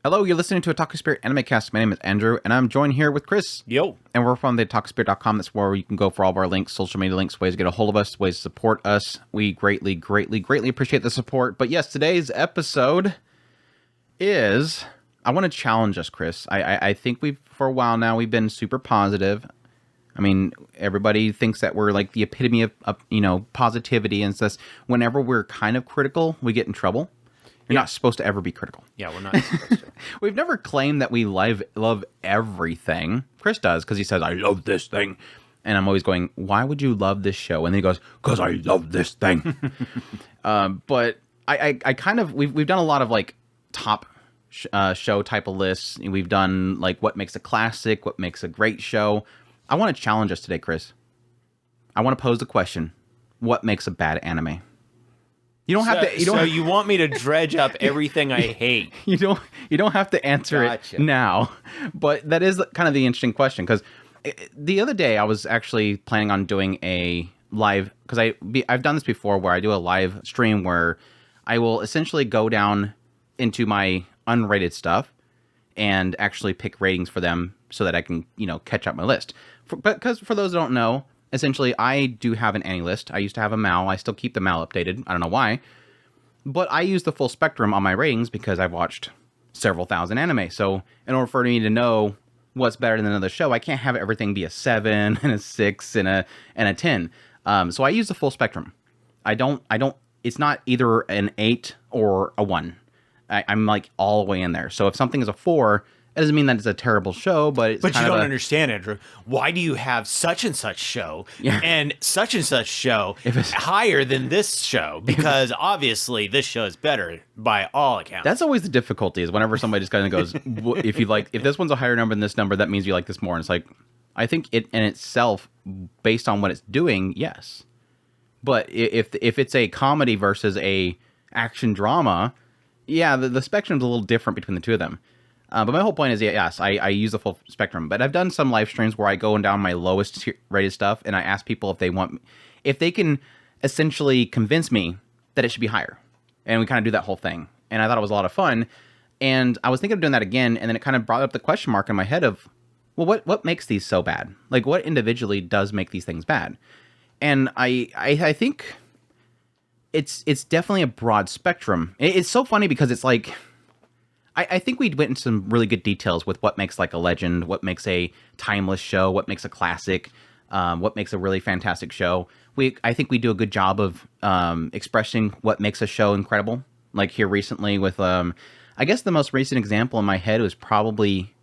Hello, you're listening to Otaku Spirit Animecast. My name is Andrew, and I'm joined here with Chris. Yo. And we're from the otakuspirit.com. That's where you can go for all of our links, social media links, ways to get a hold of us, ways to support us. We greatly, greatly, greatly appreciate the support. But yes, today's episode is... I want to challenge us, Chris. I think for a while now, we've been super positive. I mean, everybody thinks that we're like the epitome of positivity, and says whenever we're kind of critical, we get in trouble. You're not supposed to ever be critical. Yeah, we're not supposed to. We've never claimed that we love everything. Chris does, because he says, I love this thing. And I'm always going, why would you love this show? And then he goes, because I love this thing. But I kind of, we've done a lot of like top show type of lists. We've done like what makes a classic, what makes a great show. I want to challenge us today, Chris. I want to pose the question, what makes a bad anime? You don't have to. So you want me to dredge up everything I hate? You don't have to answer it now, but that is kind of the interesting question, because the other day I was actually planning on doing a live, because I've done this before where I do a live stream where I will essentially go down into my unrated stuff and actually pick ratings for them so that I can catch up my list. Because for those who don't know, essentially, I do have an Annie list. I used to have a MAL. I still keep the MAL updated. I don't know why. But I use the full spectrum on my ratings because I've watched several thousand anime. So in order for me to know what's better than another show, I can't have everything be a 7 and a 6 and a 10. So I use the full spectrum. I don't. It's not either an 8 or a 1. I'm like all the way in there. So if something is a 4... it doesn't mean that it's a terrible show, but it's But kind you of don't understand, Andrew. Why do you have such and such show and such show higher than this show? Because obviously this show is better by all accounts. That's always the difficulty, is whenever somebody just kind of goes, if this one's a higher number than this number, that means you like this more. And it's like, I think it in itself, based on what it's doing, yes. But if it's a comedy versus a action drama, yeah, the spectrum's a little different between the two of them. But my whole point is, yes, I use the full spectrum. But I've done some live streams where I go down my lowest rated stuff, and I ask people if they can essentially convince me that it should be higher. And we kind of do that whole thing. And I thought it was a lot of fun. And I was thinking of doing that again, and then it kind of brought up the question mark in my head of, well, what makes these so bad? Like, what individually does make these things bad? And I think it's definitely a broad spectrum. It's so funny because it's like... I think we went into some really good details with what makes like a legend, what makes a timeless show, what makes a classic, what makes a really fantastic show. I think we do a good job of expressing what makes a show incredible. Like here recently with, I guess the most recent example in my head was probably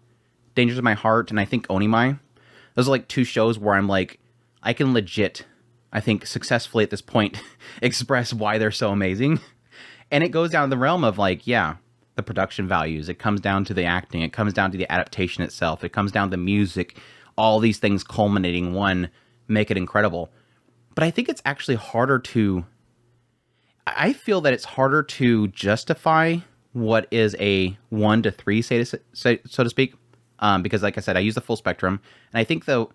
Dangers of My Heart and I think Onimai. Those are like two shows where I'm like, I can legit, I think successfully at this point, express why they're so amazing. And it goes down the realm of like, yeah, the production values. It comes down to the acting. It comes down to the adaptation itself. It comes down to the music. All these things culminating one make it incredible. But I think it's actually harder to... I feel that it's harder to justify what is a 1 to 3, so to speak. Because like I said, I use the full spectrum. And I think the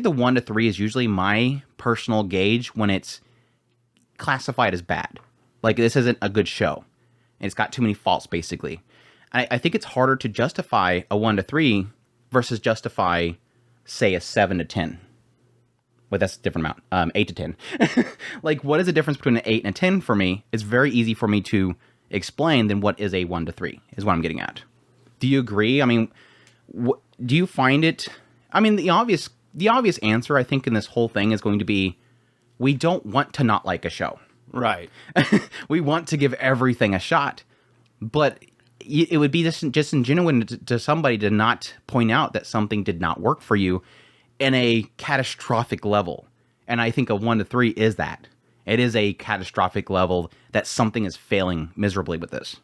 1 to 3 is usually my personal gauge when it's classified as bad. Like, this isn't a good show. It's got too many faults, basically. I think it's harder to justify a 1 to 3 versus justify, say, a 7 to 10. Well, that's a different amount. 8 to 10. Like, what is the difference between an 8 and a 10 for me? It's very easy for me to explain than what is a 1 to 3, is what I'm getting at. Do you agree? I mean, do you find it... I mean, the obvious answer, I think, in this whole thing is going to be, we don't want to not like a show. Right. We want to give everything a shot, but it would be just ingenuine to somebody to not point out that something did not work for you in a catastrophic level. And I think a 1 to 3 is that. It is a catastrophic level that something is failing miserably with this.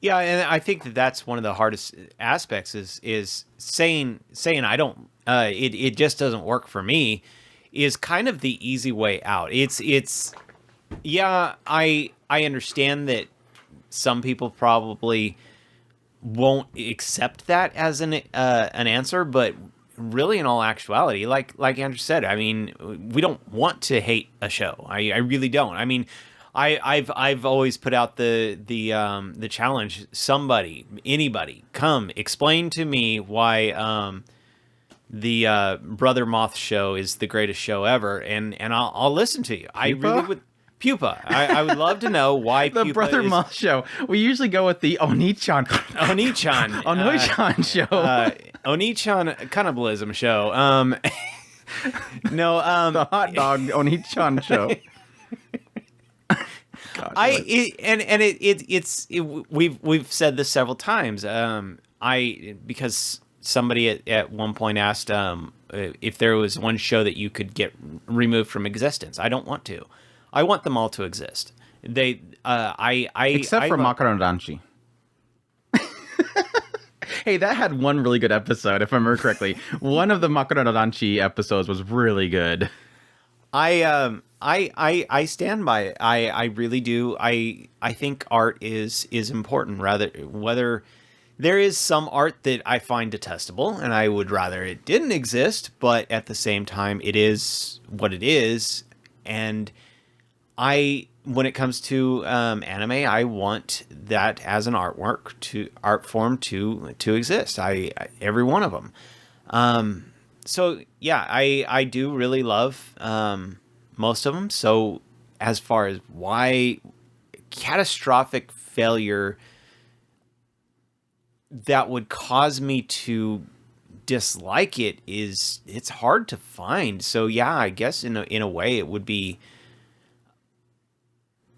Yeah, and I think that's one of the hardest aspects is saying I don't it just doesn't work for me is kind of the easy way out. It's yeah, I understand that some people probably won't accept that as an answer, but really in all actuality, like Andrew said, I mean, we don't want to hate a show. I really don't. I mean, I've always put out the challenge. Somebody, anybody, come explain to me why the Brother Moth show is the greatest show ever, and I'll listen to you. I really would. Pupa. I would love to know why the Pupa Brother Moth show. We usually go with the Oni-chan. Oni-chan. Oni-chan show. Oni-chan cannibalism show. No. The hot dog Oni-chan show. God, we've said this several times. Because somebody at one point asked if there was one show that you could get removed from existence. I don't want to. I want them all to exist. Except for Makoto no Danshi. Hey, that had one really good episode, if I remember correctly. One of the Makoto no Danshi episodes was really good. I stand by it. I really do. I think art is important. Whether there is some art that I find detestable, and I would rather it didn't exist, but at the same time, it is what it is. And when it comes to anime, I want that as an art form to exist. Every one of them. So yeah, I do really love most of them. So as far as why catastrophic failure that would cause me to dislike it's hard to find. So yeah, I guess in a way it would be.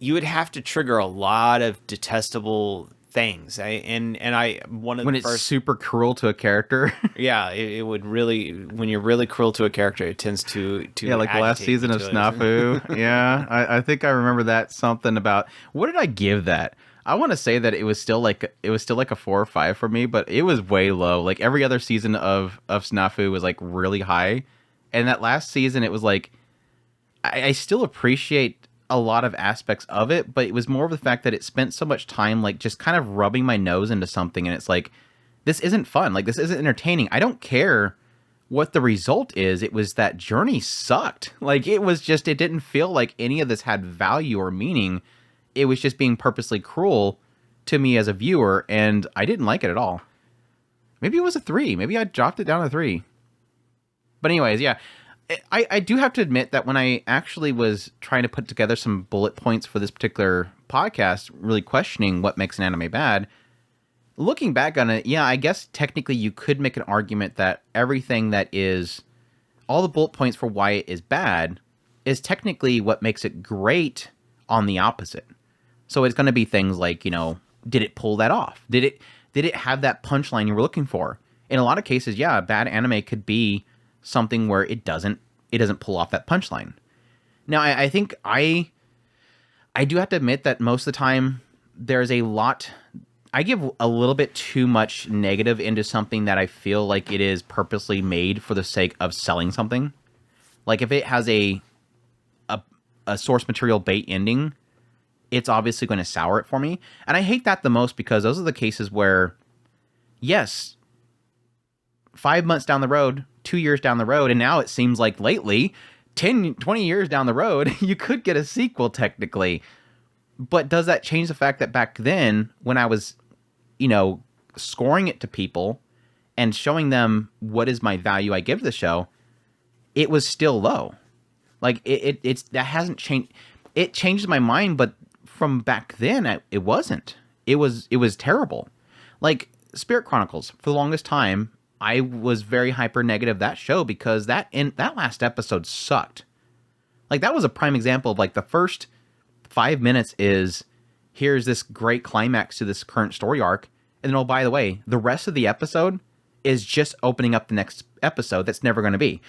You would have to trigger a lot of detestable things. When it's super cruel to a character. Yeah, it would really. When you're really cruel to a character, it tends to yeah, like the last season of Snafu. Yeah, I think I remember that. Something about, what did I give that? I want to say that it was still like a 4 or 5 for me, but it was way low. Like every other season of Snafu was like really high, and that last season it was like I still appreciate a lot of aspects of it, but it was more of the fact that it spent so much time like just kind of rubbing my nose into something, and it's like, this isn't fun, like this isn't entertaining. I don't care what the result is. It was that journey sucked. Like it didn't feel like any of this had value or meaning. It was just being purposely cruel to me as a viewer, and I didn't like it at all. Maybe it was a 3. Maybe I dropped it down to 3. But anyways, yeah. I do have to admit that when I actually was trying to put together some bullet points for this particular podcast, really questioning what makes an anime bad, looking back on it, yeah, I guess technically you could make an argument that everything that is, all the bullet points for why it is bad is technically what makes it great on the opposite. So it's going to be things like, did it pull that off? Did it have that punchline you were looking for? In a lot of cases, yeah, a bad anime could be something where it doesn't pull off that punchline. Now, I think I do have to admit that most of the time there's a lot. I give a little bit too much negative into something that I feel like it is purposely made for the sake of selling something. Like if it has a source material bait ending, it's obviously going to sour it for me. And I hate that the most because those are the cases where, yes, 5 months down the road, 2 years down the road, and now it seems like lately, 10, 20 years down the road, you could get a sequel technically. But does that change the fact that back then, when I was, scoring it to people and showing them what is my value I give the show, it was still low. Like it's that hasn't changed. It changed my mind, but from back then, it wasn't. It was terrible. Like Spirit Chronicles, for the longest time, I was very hyper negative that show because that last episode sucked. Like that was a prime example of like the first 5 minutes is, here's this great climax to this current story arc, and then, oh, by the way, the rest of the episode is just opening up the next episode that's never going to be.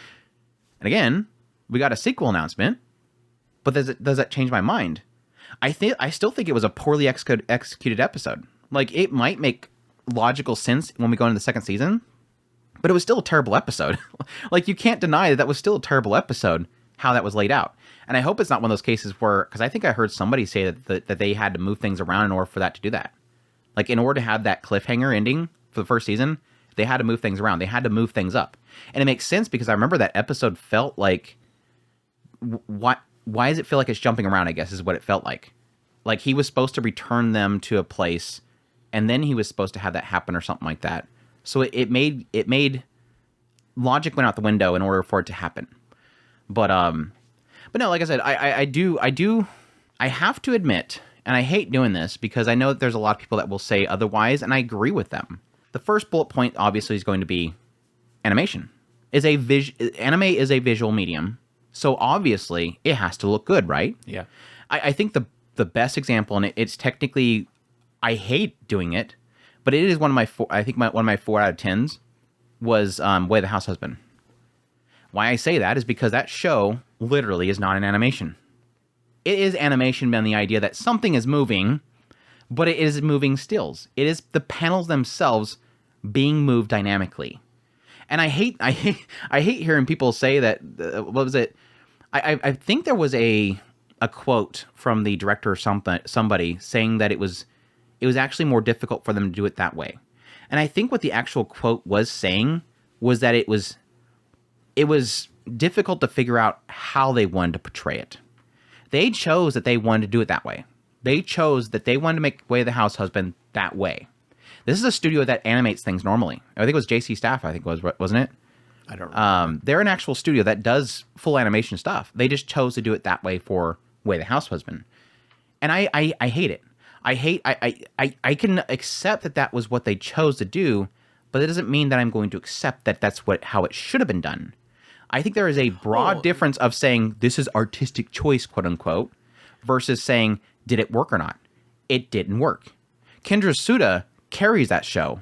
And again, we got a sequel announcement, but does that change my mind? I still think it was a poorly executed episode. Like it might make logical sense when we go into the second season, but it was still a terrible episode. Like you can't deny that was still a terrible episode, how that was laid out. And I hope it's not one of those cases where, because I think I heard somebody say that they had to move things around in order for that to do that. Like in order to have that cliffhanger ending for the first season, they had to move things around. They had to move things up. And it makes sense because I remember that episode felt like, why does it feel like it's jumping around, I guess is what it felt like. Like he was supposed to return them to a place, and then he was supposed to have that happen or something like that. So it made logic went out the window in order for it to happen. But no, like I said, I have to admit, and I hate doing this because I know that there's a lot of people that will say otherwise, and I agree with them. The first bullet point obviously is going to be animation. Anime is a visual medium, so obviously it has to look good, right? Yeah. I think the best example, and it's technically, I hate doing it, but it is one of my one of my 4 out of 10s was Way the House Husband. Why I say that is because that show literally is not an animation. It is animation on the idea that something is moving, but it is moving stills. It is the panels themselves being moved dynamically. And I hate hearing people say that. What was it? I think there was a quote from the director or somebody saying that it was actually more difficult for them to do it that way. And I think what the actual quote was saying was that it was difficult to figure out how they wanted to portray it. They chose that they wanted to do it that way. They chose that they wanted to make Way of the House Husband that way. This is a studio that animates things normally. I think it was JC Staff, wasn't it? I don't remember. They're an actual studio that does full animation stuff. They just chose to do it that way for Way of the House Husband. And I hate it. I can accept that that was what they chose to do, but it doesn't mean that I'm going to accept that that's how it should have been done. I think there is a broad difference of saying this is artistic choice, quote unquote, versus saying, did it work or not? It didn't work. Kendra Suda carries that show,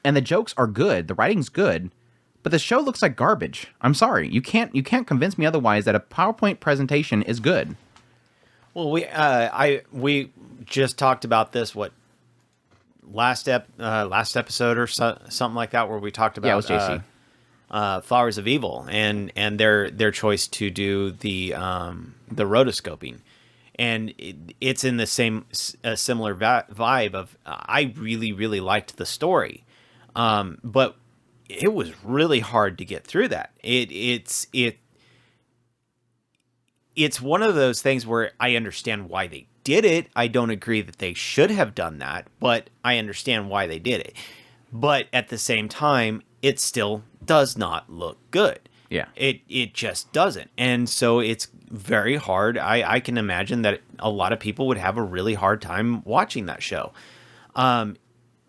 and the jokes are good, the writing's good, but the show looks like garbage. I'm sorry, you can't convince me otherwise that a PowerPoint presentation is good. Well, we just talked about this last episode or something like that, where we talked about it was JC. Flowers of Evil and their choice to do the rotoscoping, and it's in the same similar vibe of I really liked the story, but it was really hard to get through that. It's one of those things where I understand why they did it. I don't agree that they should have done that, but I understand why they did it. But at the same time, it still does not look good. Yeah. It just doesn't. And so it's very hard. I can imagine that a lot of people would have a really hard time watching that show.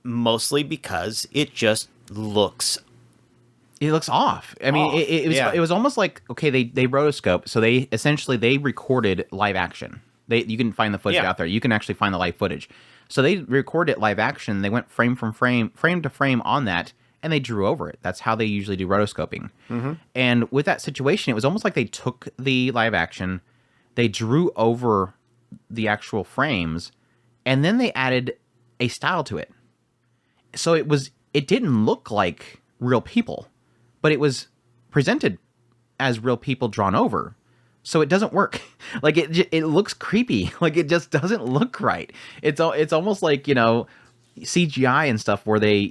Mostly because it just looks... It looks off. I mean, it was almost like, okay, they rotoscope, so they recorded live action. You can find the footage out there. You can actually find the live footage. So they recorded live action. They went frame to frame on that, and they drew over it. That's how they usually do rotoscoping. Mm-hmm. And with that situation, it was almost like they took the live action, they drew over the actual frames, and then they added a style to it. So it didn't look like real people, but it was presented as real people drawn over. So it doesn't work. Like it looks creepy. Like it just doesn't look right. It's almost like, CGI and stuff where they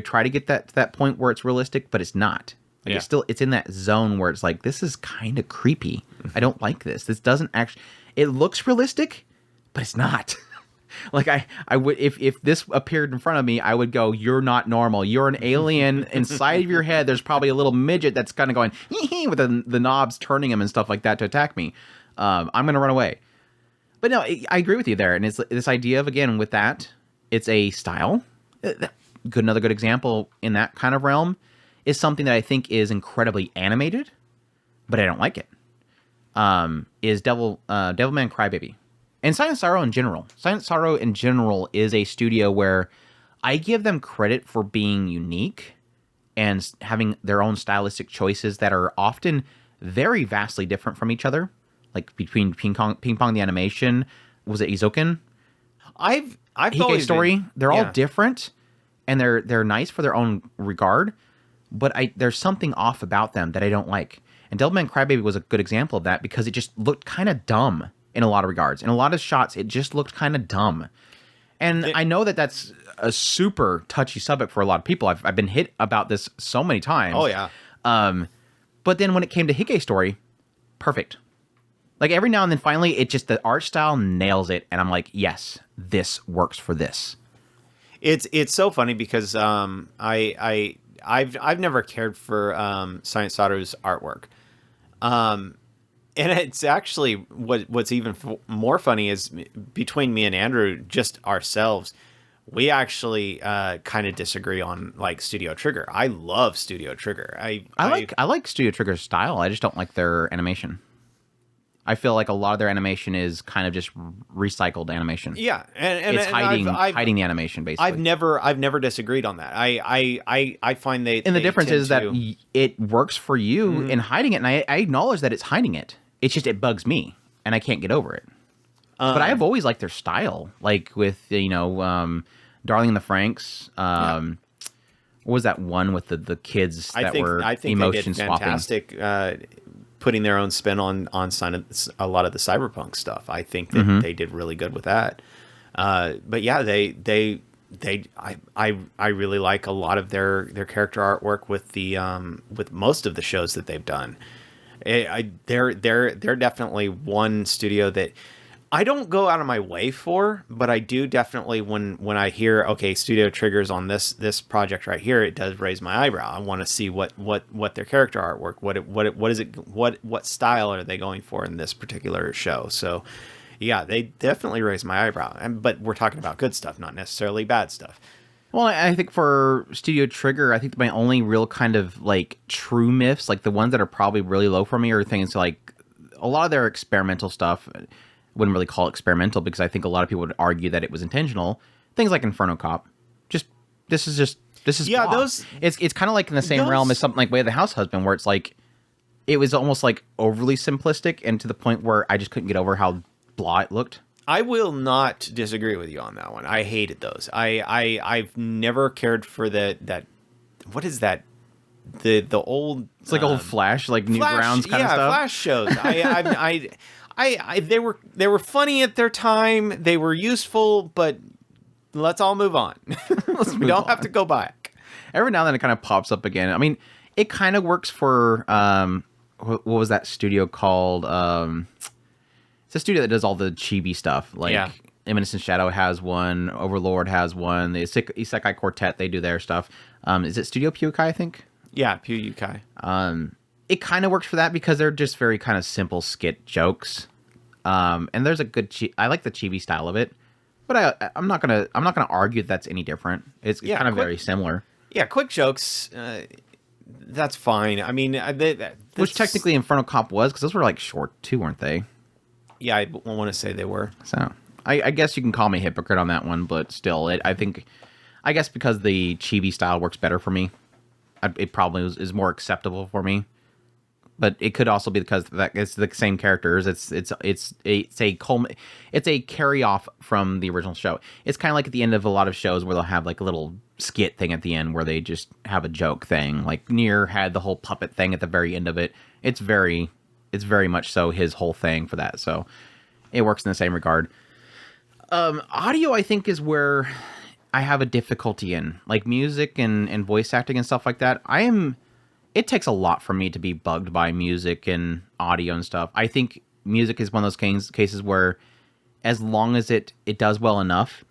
try to get that to that point where it's realistic, but it's not. Like it's in that zone where it's like, this is kind of creepy. I don't like this. This doesn't actually. It looks realistic, but it's not. Like I would if this appeared in front of me, I would go, you're not normal. You're an alien. Inside of your head, there's probably a little midget that's kind of going hee with the knobs turning him and stuff like that to attack me. I'm gonna run away. But no, I agree with you there. And it's this idea of, again, with that, it's a style. Another good example in that kind of realm is something that I think is incredibly animated, but I don't like it. Is Devilman Crybaby. And Silent Sorrow in general. Silent Sorrow in general is a studio where I give them credit for being unique and having their own stylistic choices that are often very vastly different from each other. Like between Ping Pong the Animation, was it Izoken? I've Hike Story. They're all different, and they're nice for their own regard, but there's something off about them that I don't like. And Devilman Crybaby was a good example of that because it just looked kind of dumb in a lot of regards. In a lot of shots, it just looked kind of dumb. And I know that that's a super touchy subject for a lot of people. I've been hit about this so many times. Oh, yeah. But then when it came to Hike Story, perfect. Like every now and then, finally, it just the art style nails it, and I'm like, yes, this works for this. It's so funny because I've never cared for Science Satoru's artwork. And it's actually what's even more funny is between me and Andrew, just ourselves, we actually kind of disagree on like Studio Trigger. I love Studio Trigger. I like Studio Trigger's style. I just don't like their animation. I feel like a lot of their animation is kind of just recycled animation. Yeah, and it's hiding the animation basically. I've never disagreed on that. I find and the difference is that it works for you in hiding it, and I acknowledge that it's hiding it. It's just it bugs me, and I can't get over it. But I have always liked their style, like with Darling in the Franxx. What was that one with the kids that were emotion they did swapping? Fantastic. Putting their own spin on a lot of the cyberpunk stuff. I think that they did really good with that. But yeah, I really like a lot of their character artwork with the with most of the shows that they've done. They're definitely one studio that I don't go out of my way for, but I do definitely when I hear, okay, Studio Trigger's on this project right here, it does raise my eyebrow. I want to see what their character artwork, what style are they going for in this particular show. So yeah, they definitely raise my eyebrow. But we're talking about good stuff, not necessarily bad stuff. Well, I think for Studio Trigger, I think my only real kind of like true myths, like the ones that are probably really low for me, are things like a lot of their experimental stuff. Wouldn't really call it experimental because I think a lot of people would argue that it was intentional. Things like Inferno Cop, this is yeah, blah. those It's kind of like in the same realm as something like Way of the House Husband, where it's like it was almost like overly simplistic and to the point where I just couldn't get over how blah it looked. I will not disagree with you on that one. I hated those. I've never cared for that. What is that? The old. It's like old Flash, like Newgrounds kind of stuff. Yeah, Flash shows. They were funny at their time. They were useful, but let's all move on. We don't have to go back. Every now and then it kind of pops up again. I mean, it kind of works for what was that studio called? It's a studio that does all the chibi stuff. Like Eminence Shadow has one, Overlord has one, the Isekai Quartet, they do their stuff. Is it Studio Pyukai, I think? Yeah, Pyukai. It kind of works for that because they're just very kind of simple skit jokes. And there's a good I like the chibi style of it, but I'm not gonna argue that's any different. It's kind of very similar. Yeah, quick jokes. That's fine. I mean, which technically Inferno Cop was, because those were like short too, weren't they? Yeah, I want to say they were. So I guess you can call me a hypocrite on that one, but still, I guess because the chibi style works better for me, it probably is more acceptable for me. But it could also be because that it's the same characters. It's a carry off from the original show. It's kind of like at the end of a lot of shows where they'll have like a little skit thing at the end where they just have a joke thing. Like Nier had the whole puppet thing at the very end of it. It's very much so his whole thing for that. So it works in the same regard. Audio, I think, is where I have a difficulty in, like music and voice acting and stuff like that. It takes a lot for me to be bugged by music and audio and stuff. I think music is one of those cases where as long as it does well enough,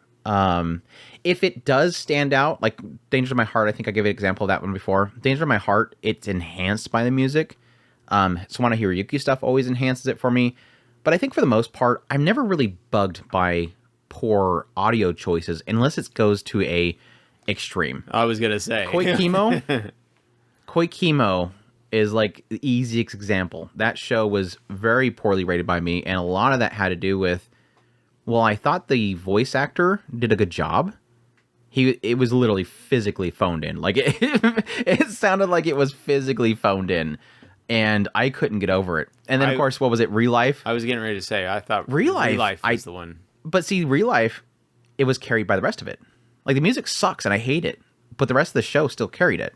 if it does stand out, like Danger to My Heart, I think I gave an example of that one before. Danger to My Heart, it's enhanced by the music. Swana Hiroyuki stuff always enhances it for me. But I think for the most part, I'm never really bugged by poor audio choices unless it goes to a extreme. I was going to say. Koikimo is like the easiest example. That show was very poorly rated by me, and a lot of that had to do with, well, I thought the voice actor did a good job. It was literally physically phoned in. Like it sounded like it was physically phoned in, and I couldn't get over it. And then, of course, what was it? Real Life? I was getting ready to say, I thought Real Life was the one. But see, Real Life, it was carried by the rest of it. Like the music sucks, and I hate it, but the rest of the show still carried it.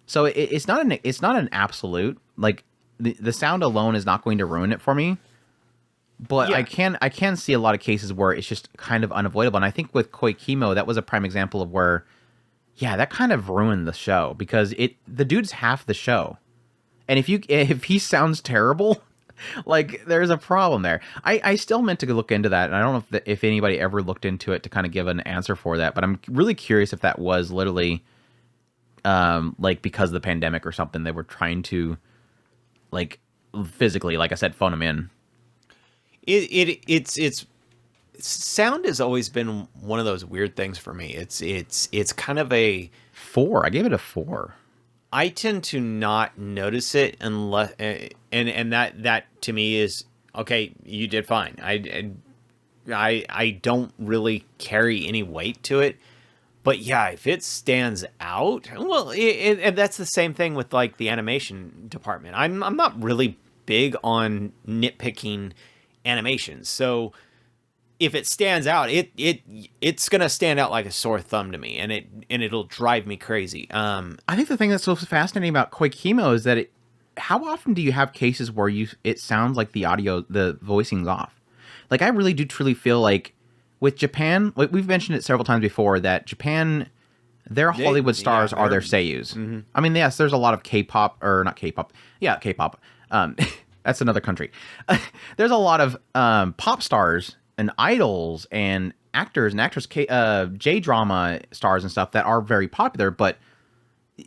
So it's not an absolute, like the sound alone is not going to ruin it for me, but yeah. I can see a lot of cases where it's just kind of unavoidable. And I think with Koikimo, that was a prime example of where, yeah, that kind of ruined the show because the dude's half the show. And if he sounds terrible, Like, there's a problem there. I still meant to look into that, and I don't know if anybody ever looked into it to kind of give an answer for that, but I'm really curious if that was literally, like, because of the pandemic or something, they were trying to, like, physically, like I said, phone them in. It's sound has always been one of those weird things for me. It's kind of a 4. I gave it a 4. I tend to not notice it unless, and that to me is okay. You did fine. I don't really carry any weight to it, but yeah, if it stands out, well, and that's the same thing with like the animation department. I'm not really big on nitpicking animations, so if it stands out, it's gonna stand out like a sore thumb to me, and it'll drive me crazy. I think the thing that's so fascinating about Koikimo is that how often do you have cases where it sounds like the voicing's off? Like, I really do truly feel like with Japan, like we've mentioned it several times before, that Japan, their Hollywood stars are their seiyus. Mm-hmm. I mean, yes, there's a lot of K-pop, or not K-pop. Yeah, K-pop. That's another country. There's a lot of pop stars and idols and actors and actresses, J-drama stars and stuff that are very popular, but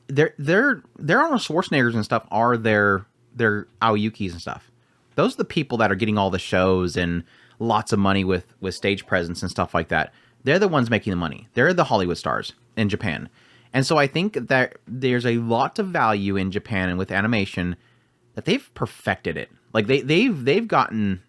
their Arnold Schwarzeneggers and stuff are their Aoyukis and stuff. Those are the people that are getting all the shows and lots of money with stage presence and stuff like that. They're the ones making the money. They're the Hollywood stars in Japan. And so I think that there's a lot of value in Japan and with animation that they've perfected it. Like they've gotten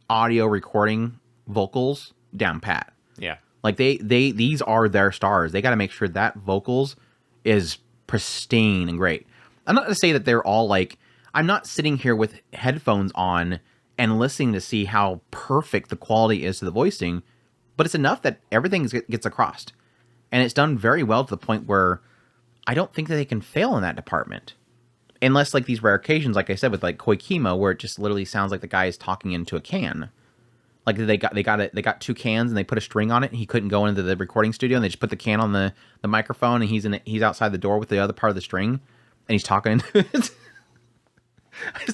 audio recording vocals down pat. Yeah. Like these are their stars. They got to make sure that vocals is pristine and great. I'm not going to say that they're all like, I'm not sitting here with headphones on and listening to see how perfect the quality is to the voicing, but it's enough that everything gets across. And it's done very well to the point where I don't think that they can fail in that department. Unless like these rare occasions, like I said, with like Koikimo, where it just literally sounds like the guy is talking into a can. Like they got 2 cans and they put a string on it, and he couldn't go into the recording studio, and they just put the can on the microphone, and he's outside the door with the other part of the string, and he's talking into it.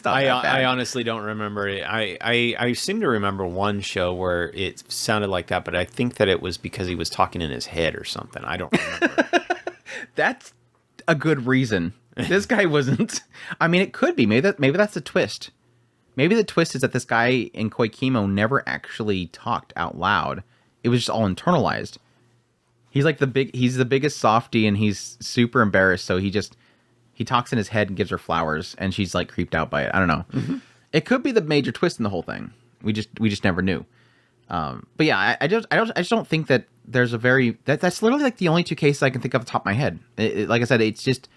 I honestly don't remember it. I seem to remember one show where it sounded like that, but I think that it was because he was talking in his head or something. I don't remember. That's a good reason. This guy wasn't. I mean, it could be. Maybe that's the twist. Maybe the twist is that this guy in Koikimo never actually talked out loud. It was just all internalized. He's the biggest softie, and he's super embarrassed, so he talks in his head and gives her flowers, and she's like creeped out by it. I don't know. Mm-hmm. It could be the major twist in the whole thing. We just never knew. But yeah, I just don't think that there's that's literally like the only 2 cases I can think of off the top of my head. Like I said, it's just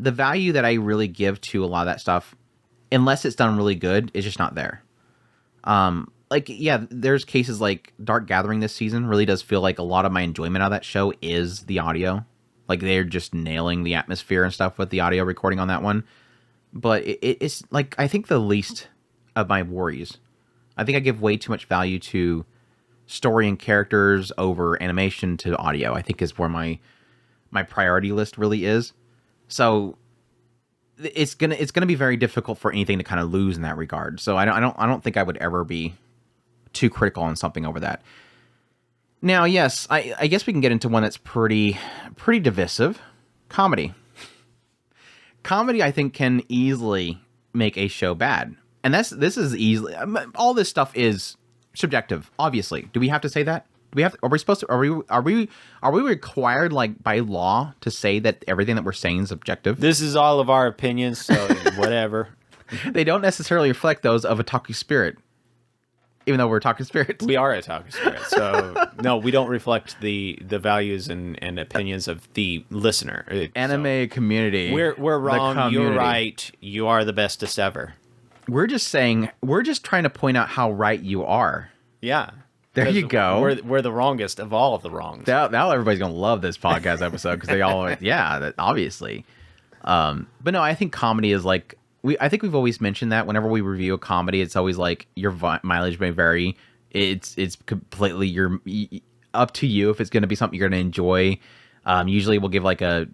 the value that I really give to a lot of that stuff, unless it's done really good, is just not there. Like, yeah, there's cases like Dark Gathering this season really does feel like a lot of my enjoyment out of that show is the audio. Like, they're just nailing the atmosphere and stuff with the audio recording on that one. But it's, like, I think the least of my worries. I think I give way too much value to story and characters over animation to audio, I think is where my priority list really is. So it's gonna be very difficult for anything to kind of lose in that regard. So I don't think I would ever be too critical on something over that. Now, yes, I guess we can get into one that's pretty divisive. Comedy. Comedy, I think, can easily make a show bad. And this is easily... all this stuff is subjective, obviously. Do we have to say that? Are we supposed to... Are we required, like, by law to say that everything that we're saying is objective? This is all of our opinions, so whatever. They don't necessarily reflect those of Otaku Spirit. Even though we're Otaku Spirits. We are Otaku Spirit. So, no, we don't reflect the values and opinions of the listener. Anime community. We're wrong. You're right. You are the bestest ever. We're just trying to point out how right you are. Yeah. There you go. We're the wrongest of all of the wrongs. Now everybody's going to love this podcast episode because they all, obviously. But no, I think comedy is like, I think we've always mentioned that whenever we review a comedy, it's always like your mileage may vary. It's completely up to you if it's going to be something you're going to enjoy. Usually we'll give like a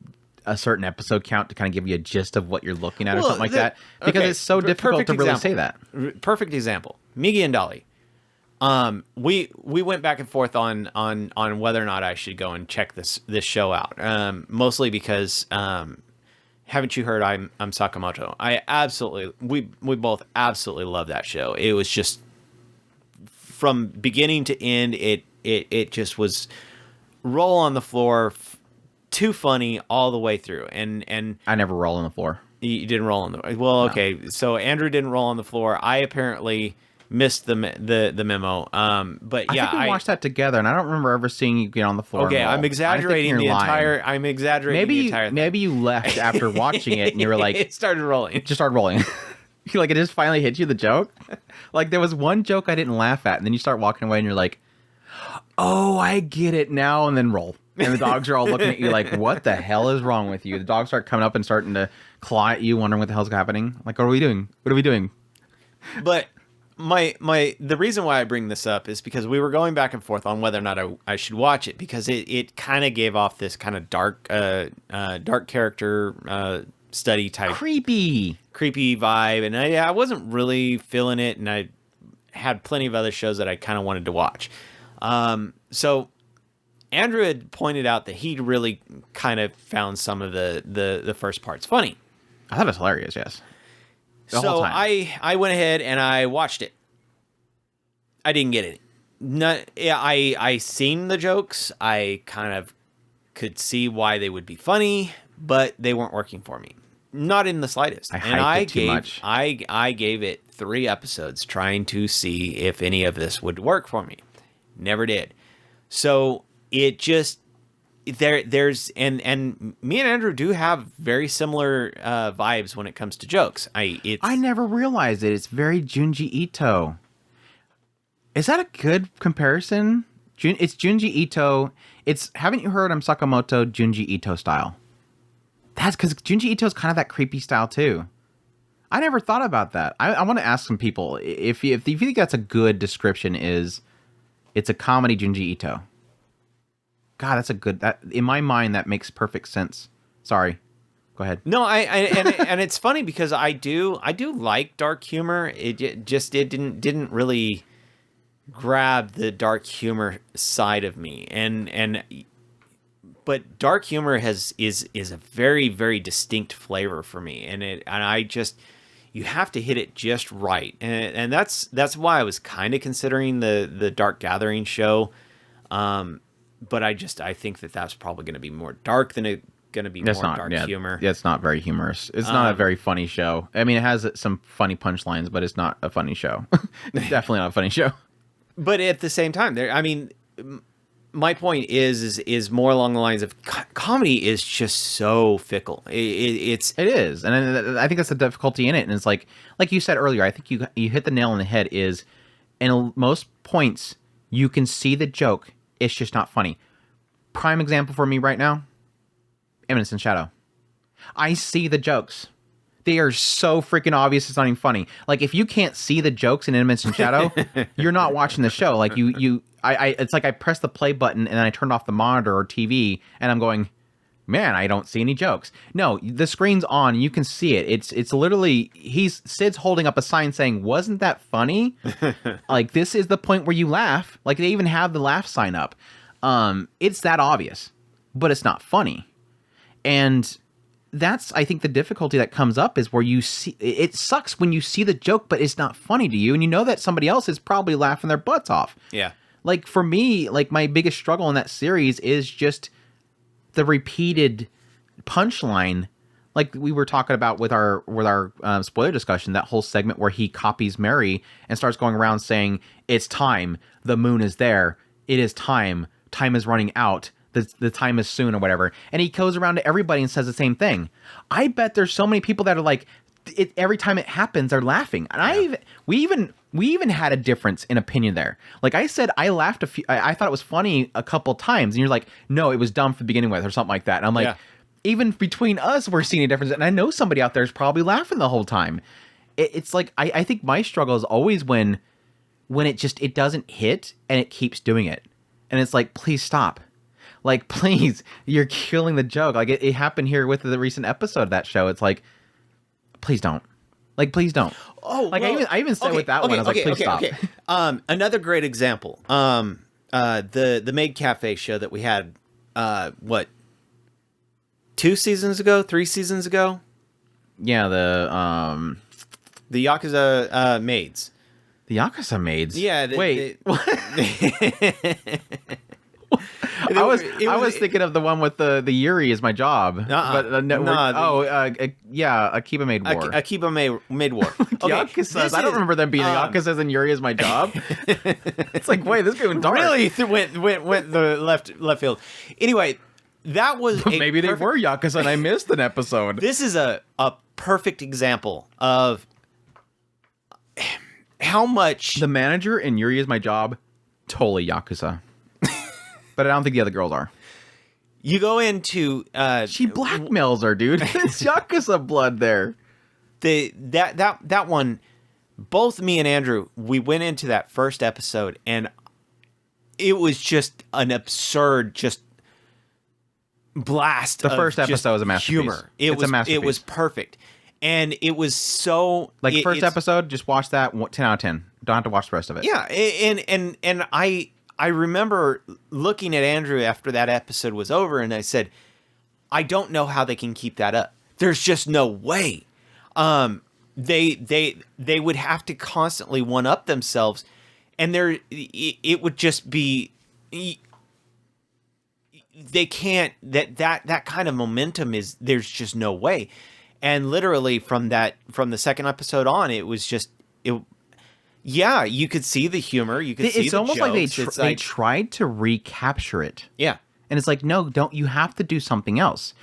a certain episode count to kind of give you a gist of what you're looking at or Well, something like that, because okay, it's so difficult to really say that. Perfect example. Migi and Dolly. We went back and forth on whether or not I should go and check this show out. Mostly because haven't you heard I'm Sakamoto? We both absolutely love that show. It was just from beginning to end. It just was roll on the floor, too funny all the way through. And I never roll on the floor. You didn't roll on the well. Okay, no. So Andrew didn't roll on the floor. I apparently missed the memo. But yeah, I think we watched that together, and I don't remember ever seeing you get on the floor. Okay, I'm exaggerating the entire. I'm exaggerating the entire thing. Maybe you left after watching it, and you were like, it started rolling. Just started rolling. Like it just finally hit you, the joke. Like there was one joke I didn't laugh at, and then you start walking away, and you're like, "Oh, I get it now," and then roll. And the dogs are all looking at you like, "What the hell is wrong with you?" The dogs start coming up and starting to claw at you, wondering what the hell's happening. Like, what are we doing? What are we doing? But the reason why I bring this up is because we were going back and forth on whether or not I should watch it, because it kind of gave off this kind of dark character study type creepy vibe, and I wasn't really feeling it, and I had plenty of other shows that I kind of wanted to watch. So Andrew had pointed out that he really kind of found some of the first parts funny. I thought it was hilarious, yes. So I went ahead and I watched it. I didn't get it. I seen the jokes. I kind of could see why they would be funny, but they weren't working for me. Not in the slightest. I gave it 3 episodes trying to see if any of this would work for me. Never did. So it just there's and me and Andrew do have very similar vibes when it comes to jokes. I never realized it. It's very Junji Ito. Is that a good comparison? It's Junji Ito. It's, haven't you heard I'm Sakamoto, Junji Ito style? That's because Junji Ito is kind of that creepy style too. I never thought about that. I want to ask some people if you think that's a good description. It's a comedy Junji Ito. God, that's a good. That in my mind that makes perfect sense. Sorry, go ahead. No, and it's funny because I do like dark humor. It didn't really grab the dark humor side of me, but dark humor is a very, very distinct flavor for me, and I just, you have to hit it just right, and that's why I was kind of considering the Dark Gathering show, but I think that's probably going to be more dark than going to be more dark humor. Yeah, it's not very humorous. It's not a very funny show. I mean, it has some funny punchlines, but it's not a funny show. It's definitely not a funny show. But at the same time, my point is more along the lines of comedy is just so fickle. It is, and I think that's the difficulty in it. And it's like you said earlier, I think you hit the nail on the head. Is in most points you can see the joke. It's just not funny. Prime example for me right now, Eminence in Shadow. I see the jokes. They are so freaking obvious it's not even funny. Like, if you can't see the jokes in Eminence in Shadow, you're not watching the show. Like, it's like I press the play button and then I turned off the monitor or TV and I'm going, man, I don't see any jokes. No, the screen's on. You can see it. It's literally, Sid's holding up a sign saying, wasn't that funny? Like, this is the point where you laugh. Like, they even have the laugh sign up. It's that obvious, but it's not funny. And that's, I think, the difficulty that comes up is where you see, it sucks when you see the joke, but it's not funny to you. And you know that somebody else is probably laughing their butts off. Yeah. Like, for me, like, my biggest struggle in that series is just the repeated punchline. Like we were talking about with our spoiler discussion, that whole segment where he copies Mary and starts going around saying, it's time, the moon is there, it is time is running out, the time is soon, or whatever. And he goes around to everybody and says the same thing. I bet there's so many people that are like, every time it happens, they're laughing. And we even had a difference in opinion there. Like I said, I laughed I thought it was funny a couple times, and you're like, no, it was dumb to begin with, or something like that. And I'm like, even between us, we're seeing a difference. And I know somebody out there is probably laughing the whole time. It's like, I think my struggle is always when it doesn't hit and it keeps doing it. And it's like, please stop. Like, please, you're killing the joke. Like, it happened here with the recent episode of that show. It's like, please don't. Like, please don't. Oh, like well, I even said with that one, I was like, please stop. Another great example. The Maid Cafe show that we had, 2 seasons ago, 3 seasons ago. Yeah, the Yakuza maids. The Yakuza maids. Yeah. Wait. I was thinking of the one with the Yuri is my job. Akiba Maid War. Akiba Maid War. Yakuza. I don't remember them being Yakuza and Yuri is my job. It's like, wait, this going dark. Really went the left field. Anyway, that was maybe they were Yakuza and I missed an episode. This is a perfect example of how much the manager in Yuri is my job totally Yakuza. But I don't think the other girls are. You go into she blackmails her, dude. It's Yakuza blood there. That one, both me and Andrew, we went into that first episode and it was just an absurd blast. The first episode was a masterpiece. Humor. It's a masterpiece. It was perfect. And it was so first episode, just watch that 10 out of 10. Don't have to watch the rest of it. Yeah, and I remember looking at Andrew after that episode was over, and I said, I don't know how they can keep that up. There's just no way. They would have to constantly one up themselves, and it would just be they can't that kind of momentum is there's just no way. And literally from the second episode on, it was just it. Yeah, you could see the humor. You could see the jokes. It's almost like they tried to recapture it. Yeah. And it's like, no, don't. You have to do something else.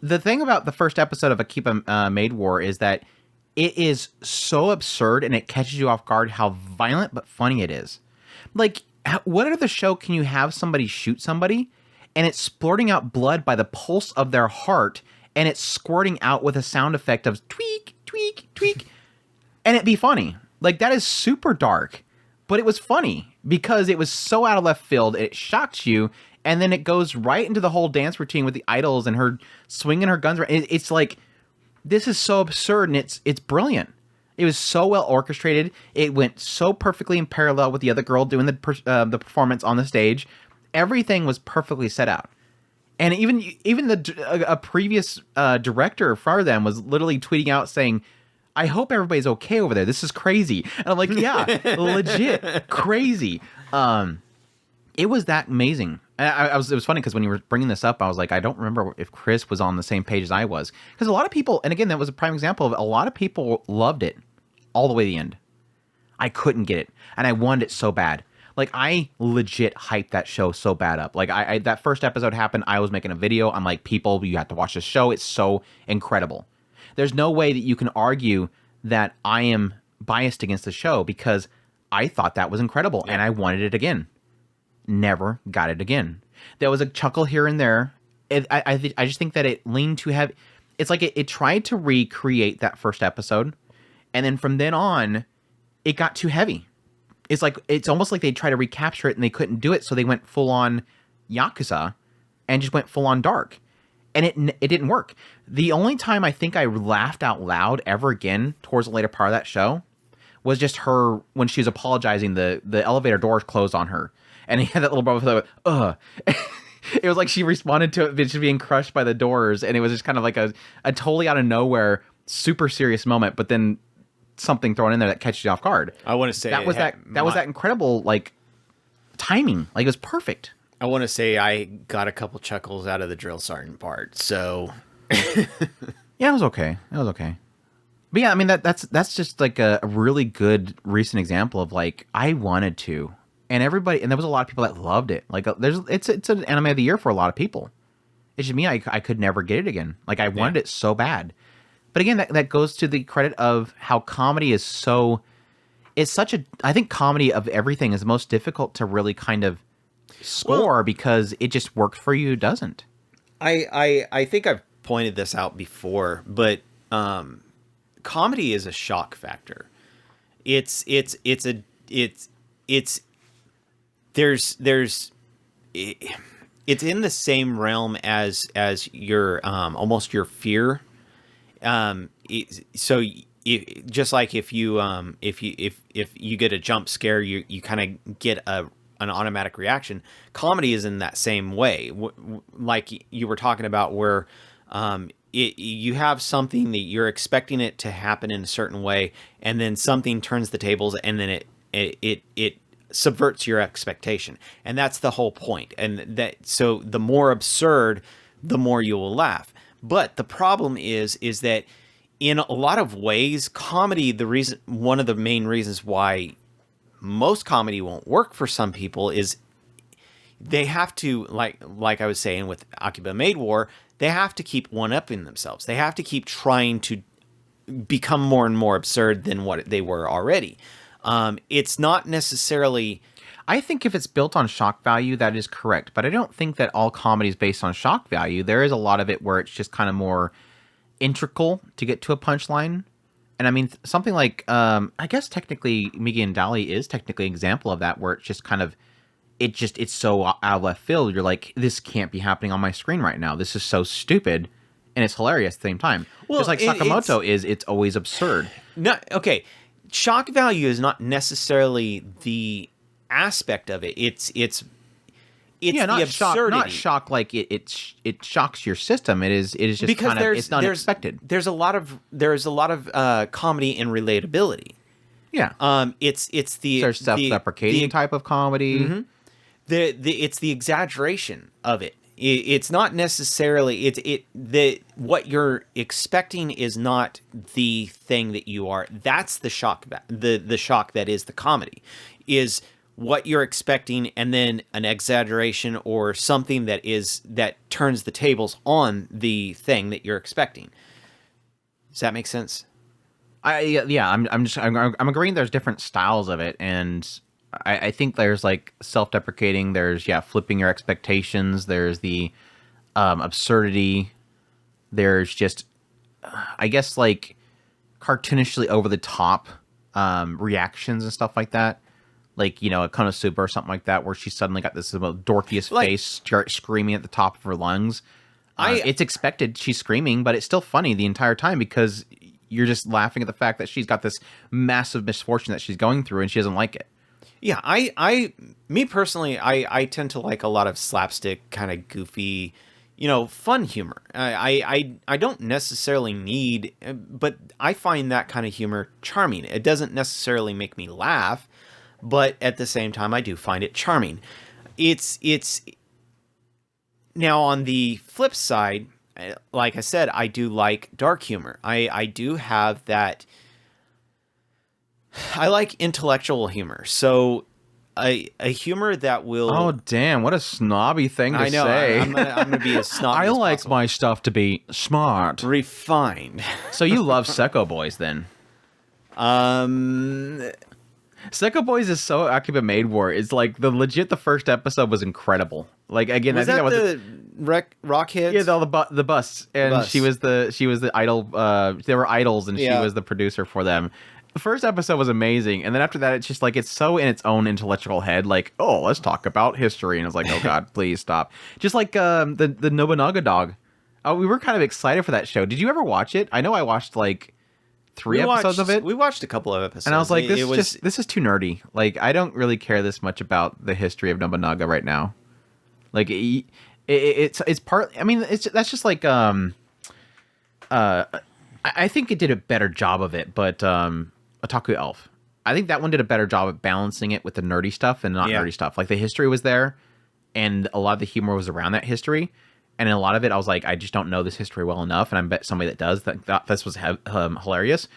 The thing about the first episode of Akiba Maid War is that it is so absurd and it catches you off guard how violent but funny it is. Like, what other show can you have somebody shoot somebody and it's splurting out blood by the pulse of their heart and it's squirting out with a sound effect of tweak, tweak, tweak, and it be funny? Like, that is super dark, but it was funny because it was so out of left field. It shocked you, and then it goes right into the whole dance routine with the idols and her swinging her guns. It's like, this is so absurd, and it's brilliant. It was so well orchestrated. It went so perfectly in parallel with the other girl doing the performance on the stage. Everything was perfectly set out. And even a previous director for them was literally tweeting out saying, I hope everybody's okay over there. This is crazy. And I'm like, yeah, legit crazy. It was that amazing. And it was funny because when you were bringing this up, I was like, I don't remember if Chris was on the same page as I was. Because a lot of people, and again, that was a prime example of a lot of people loved it all the way to the end. I couldn't get it. And I wanted it so bad. Like, I legit hyped that show so bad up. Like, I that first episode happened, I was making a video. I'm like, people, you have to watch this show. It's so incredible. There's no way that you can argue that I am biased against the show because I thought that was incredible and I wanted it again. Never got it again. There was a chuckle here and there. I just think that it leaned too heavy. It's like it tried to recreate that first episode, and then from then on, it got too heavy. It's almost like they tried to recapture it and they couldn't do it, so they went full on Yakuza and just went full on dark. And it didn't work. The only time I think I laughed out loud ever again towards the later part of that show was just her when she was apologizing. The elevator doors closed on her, and he had that little brother that went, ugh. It was like she responded to it just being crushed by the doors, and it was just kind of like a totally out of nowhere, super serious moment. But then something thrown in there that catches you off guard. I want to say that was that incredible like timing. Like, it was perfect. I want to say I got a couple chuckles out of the drill sergeant part. So yeah, it was okay. But yeah, I mean that's just like a really good recent example of like I wanted to, and everybody, and there was a lot of people that loved it. Like it's an anime of the year for a lot of people. It's just me, I could never get it again. Like I wanted it so bad. But again, that goes to the credit of how comedy is so. It's such a. I think comedy of everything is the most difficult to really kind of score because it just works for you. Doesn't. I think I've pointed this out before, but comedy is a shock factor. There's it's in the same realm as your almost your fear. Just like if you get a jump scare, you kind of get an automatic reaction. Comedy is in that same way, like you were talking about, where you have something that you're expecting it to happen in a certain way, and then something turns the tables, and then it subverts your expectation, and that's the whole point. And so the more absurd, the more you will laugh. But the problem is that in a lot of ways, comedy, one of the main reasons why most comedy won't work for some people is they have to, like I was saying with Akiba Made War, they have to keep one-upping themselves. They have to keep trying to become more and more absurd than what they were already. It's not necessarily... I think if it's built on shock value, that is correct. But I don't think that all comedy is based on shock value. There is a lot of it where it's just kind of more integral to get to a punchline. And I mean, something like, I guess technically Miggy and Dali is technically an example of that, where it's just kind of, it's so out of left field. You're like, this can't be happening on my screen right now. This is so stupid. And it's hilarious at the same time. Well, just like Sakamoto it's always absurd. No, okay. Shock value is not necessarily the aspect of it. It's yeah, the absurdity. Not shock like it shocks your system. It is just because kind of, it's not expected. There's a lot of comedy and relatability. Yeah. It's the there's self-deprecating type of comedy. Mm-hmm. It's the exaggeration of it. It's not necessarily what you're expecting is not the thing that you are. That's the shock. The shock that is the comedy is what you're expecting, and then an exaggeration or something that turns the tables on the thing that you're expecting. Does that make sense? I'm agreeing. There's different styles of it, and I think there's like self-deprecating. There's flipping your expectations. There's the absurdity. There's just, I guess, like cartoonishly over the top reactions and stuff like that. Like, a Konosuba or something like that, where she suddenly got this dorkiest face, starts screaming at the top of her lungs. It's expected she's screaming, but it's still funny the entire time because you're just laughing at the fact that she's got this massive misfortune that she's going through and she doesn't like it. Yeah, me personally, I tend to like a lot of slapstick, kind of goofy, fun humor. I don't necessarily need, but I find that kind of humor charming. It doesn't necessarily make me laugh, but at the same time, I do find it charming. It's now on the flip side, like I said, I do like dark humor. I do have that. I like intellectual humor. So a humor that will... Oh, damn. What a snobby thing to say. I'm gonna be as snobby I as like possible. my stuff to be smart. Refined. So you love Secco Boys then? Secco Boys is so Akiba Made War. It's like the first episode was incredible. Like, again, was I think that was the rock hits? Yeah, the busts, and she was the idol. They were idols, and she was the producer for them. The first episode was amazing, and then after that, it's just like it's so in its own intellectual head. Like, oh, let's talk about history, and it's like, oh god, please stop. Just like the Nobunaga dog. Oh, we were kind of excited for that show. Did you ever watch it? I know I watched like 3 episodes of it. We watched a couple of episodes, and I was like, this is too nerdy. Like, I don't really care this much about the history of Nobunaga right now. Like, it's part. I mean, that's just like I think it did a better job of it, but Otaku Elf, I think that one did a better job of balancing it with the nerdy stuff and not nerdy stuff. Like, the history was there, and a lot of the humor was around that history. And in a lot of it, I was like, I just don't know this history well enough, and I bet somebody that does thought this was hilarious.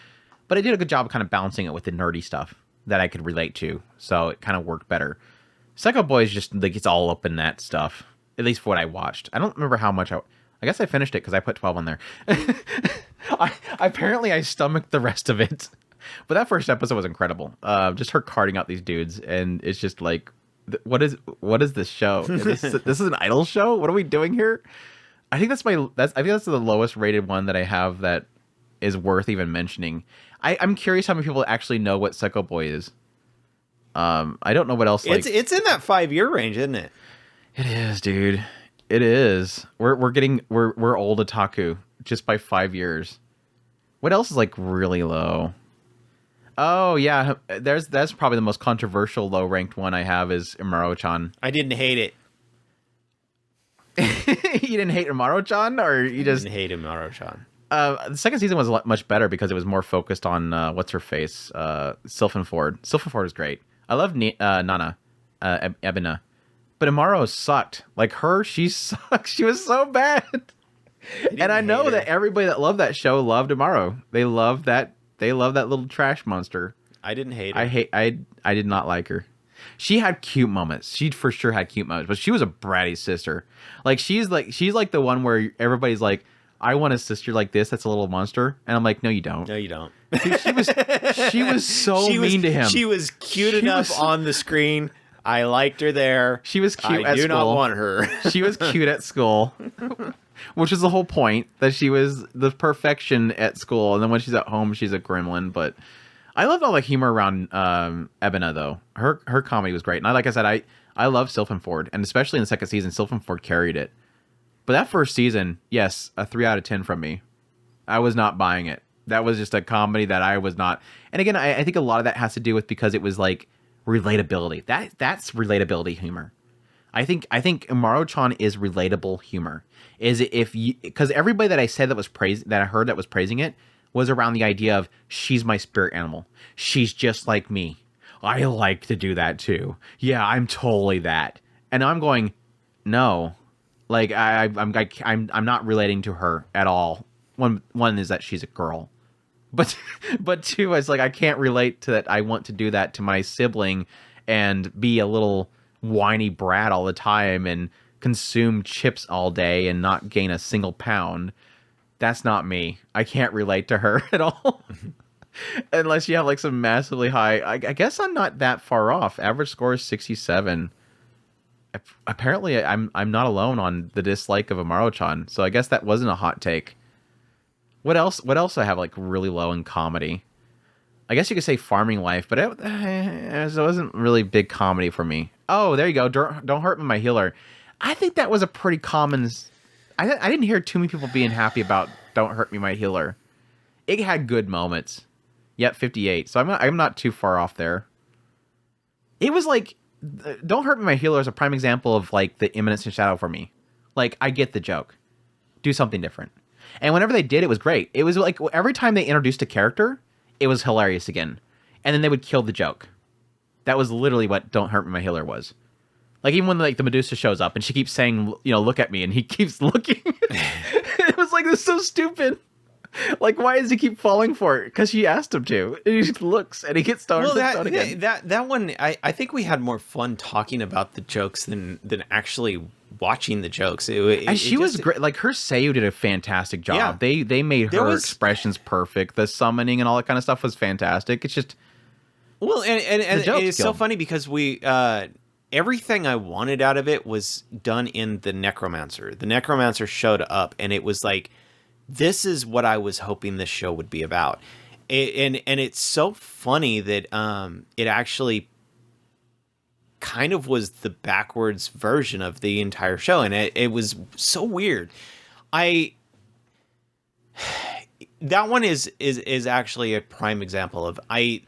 But I did a good job of kind of balancing it with the nerdy stuff that I could relate to, so it kind of worked better. Secco Boys just like it's all up in that stuff, at least for what I watched. I don't remember how much I guess I finished it because I put 12 on there. Apparently I stomached the rest of it, but that first episode was incredible. Just her carting out these dudes, and it's just like, what is this show? This is an idol show. What are we doing here? I think that's the lowest rated one that I have that is worth even mentioning. I'm curious how many people actually know what Secco Boy is. I don't know what else. It's in that 5-year range, isn't it? It is, dude. It is. We're old otaku just by 5 years. What else is like really low? Oh yeah, that's probably the most controversial low ranked one I have is umaru-chan. I didn't hate it. You didn't hate umaru-chan, or you just didn't hate umaru-chan. The second season was much better because it was more focused on what's her face, Sylphan Ford. Sylphan Ford is great. I love Nana, Ebina, but Amaro sucked. Like her, she sucked. She was so bad. And I know that everybody that loved that show loved Amaro. They loved that. They loved that little trash monster. I didn't hate her. I did not like her. She had cute moments. She for sure had cute moments, but she was a bratty sister. Like she's like the one where everybody's like, I want a sister like this. That's a little monster, and I'm like, no, you don't. No, you don't. Dude, she was so mean to him. She was cute enough on the screen. I liked her there. She was cute at school. I do not want her. She was cute at school, which is the whole point, that she was the perfection at school, and then when she's at home, she's a gremlin. But I loved all the humor around Ebina, though. Her comedy was great, and like I said, I love Sylphan Ford, and especially in the second season, Sylphan Ford carried it. But that first season, yes, a 3 out of 10 from me. I was not buying it. That was just a comedy that I was not. And again, I think a lot of that has to do with because it was like relatability. That's relatability humor. I think umaru-chan is relatable humor. Is if you, because everybody that I said that was that I heard that was praising it was around the idea of she's my spirit animal. She's just like me. I like to do that too. Yeah, I'm totally that. And I'm going, no. Like I'm not relating to her at all. One is that she's a girl, but two, it's like I can't relate to that. I want to do that to my sibling and be a little whiny brat all the time and consume chips all day and not gain a single pound. That's not me. I can't relate to her at all. Unless you have like some massively high. I guess I'm not that far off. Average score is 67. Apparently I'm not alone on the dislike of Umaru-chan, so I guess that wasn't a hot take. What else I have like really low in comedy? I guess you could say Farming Life, but it wasn't really big comedy for me. Oh, there you go. Don't Hurt Me, My Healer. I think that was a pretty common. I didn't hear too many people being happy about Don't Hurt Me, My Healer. It had good moments. Yep, 58. So I'm not too far off there. It was like, Don't Hurt Me, My Healer is a prime example of like the Imminence and Shadow for me. Like, I get the joke. Do something different. And whenever they did, it was great. It was like every time they introduced a character, it was hilarious again. And then they would kill the joke. That was literally what Don't Hurt Me, My Healer was. Like, even when like the Medusa shows up and she keeps saying, you know, look at me, and he keeps looking. It was like, this is so stupid. Like, why does he keep falling for it? Because she asked him to. And he just looks, and he gets stoned. Well, that one, I think we had more fun talking about the jokes than actually watching the jokes. And she was great. Like, her Seiyu did a fantastic job. Yeah. They made her expressions perfect. The summoning and all that kind of stuff was fantastic. It's just... Well, and it's so funny because we... everything I wanted out of it was done in the Necromancer. The Necromancer showed up, and it was like... This is what I was hoping this show would be about. And it's so funny that it actually kind of was the backwards version of the entire show. And it was so weird. That one is actually a prime example of I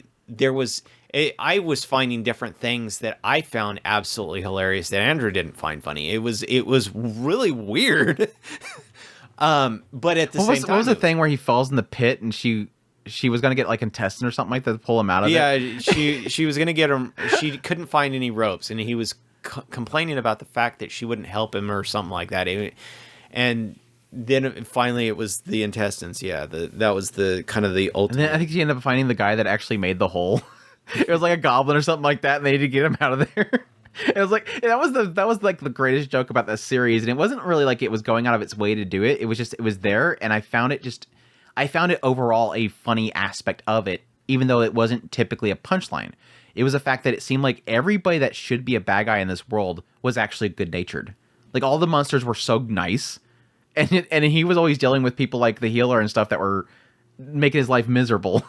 was finding different things that I found absolutely hilarious that Andrew didn't find funny. It was really weird. But at the same time, what was the thing where he falls in the pit and she was gonna get like intestine or something like that to pull him out of it? Yeah, she was gonna get him. She couldn't find any ropes, and he was complaining about the fact that she wouldn't help him or something like that. And then finally, it was the intestines. Yeah, that was the kind of the ultimate. And then I think she ended up finding the guy that actually made the hole. It was like a goblin or something like that, and they had to get him out of there. It was like that was like the greatest joke about this series, and it wasn't really like it was going out of its way to do it. It was there, and I found it overall a funny aspect of it, even though it wasn't typically a punchline. It was the fact that it seemed like everybody that should be a bad guy in this world was actually good natured. Like all the monsters were so nice, and he was always dealing with people like the healer and stuff that were making his life miserable.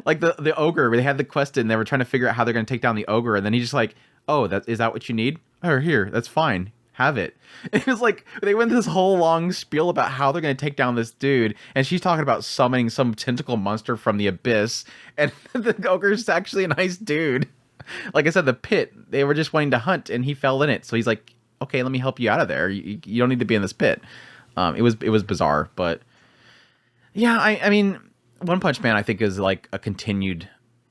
Like the ogre, they had the quest and they were trying to figure out how they're going to take down the ogre, and then he just like oh, is that what you need? Oh, here, that's fine. Have it. It was like they went this whole long spiel about how they're going to take down this dude, and she's talking about summoning some tentacle monster from the abyss, and the ogre's actually a nice dude. Like I said, the pit, they were just wanting to hunt, and he fell in it. So he's like, okay, let me help you out of there. You don't need to be in this pit. It was bizarre, but yeah, I mean, One Punch Man I think is like a continued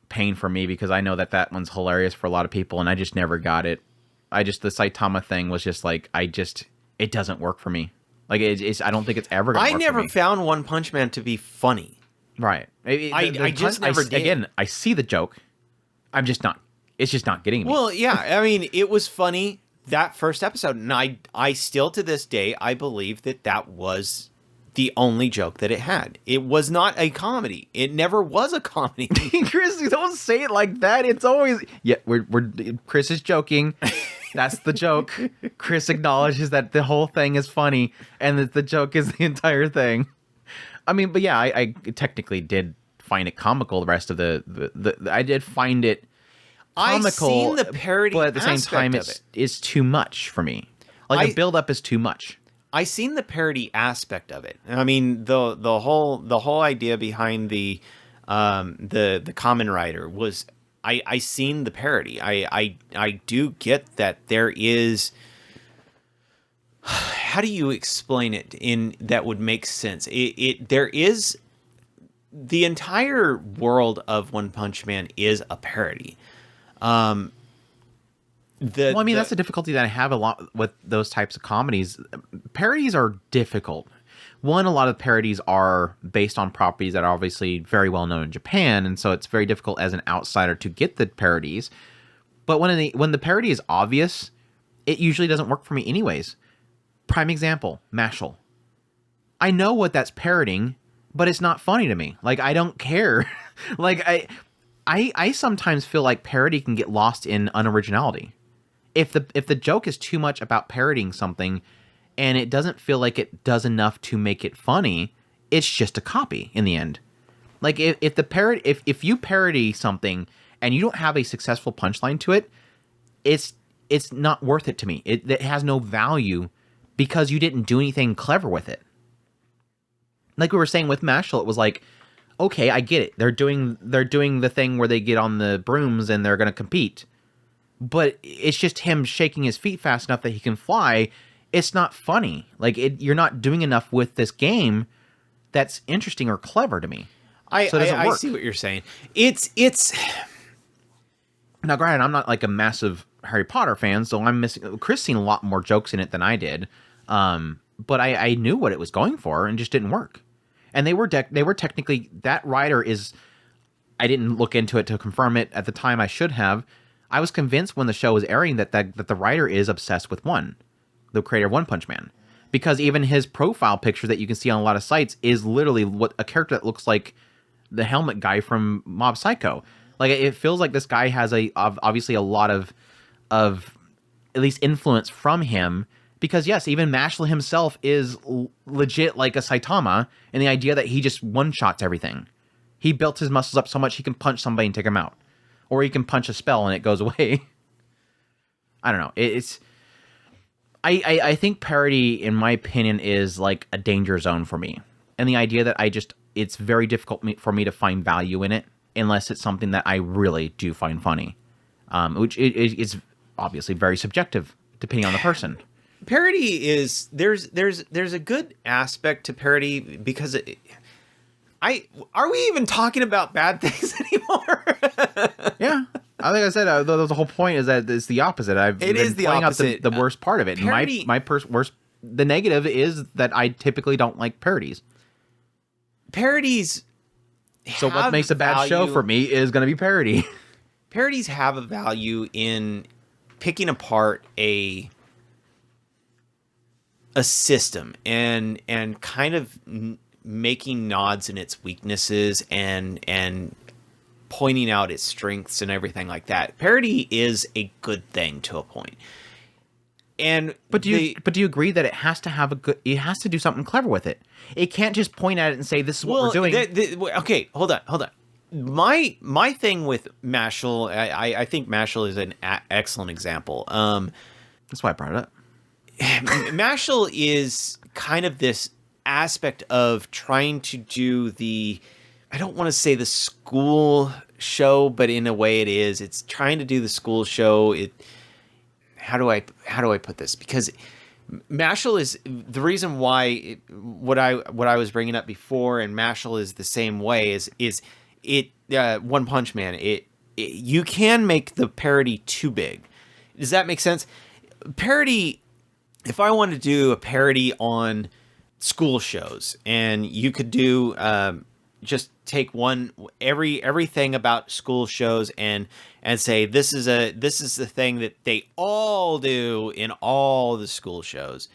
pain for me because I know that one's hilarious for a lot of people, and I just never got it. The Saitama thing was just like, it doesn't work for me. Like it's I don't think it's ever gonna work for me. I never found One Punch Man to be funny. Right. I just never did. Again, I see the joke. It's just not getting me. Well, yeah, I mean, it was funny that first episode, and I still to this day I believe that was the only joke that it had. It was not a comedy. It never was a comedy. Chris, you don't say it like that. It's always Chris is joking. That's the joke. Chris acknowledges that the whole thing is funny and that the joke is the entire thing. I mean, but yeah, I technically did find it comical. The rest of I did find it comical. I've seen the parody, but at the same time, it's too much for me. Like the build up is too much. I seen the parody aspect of it. I mean, the whole idea behind the Kamen Rider was I seen the parody. I do get that there is. How do you explain it in that would make sense? There is the entire world of One Punch Man is a parody. Well, I mean, that's the difficulty that I have a lot with those types of comedies. Parodies are difficult. One, a lot of parodies are based on properties that are obviously very well known in Japan, and so it's very difficult as an outsider to get the parodies. But when the parody is obvious, it usually doesn't work for me anyways. Prime example, Mashal. I know what that's parodying, but it's not funny to me. Like, I don't care. Like, I sometimes feel like parody can get lost in unoriginality. If the joke is too much about parodying something and it doesn't feel like it does enough to make it funny, it's just a copy in the end. Like if you parody something and you don't have a successful punchline to it, it's not worth it to me. It has no value because you didn't do anything clever with it. Like we were saying with Mashal, it was like, okay, I get it. They're doing the thing where they get on the brooms and they're going to compete. But it's just him shaking his feet fast enough that he can fly. It's not funny. Like you're not doing enough with this game that's interesting or clever to me. I see what you're saying. It's now, granted, I'm not like a massive Harry Potter fan, so I'm missing. Chris seen a lot more jokes in it than I did, but I knew what it was going for and just didn't work. And they were technically, that writer is. I didn't look into it to confirm it at the time. I should have. I was convinced when the show was airing that the writer is obsessed with the creator of One Punch Man, because even his profile picture that you can see on a lot of sites is literally what a character that looks like the helmet guy from Mob Psycho. Like it feels like this guy has obviously a lot of at least influence from him, because yes, even Mashal himself is legit like a Saitama in the idea that he just one-shots everything. He built his muscles up so much he can punch somebody and take him out. Or he can punch a spell and it goes away. I don't know. I think parody, in my opinion, is like a danger zone for me. And the idea that it's very difficult for me to find value in it unless it's something that I really do find funny. Which is obviously very subjective depending on the person. Parody is there's a good aspect to parody because are we even talking about bad things anymore? Yeah, I think I said the whole point is that it's the opposite. It is the opposite. The worst part of it. Parody, worst. The negative is that I typically don't like parodies. Parodies. So what makes a bad show for me is going to be parody. Parodies have a value in picking apart a system and kind of making nods in its weaknesses and pointing out its strengths and everything like that. Parody is a good thing to a point. But do you agree that it has to do something clever with it? It can't just point at it and say, this is what we're doing. Okay, hold on. My thing with Mashal, I think Mashal is an excellent example. That's why I brought it up. Mashal is kind of this aspect of trying to do the, I don't want to say the school show, but in a way it is. It's trying to do the school show. How do I put this? Because Mashal is the reason why what I was bringing up before, and Mashal is the same way. Is it One Punch Man? You can make the parody too big. Does that make sense? Parody. If I wanted to do a parody on school shows, and you could do just take everything about school shows and say this is the thing that they all do in all the school shows,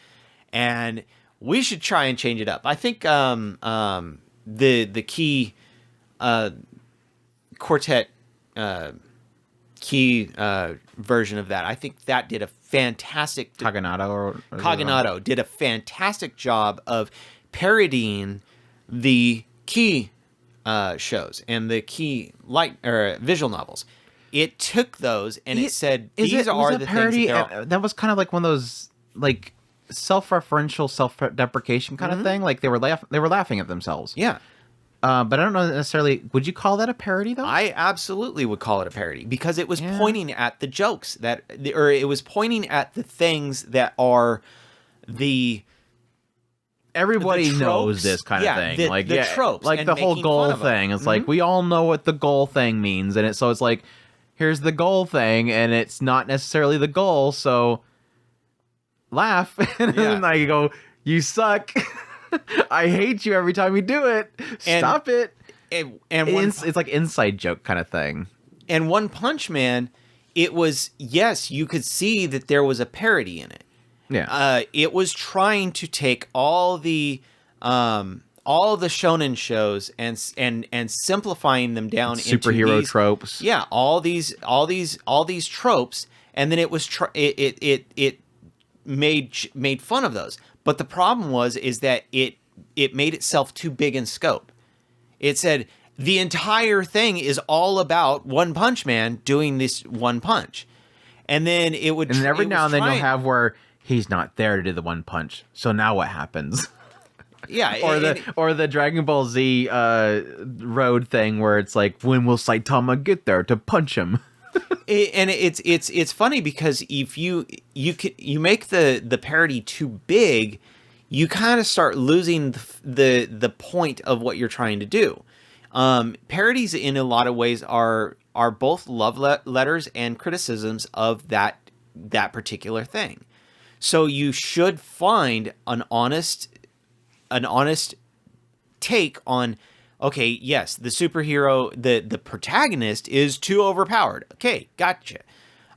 and we should try and change it up. I think the key quartet key version of that, I think that did a fantastic Kaganato did a fantastic job of parodying the key shows and the key light or visual novels. It took those and it said these are the parody, things that was kind of like one of those like self-referential, self-deprecation kind of thing. Like they were laughing at themselves. Yeah. But I don't know necessarily. Would you call that a parody, though? I absolutely would call it a parody because it was pointing at the jokes or it was pointing at the things that are the. Everybody knows this kind of thing. The tropes, like the whole goal thing. It's like we all know what the goal thing means, and so it's like, here's the goal thing, and it's not necessarily the goal. So laugh, and then I go, "You suck." I hate you every time you do it. Stop it. It's like inside joke kind of thing. And One Punch Man, it was, yes, you could see that there was a parody in it. Yeah. It was trying to take all the shonen shows and simplifying them down superhero into tropes. Yeah, all these tropes, and then it was it made fun of those. But the problem is that it made itself too big in scope. It said the entire thing is all about One Punch Man doing this one punch. And then it would... And every now and then you'll have where he's not there to do the one punch. So now what happens? Yeah. or the Dragon Ball Z road thing where it's like, when will Saitama get there to punch him? It's funny because if you make the parody too big, you kind of start losing the point of what you're trying to do. Parodies in a lot of ways are both love letters and criticisms of that particular thing. So you should find an honest take on, okay, yes, the superhero, the protagonist is too overpowered. Okay, gotcha.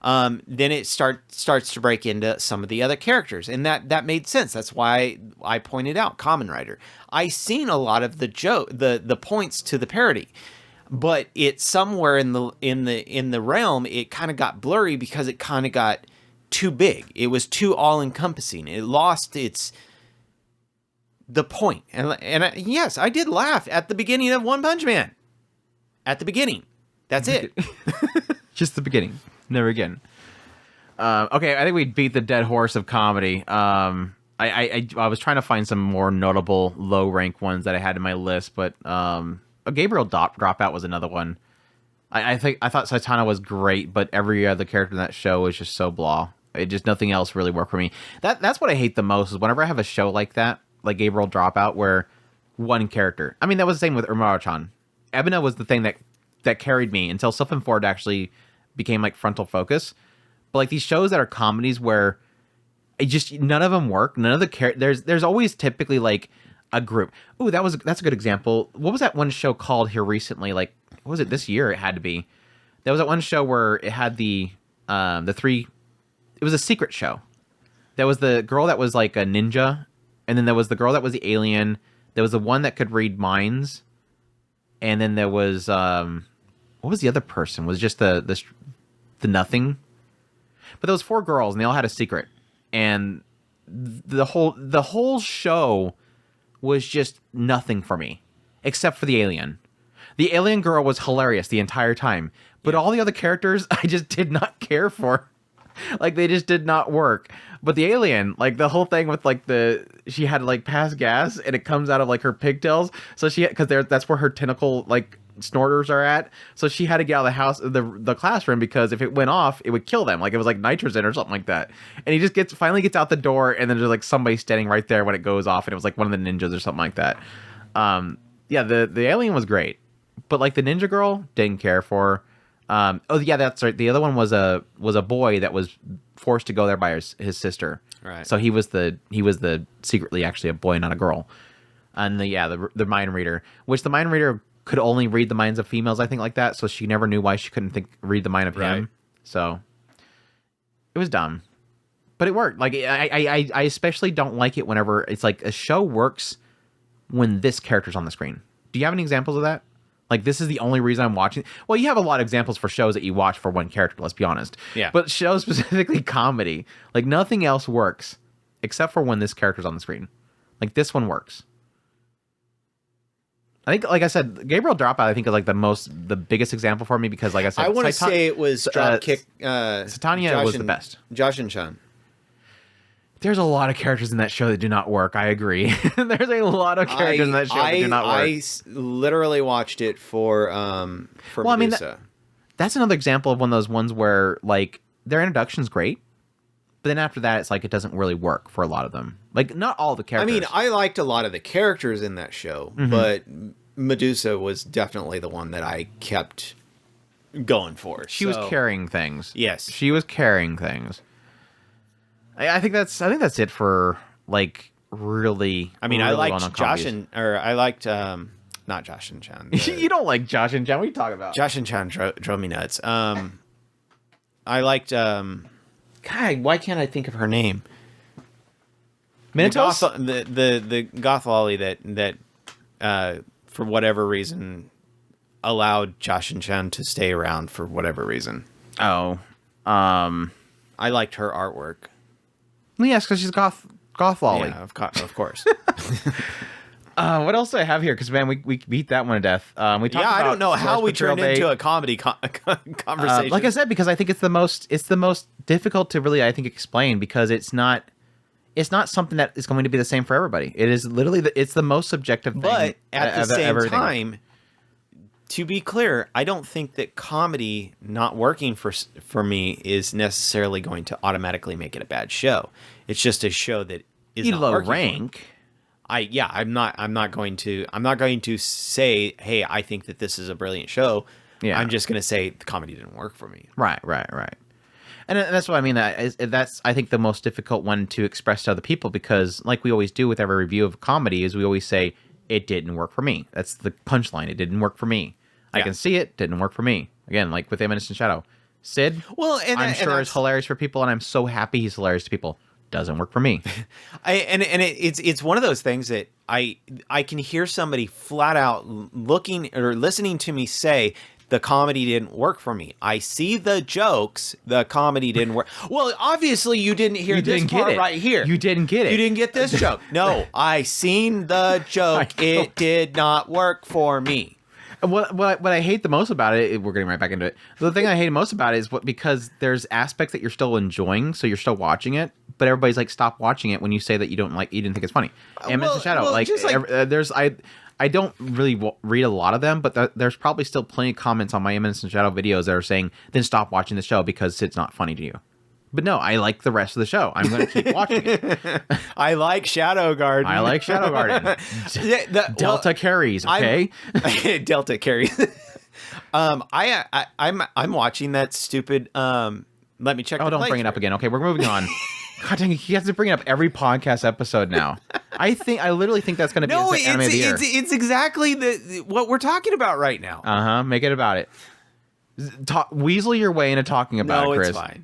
Then it starts to break into some of the other characters, and that made sense. That's why I pointed out Kamen Rider. I seen a lot of the points to the parody, but it's somewhere in the realm it kind of got blurry because it kind of got too big. It was too all encompassing. It lost the point. And yes, I did laugh at the beginning of One Punch Man. At the beginning. That's it. Just the beginning. Never again. Okay, I think we beat the dead horse of comedy. I was trying to find some more notable low rank ones that I had in my list, but Gabriel Dropout was another one. I thought Saitana was great, but every other character in that show was just so blah. It just nothing else really worked for me. That's what I hate the most is whenever I have a show like that, like Gabriel Dropout, where one character. I mean, that was the same with Umaru-chan. Ebina was the thing that carried me until Sylphin Ford actually became like frontal focus. But like these shows that are comedies where it just none of them work. None of the there's always typically like a group. Ooh, that's a good example. What was that one show called here recently? Like, what was it this year? It had to be. There was that one show where it had the three. It was a secret show. There was the girl that was like a ninja, and then there was the girl that was the alien. There was the one that could read minds, and then there was what was the other person? Was just the nothing. But there was 4 girls, and they all had a secret, and the whole show was just nothing for me, except for the alien. The alien girl was hilarious the entire time, but all the other characters I just did not care for. Like, they just did not work. But the alien, like, the whole thing with, like, she had to, like, pass gas, and it comes out of, like, her pigtails. So because that's where her tentacle, like, snorters are at. So she had to get out of the house, the classroom, because if it went off, it would kill them. Like, it was, like, nitrogen or something like that. And he just finally gets out the door, and then there's, like, somebody standing right there when it goes off, and it was, like, one of the ninjas or something like that. Yeah, the alien was great. But, like, the ninja girl, didn't care for. Oh yeah, that's right. The other one was a boy that was forced to go there by his sister. Right. So he was the secretly actually a boy, not a girl. And the mind reader, which the mind reader could only read the minds of females, I think, like that. So she never knew why she couldn't read the mind of him. So it was dumb, but it worked. Like I especially don't like it whenever it's like a show works when this character's on the screen. Do you have any examples of that? Like, this is the only reason I'm watching. Well, you have a lot of examples for shows that you watch for one character, let's be honest. Yeah. But shows, specifically comedy, like, nothing else works except for when this character's on the screen. Like, this one works. I think, like I said, Gabriel Dropout, I think, is, like, the biggest example for me because, like I said... I want to say it was Dropkick... Satania was the best. Josh and Chan. There's a lot of characters in that show that do not work. I agree. There's a lot of characters in that show that do not work. I literally watched it for Medusa. That's another example of one of those ones where, like, their introduction's great, but then after that, it's like it doesn't really work for a lot of them. Like, not all the characters. I mean, I liked a lot of the characters in that show, but Medusa was definitely the one that I kept going for. She was carrying things. Yes. She was carrying things. I think that's it for, like, really. I mean, really I liked not Josh and Chan. You don't like Josh and Chan. What are you talking about? Josh and Chan drove me nuts. I liked God, why can't I think of her name? Minotaurs? The goth lolly that for whatever reason allowed Josh and Chan to stay around for whatever reason. Oh, I liked her artwork. Well, yes, because she's goth lolly. Yeah, of course. What else do I have here? Because, man, we beat that one to death. We talked about I don't know how we turned into a comedy conversation. Like I said, because I think it's the most difficult to really, I think, explain because it's not something that is going to be the same for everybody. It is literally it's the most subjective thing. But at the same time, to be clear, I don't think that comedy not working for me is necessarily going to automatically make it a bad show. It's just a show that is not low working rank. I'm not going to say, hey, I think that this is a brilliant show. Yeah. I'm just going to say the comedy didn't work for me. Right. And that's what I mean. That's, I think, the most difficult one to express to other people because, like we always do with every review of comedy, is we always say, it didn't work for me. That's the punchline. It didn't work for me. I can see it. Didn't work for me. Again, like with Innocent Shadow. Sid, well, I'm sure is hilarious for people, and I'm so happy he's hilarious to people. Doesn't work for me. It's one of those things that I can hear somebody flat out looking or listening to me say, the comedy didn't work for me. I see the jokes. The comedy didn't work. Well, obviously you didn't hear this part right here. You didn't get it. You didn't get this joke. No, I seen the joke. It did not work for me. What I hate the most about it, we're getting right back into it. The thing I hate most about it is because there's aspects that you're still enjoying, so you're still watching it, but everybody's like, stop watching it when you say that you didn't think it's funny. And Mr. Shadow, I don't really read a lot of them, but there's probably still plenty of comments on my Innocent Shadow videos that are saying, then stop watching the show because it's not funny to you. But no, I like the rest of the show. I'm going to keep watching it. I like Shadow Garden. Delta carries, okay? Delta carries. I'm watching that stupid. Let me check. Oh, don't bring it up again. Okay, we're moving on. God dang it, he has to bring it up every podcast episode now. I literally think that's going to be the anime of the year. It's exactly what we're talking about right now. Make it about it. Weasel your way into talking about it, Chris. No, it's fine.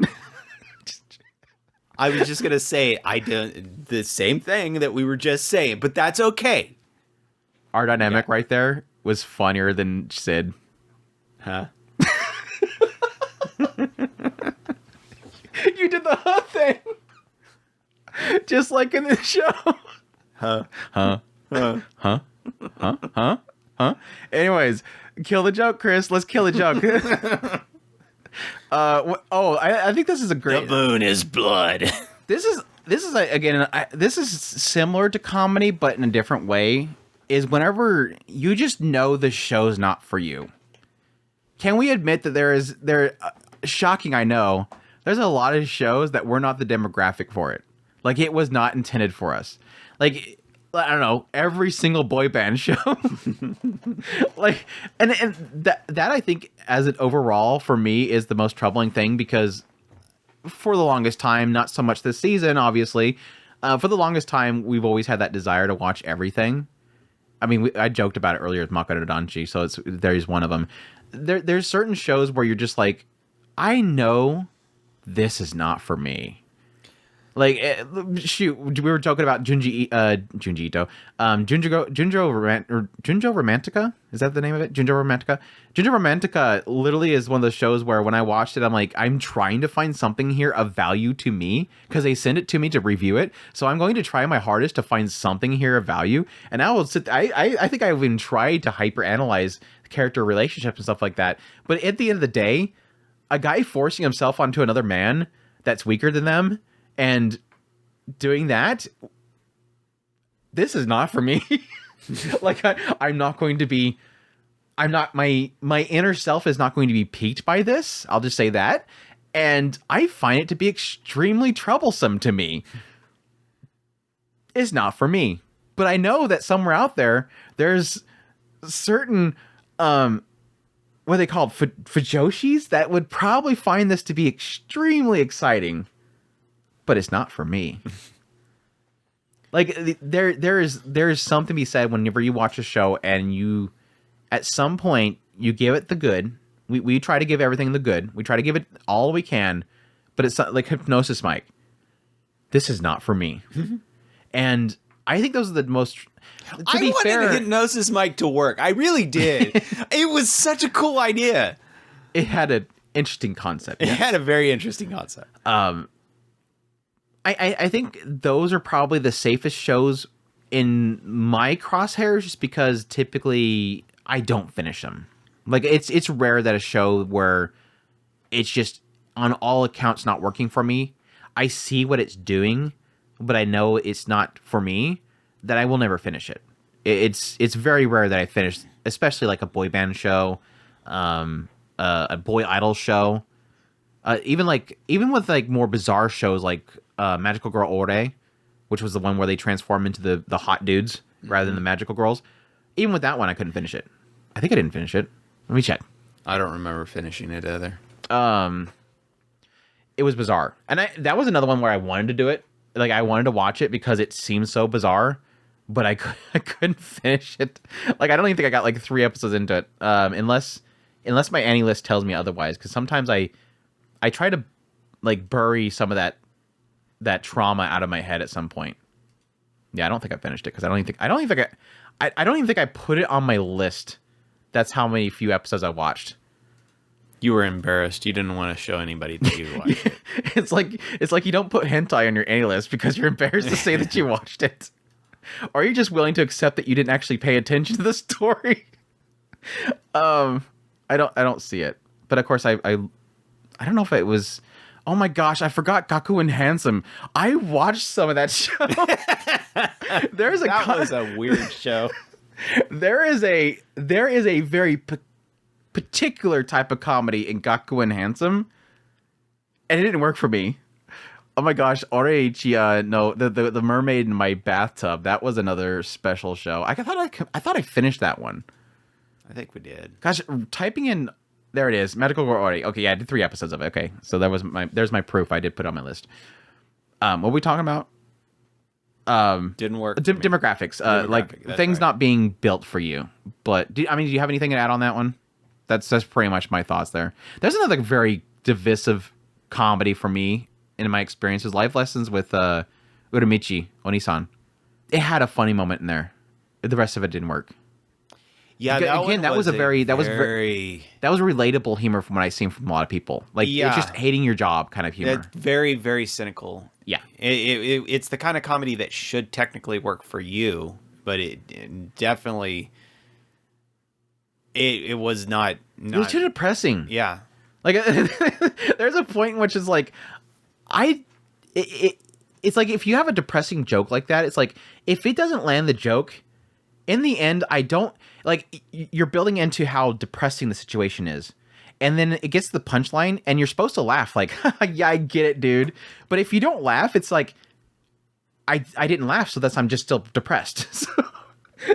I was just going to say I did the same thing that we were just saying, but that's okay. Our dynamic right there was funnier than Sid. Huh? You did the huh thing. Just like in the show. Huh? Anyways, Kill the joke, Chris. Let's kill the joke. I think this is a great. The moon is blood. This is this is similar to comedy, but in a different way. Is whenever you just know the show's not for you. Can we admit that shocking? I know there's a lot of shows that we're not the demographic for it. Like it was not intended for us. Like I don't know, every single boy band show. Like and that I think as an overall for me is the most troubling thing, because for the longest time, not so much this season, obviously, for the longest time we've always had that desire to watch everything. I mean, I joked about it earlier with Makoto Danchi, so there's one of them. There's certain shows where you're just like, I know this is not for me. Like, shoot, we were joking about Junji Ito. Junjo Romantica? Is that the name of it? Junjo Romantica? Junjo Romantica literally is one of those shows where when I watched it, I'm like, I'm trying to find something here of value to me, because they send it to me to review it. So I'm going to try my hardest to find something here of value. And I think I've even tried to hyperanalyze character relationships and stuff like that. But at the end of the day, a guy forcing himself onto another man that's weaker than them and doing that, this is not for me. Like I'm not going to be, my inner self is not going to be piqued by this. I'll just say that. And I find it to be extremely troublesome to me. It's not for me. But I know that somewhere out there, there's certain, what are they called? Fujoshis that would probably find this to be extremely exciting. But it's not for me. Like there is something to be said whenever you watch a show and you, at some point, you give it the good. We try to give everything the good. We try to give it all we can, but it's not like Hypnosis Mike. This is not for me. And I think those are the most. To be fair, wanted Hypnosis Mike to work. I really did. It was such a cool idea. It had an interesting concept. It had a very interesting concept. I think those are probably the safest shows in my crosshairs, just because typically I don't finish them. Like it's rare that a show where it's just on all accounts not working for me. I see what it's doing, but I know it's not for me, that I will never finish it. It's very rare that I finish, especially like a boy band show, a boy idol show. Even with like more bizarre shows like Magical Girl Ore, which was the one where they transform into the hot dudes rather than the magical girls. Even with that one, I couldn't finish it. I think I didn't finish it. Let me check. I don't remember finishing it either. It was bizarre, and that was another one where I wanted to do it. Like I wanted to watch it because it seemed so bizarre, but I couldn't finish it. Like I don't even think I got like 3 episodes into it, unless my Annie list tells me otherwise. Because sometimes I try to like bury some of that trauma out of my head at some point. Yeah, I don't think I finished it because I don't even think I put it on my list. That's how many few episodes I watched. You were embarrassed. You didn't want to show anybody that you watched it. It's like you don't put hentai on your A list because you're embarrassed to say that you watched it. Or are you just willing to accept that you didn't actually pay attention to the story? I don't see it. But of course I don't know if it was. Oh my gosh, I forgot Gaku and Handsome. I watched some of that show. That was a weird show. There is a very particular type of comedy in Gaku and Handsome, and it didn't work for me. Oh my gosh, Oreichi, no, the mermaid in my bathtub. That was another special show. I thought I finished that one. I think we did. Gosh, typing in. There it is. Medical Girl Ori. Okay, yeah, I did 3 episodes of it. Okay, so there's my proof. I did put it on my list. What were we talking about? Didn't work. Demographics. Like things not being built for you. But do you have anything to add on that one? That's pretty much my thoughts there. There's another very divisive comedy for me in my experiences. Life Lessons with Uramichi Onisan. It had a funny moment in there. The rest of it didn't work. Yeah, that was relatable humor from what I've seen from a lot of people. Like it's just hating your job kind of humor. That's very, very cynical. Yeah, it's the kind of comedy that should technically work for you, but it definitely it was not. It was too depressing. Yeah. Like, there's a point in which is like, it's like if you have a depressing joke like that, it's like if it doesn't land the joke, in the end, I don't like. You're building into how depressing the situation is, and then it gets to the punchline, and you're supposed to laugh, like, yeah, I get it, dude. But if you don't laugh, it's like, I didn't laugh, so I'm just still depressed.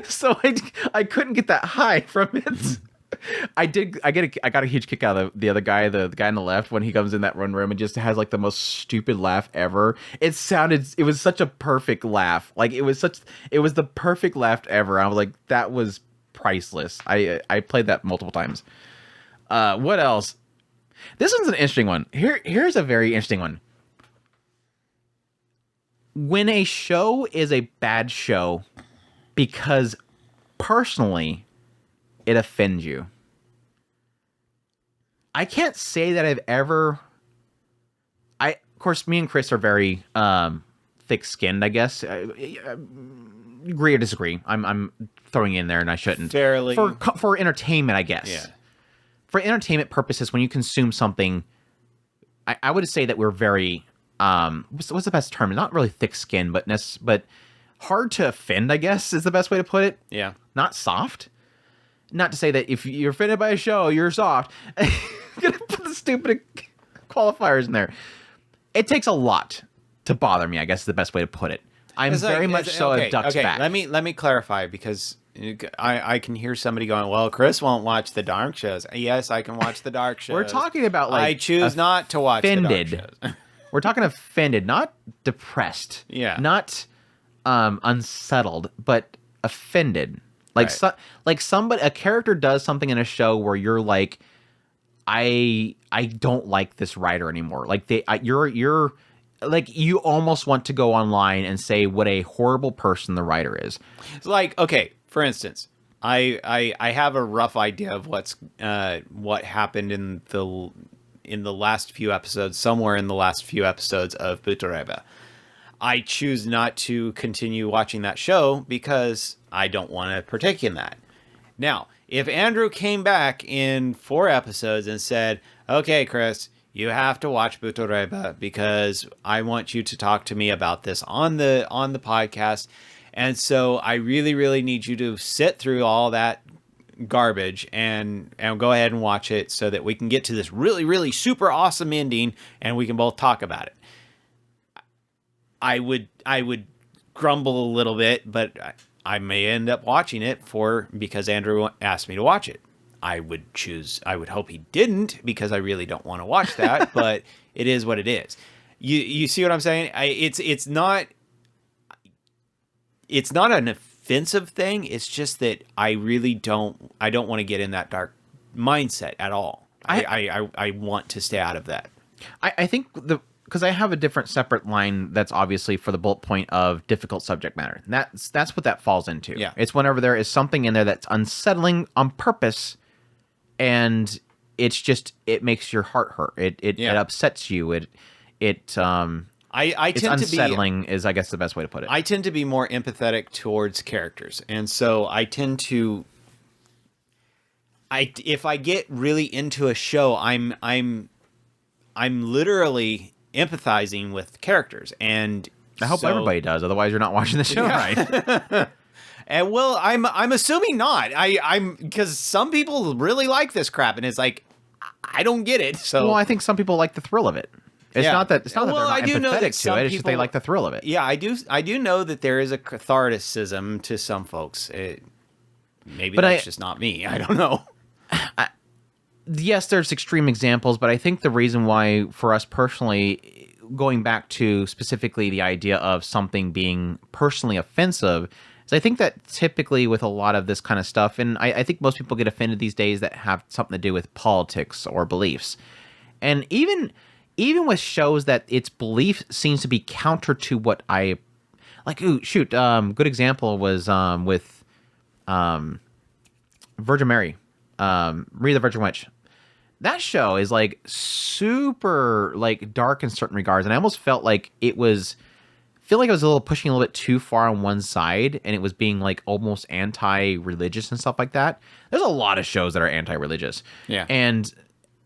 So I couldn't get that high from it. I got a huge kick out of the other guy, the guy on the left, when he comes in that one room and just has like the most stupid laugh ever. It was such a perfect laugh. Like it was the perfect laugh ever. I was like, that was priceless. I played that multiple times. What else? This one's an interesting one. Here's a very interesting one. When a show is a bad show because personally it offends you. I can't say that I've ever... of course, me and Chris are very thick-skinned, I guess. Agree or disagree. I'm throwing it in there, and I shouldn't. Fairly. For entertainment, I guess. Yeah. For entertainment purposes, when you consume something, I would say that we're very... what's the best term? Not really thick-skinned, but hard to offend, I guess, is the best way to put it. Yeah. Not soft. Not to say that if you're offended by a show, you're soft. I'm gonna put the stupid qualifiers in there. It takes a lot to bother me, I guess is the best way to put it. I'm very much so a duck's back. Let me clarify, because I can hear somebody going, well, Chris won't watch the dark shows. Yes, I can watch the dark shows. We're talking about like I choose not to watch the dark shows. We're talking offended, not depressed. Yeah. Not unsettled, but offended. Like right. A character does something in a show where you're like, I don't like this writer anymore. Like you're like, you almost want to go online and say what a horrible person the writer is. Like, okay, for instance, I have a rough idea of what happened in the last few episodes, somewhere in the last few episodes of Butoreba. I choose not to continue watching that show because I don't want to partake in that. Now, if Andrew came back in 4 episodes and said, okay, Chris, you have to watch Butoreba because I want you to talk to me about this on the podcast. And so I really, really need you to sit through all that garbage and go ahead and watch it so that we can get to this really, really super awesome ending and we can both talk about it. I would grumble a little bit, but I may end up watching it because Andrew asked me to watch it. I would hope he didn't, because I really don't want to watch that, but it is what it is. You see what I'm saying? It's not an offensive thing. It's just that I really don't want to get in that dark mindset at all. I want to stay out of that. I think because I have a different separate line that's obviously for the bullet point of difficult subject matter. That's what that falls into. Yeah. It's whenever there is something in there that's unsettling on purpose, and it makes your heart hurt. It upsets you. I it's unsettling is, I guess, the best way to put it. I tend to be more empathetic towards characters, and so I tend to. If I get really into a show, I'm literally empathizing with characters, and I hope everybody does. Otherwise, you're not watching the show right. And well, I'm assuming not. I'm because some people really like this crap, and it's like I don't get it. So I think some people like the thrill of it. It's not that they're not empathetic to it. It's just they like the thrill of it. Yeah, I do know that there is a catharticism to some folks. Maybe that's just not me. I don't know. Yes, there's extreme examples, but I think the reason why, for us personally, going back to specifically the idea of something being personally offensive, is I think that typically with a lot of this kind of stuff, and I think most people get offended these days that have something to do with politics or beliefs. And even with shows that its belief seems to be counter to what I... Like, good example was with Virgin Mary. Read the Virgin Witch. That show is like super like dark in certain regards, and I almost felt like it was feel like it was a little pushing a little bit too far on one side, and it was being like almost anti-religious and stuff like that. There's a lot of shows that are anti-religious. Yeah. And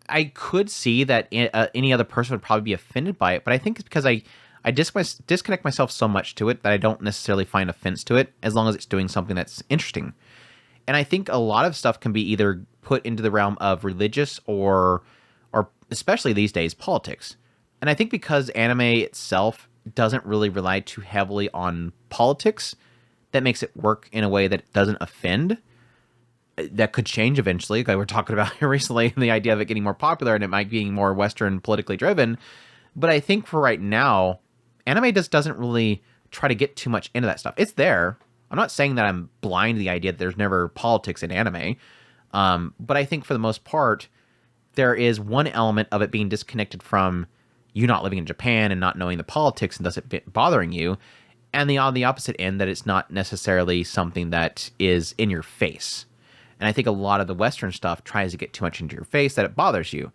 I could see that any other person would probably be offended by it, but I think it's because I disconnect myself so much to it that I don't necessarily find offense to it as long as it's doing something that's interesting. And I think a lot of stuff can be either put into the realm of religious or especially these days, politics. And I think because anime itself doesn't really rely too heavily on politics, that makes it work in a way that doesn't offend. That could change eventually. Like we're talking about here recently, the idea of it getting more popular and it might being more Western politically driven. But I think for right now, anime just doesn't really try to get too much into that stuff. It's there. I'm not saying that I'm blind to the idea that there's never politics in anime. But I think for the most part, there is one element of it being disconnected from you not living in Japan and not knowing the politics and thus it bothering you. And on the opposite end, that it's not necessarily something that is in your face. And I think a lot of the Western stuff tries to get too much into your face that it bothers you.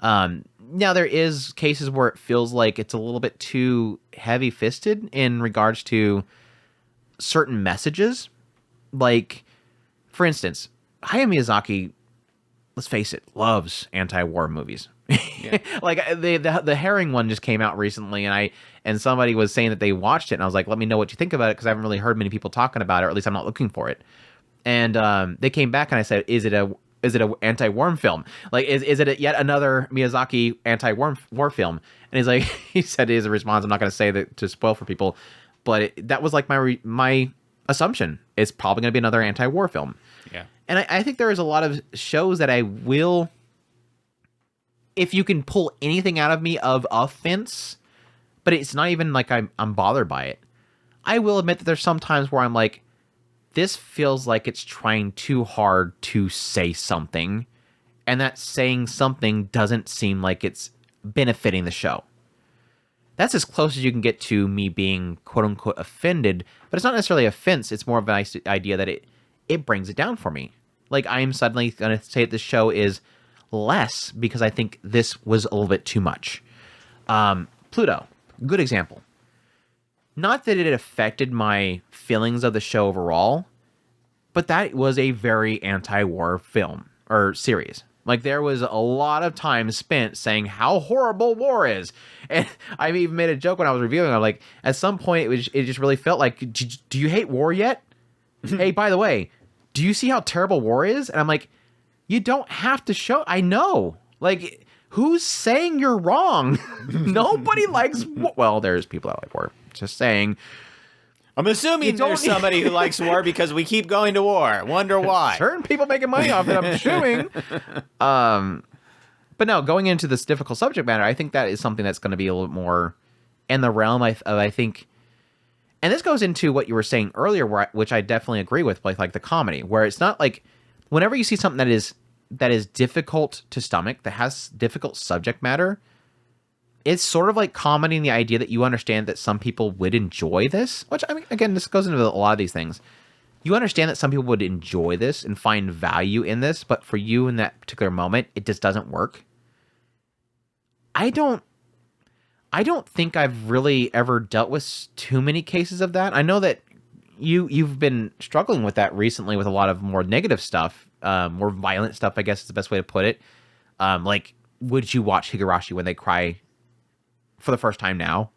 Now, there is cases where it feels like it's a little bit too heavy-fisted in regards to certain messages. Like, for instance, Hayao Miyazaki, let's face it, loves anti-war movies. Yeah. Like the Herring one just came out recently, and somebody was saying that they watched it, and I was like, let me know what you think about it, because I haven't really heard many people talking about it, or at least I'm not looking for it. And they came back and I said, is it a anti-war film? Like, is it yet another Miyazaki anti-war film? And he's like, he said his response, I'm not going to say that to spoil for people, but that was like my assumption. It's probably going to be another anti-war film. Yeah. And I think there is a lot of shows that I will, if you can pull anything out of me of offense, but it's not even like I'm bothered by it. I will admit that there's some times where I'm like, this feels like it's trying too hard to say something, and that saying something doesn't seem like it's benefiting the show. That's as close as you can get to me being quote-unquote offended, but it's not necessarily offense. It's more of an idea that it brings it down for me. Like, I am suddenly going to say that this show is less because I think this was a little bit too much. Pluto, good example. Not that it affected my feelings of the show overall, but that was a very anti-war film or series. Like, there was a lot of time spent saying how horrible war is. And I even made a joke when I was reviewing. I'm like, at some point, it just really felt like, do you hate war yet? Hey, by the way, do you see how terrible war is? And I'm like, you don't have to show. I know. Like, who's saying you're wrong? Nobody likes war. Well, there's people that like war. Just saying. I'm assuming there's somebody who likes war because we keep going to war. Wonder why. Certain people making money off it, I'm assuming. But no, going into this difficult subject matter, I think that is something that's going to be a little more in the realm of, I think, and this goes into what you were saying earlier, which I definitely agree with, like the comedy, where it's not like, whenever you see something that is difficult to stomach, that has difficult subject matter, it's sort of like comedy in the idea that you understand that some people would enjoy this, which, I mean, again, this goes into a lot of these things. You understand that some people would enjoy this and find value in this, but for you in that particular moment, it just doesn't work. I don't think I've really ever dealt with too many cases of that. I know that you've been struggling with that recently with a lot of more negative stuff, more violent stuff, I guess is the best way to put it. Like, would you watch Higurashi when they cry for the first time now?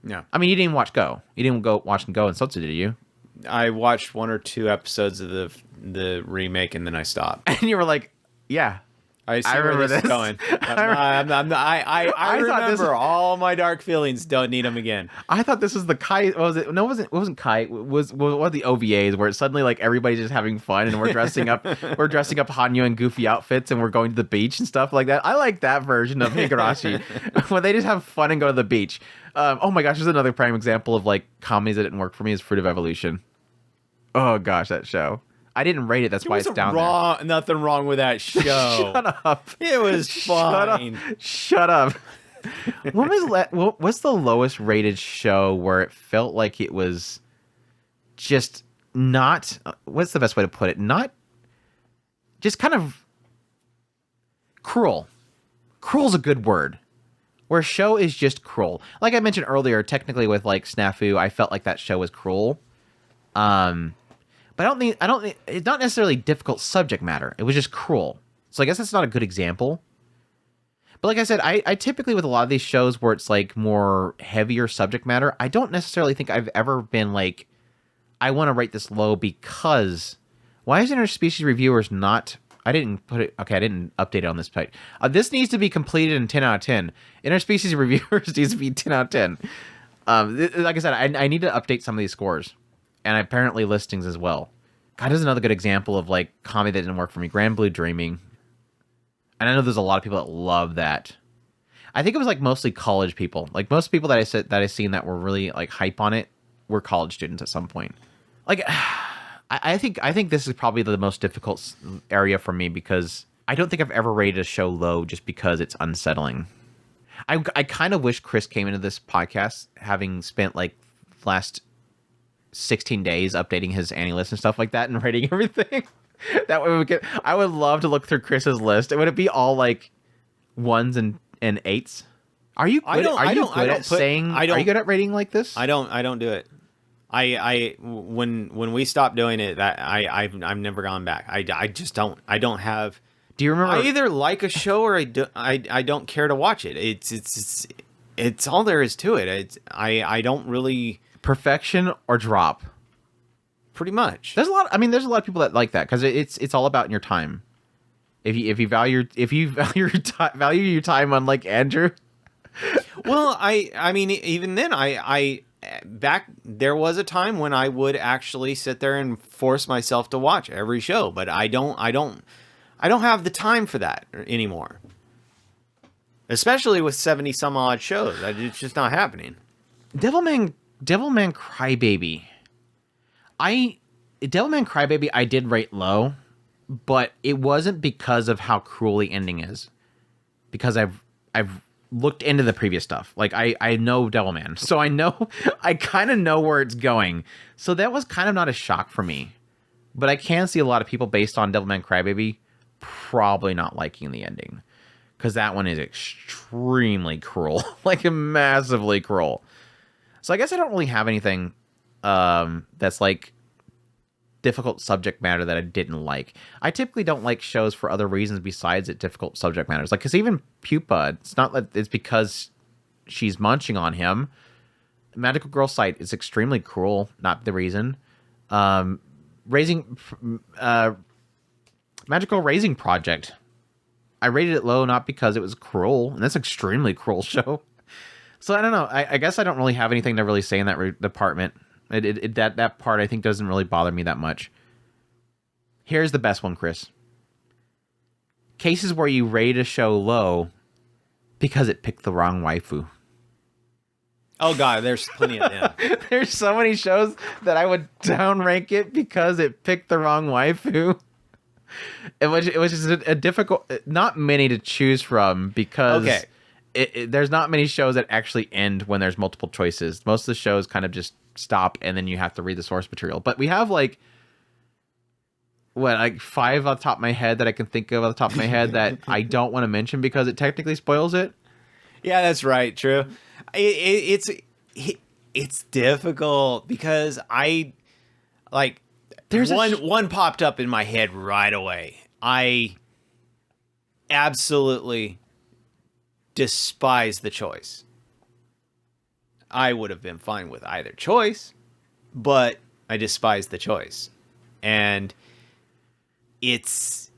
No. I mean, you didn't even watch Go. You didn't go watch Go and Sotsu, did you? I watched 1 or 2 episodes of the remake and then I stopped. And you were like, yeah. I see where this is going. I remember all my dark feelings. Don't need them again. I thought this was the Kai. Was it? No, it wasn't Kai. It was one of the OVAs where it's suddenly like everybody's just having fun and we're dressing up. We're dressing up Hanyo in goofy outfits and we're going to the beach and stuff like that. I like that version of Higurashi when they just have fun and go to the beach. Oh my gosh, there's another prime example of like comedies that didn't work for me is Fruit of Evolution. Oh gosh, that show. I didn't rate it. That's why it's down there. Nothing wrong with that show. Shut up. It was fine. Shut up. What's the lowest rated show where it felt like it was just not... What's the best way to put it? Not... Just kind of... Cruel. Cruel's a good word. where a show is just cruel. Like I mentioned earlier, technically with like Snafu, I felt like that show was cruel. But I don't think it's not necessarily difficult subject matter. It was just cruel. So I guess that's not a good example. But like I said, I typically with a lot of these shows where it's like more heavier subject matter, I don't necessarily think I've ever been like, I want to rate this low because why is interspecies reviewers not? I didn't put it. Okay, I didn't update it on this page. This needs to be completed in 10 out of 10. Interspecies reviewers needs to be 10 out of 10. Like I said, I need to update some of these scores, and apparently listings as well. God, this is another good example of like comedy that didn't work for me. Grand Blue Dreaming, and I know there's a lot of people that love that. I think it was like mostly college people. Like most people that I seen that were really like hype on it were college students at some point. Like. I think this is probably the most difficult area for me because I don't think I've ever rated a show low just because it's unsettling. I kind of wish Chris came into this podcast having spent like the last 16 days updating his Annie list and stuff like that and rating everything. That way we could. I would love to look through Chris's list. Would it be all like ones and eights? Are you good? Are you good at rating like this? I don't do it. When we stopped doing it, that I've never gone back. I just don't. I don't have. Do you remember? I either like a show or I don't care to watch it. It's all there is to it. I don't really. Perfection or drop. Pretty much. There's a lot. I mean, there's a lot of people that like that because it's all about your time. If you value your time, unlike Andrew. Well, I mean, even then, I back there was a time when I would actually sit there and force myself to watch every show, but I don't have the time for that anymore. Especially with 70 some odd shows. It's just not happening. Devilman Crybaby. Devilman Crybaby I did rate low, but it wasn't because of how cruel the ending is. Because I've looked into the previous stuff. Like I know Devilman, so I kind of know where it's going. So that was kind of not a shock for me. But I can see a lot of people based on Devilman Crybaby probably not liking the ending because that one is extremely cruel, like massively cruel. So I guess I don't really have anything that's like difficult subject matter that I didn't like. I typically don't like shows for other reasons besides it difficult subject matters. Like, because even Pupa, it's not that it's because she's munching on him. Magical Girl Sight is extremely cruel, not the reason. Magical Raising Project, I rated it low not because it was cruel, and that's an extremely cruel show. So I don't know. I guess I don't really have anything to really say in that department. That part I think doesn't really bother me that much. Here's the best one, Chris. Cases where you rate a show low because it picked the wrong waifu. Oh god, there's plenty of them. There's so many shows that I would downrank it because it picked the wrong waifu. It was just a difficult, not many to choose from because there's not many shows that actually end when there's multiple choices. Most of the shows kind of just stop and then you have to read the source material. But we have like 5 on the top of my head that I can think of on the top of my head that I don't want to mention because it technically spoils it. Yeah, that's right. True. It's difficult because I like there's one popped up in my head right away. I absolutely despise the choice. I would have been fine with either choice, but I despise the choice. And it's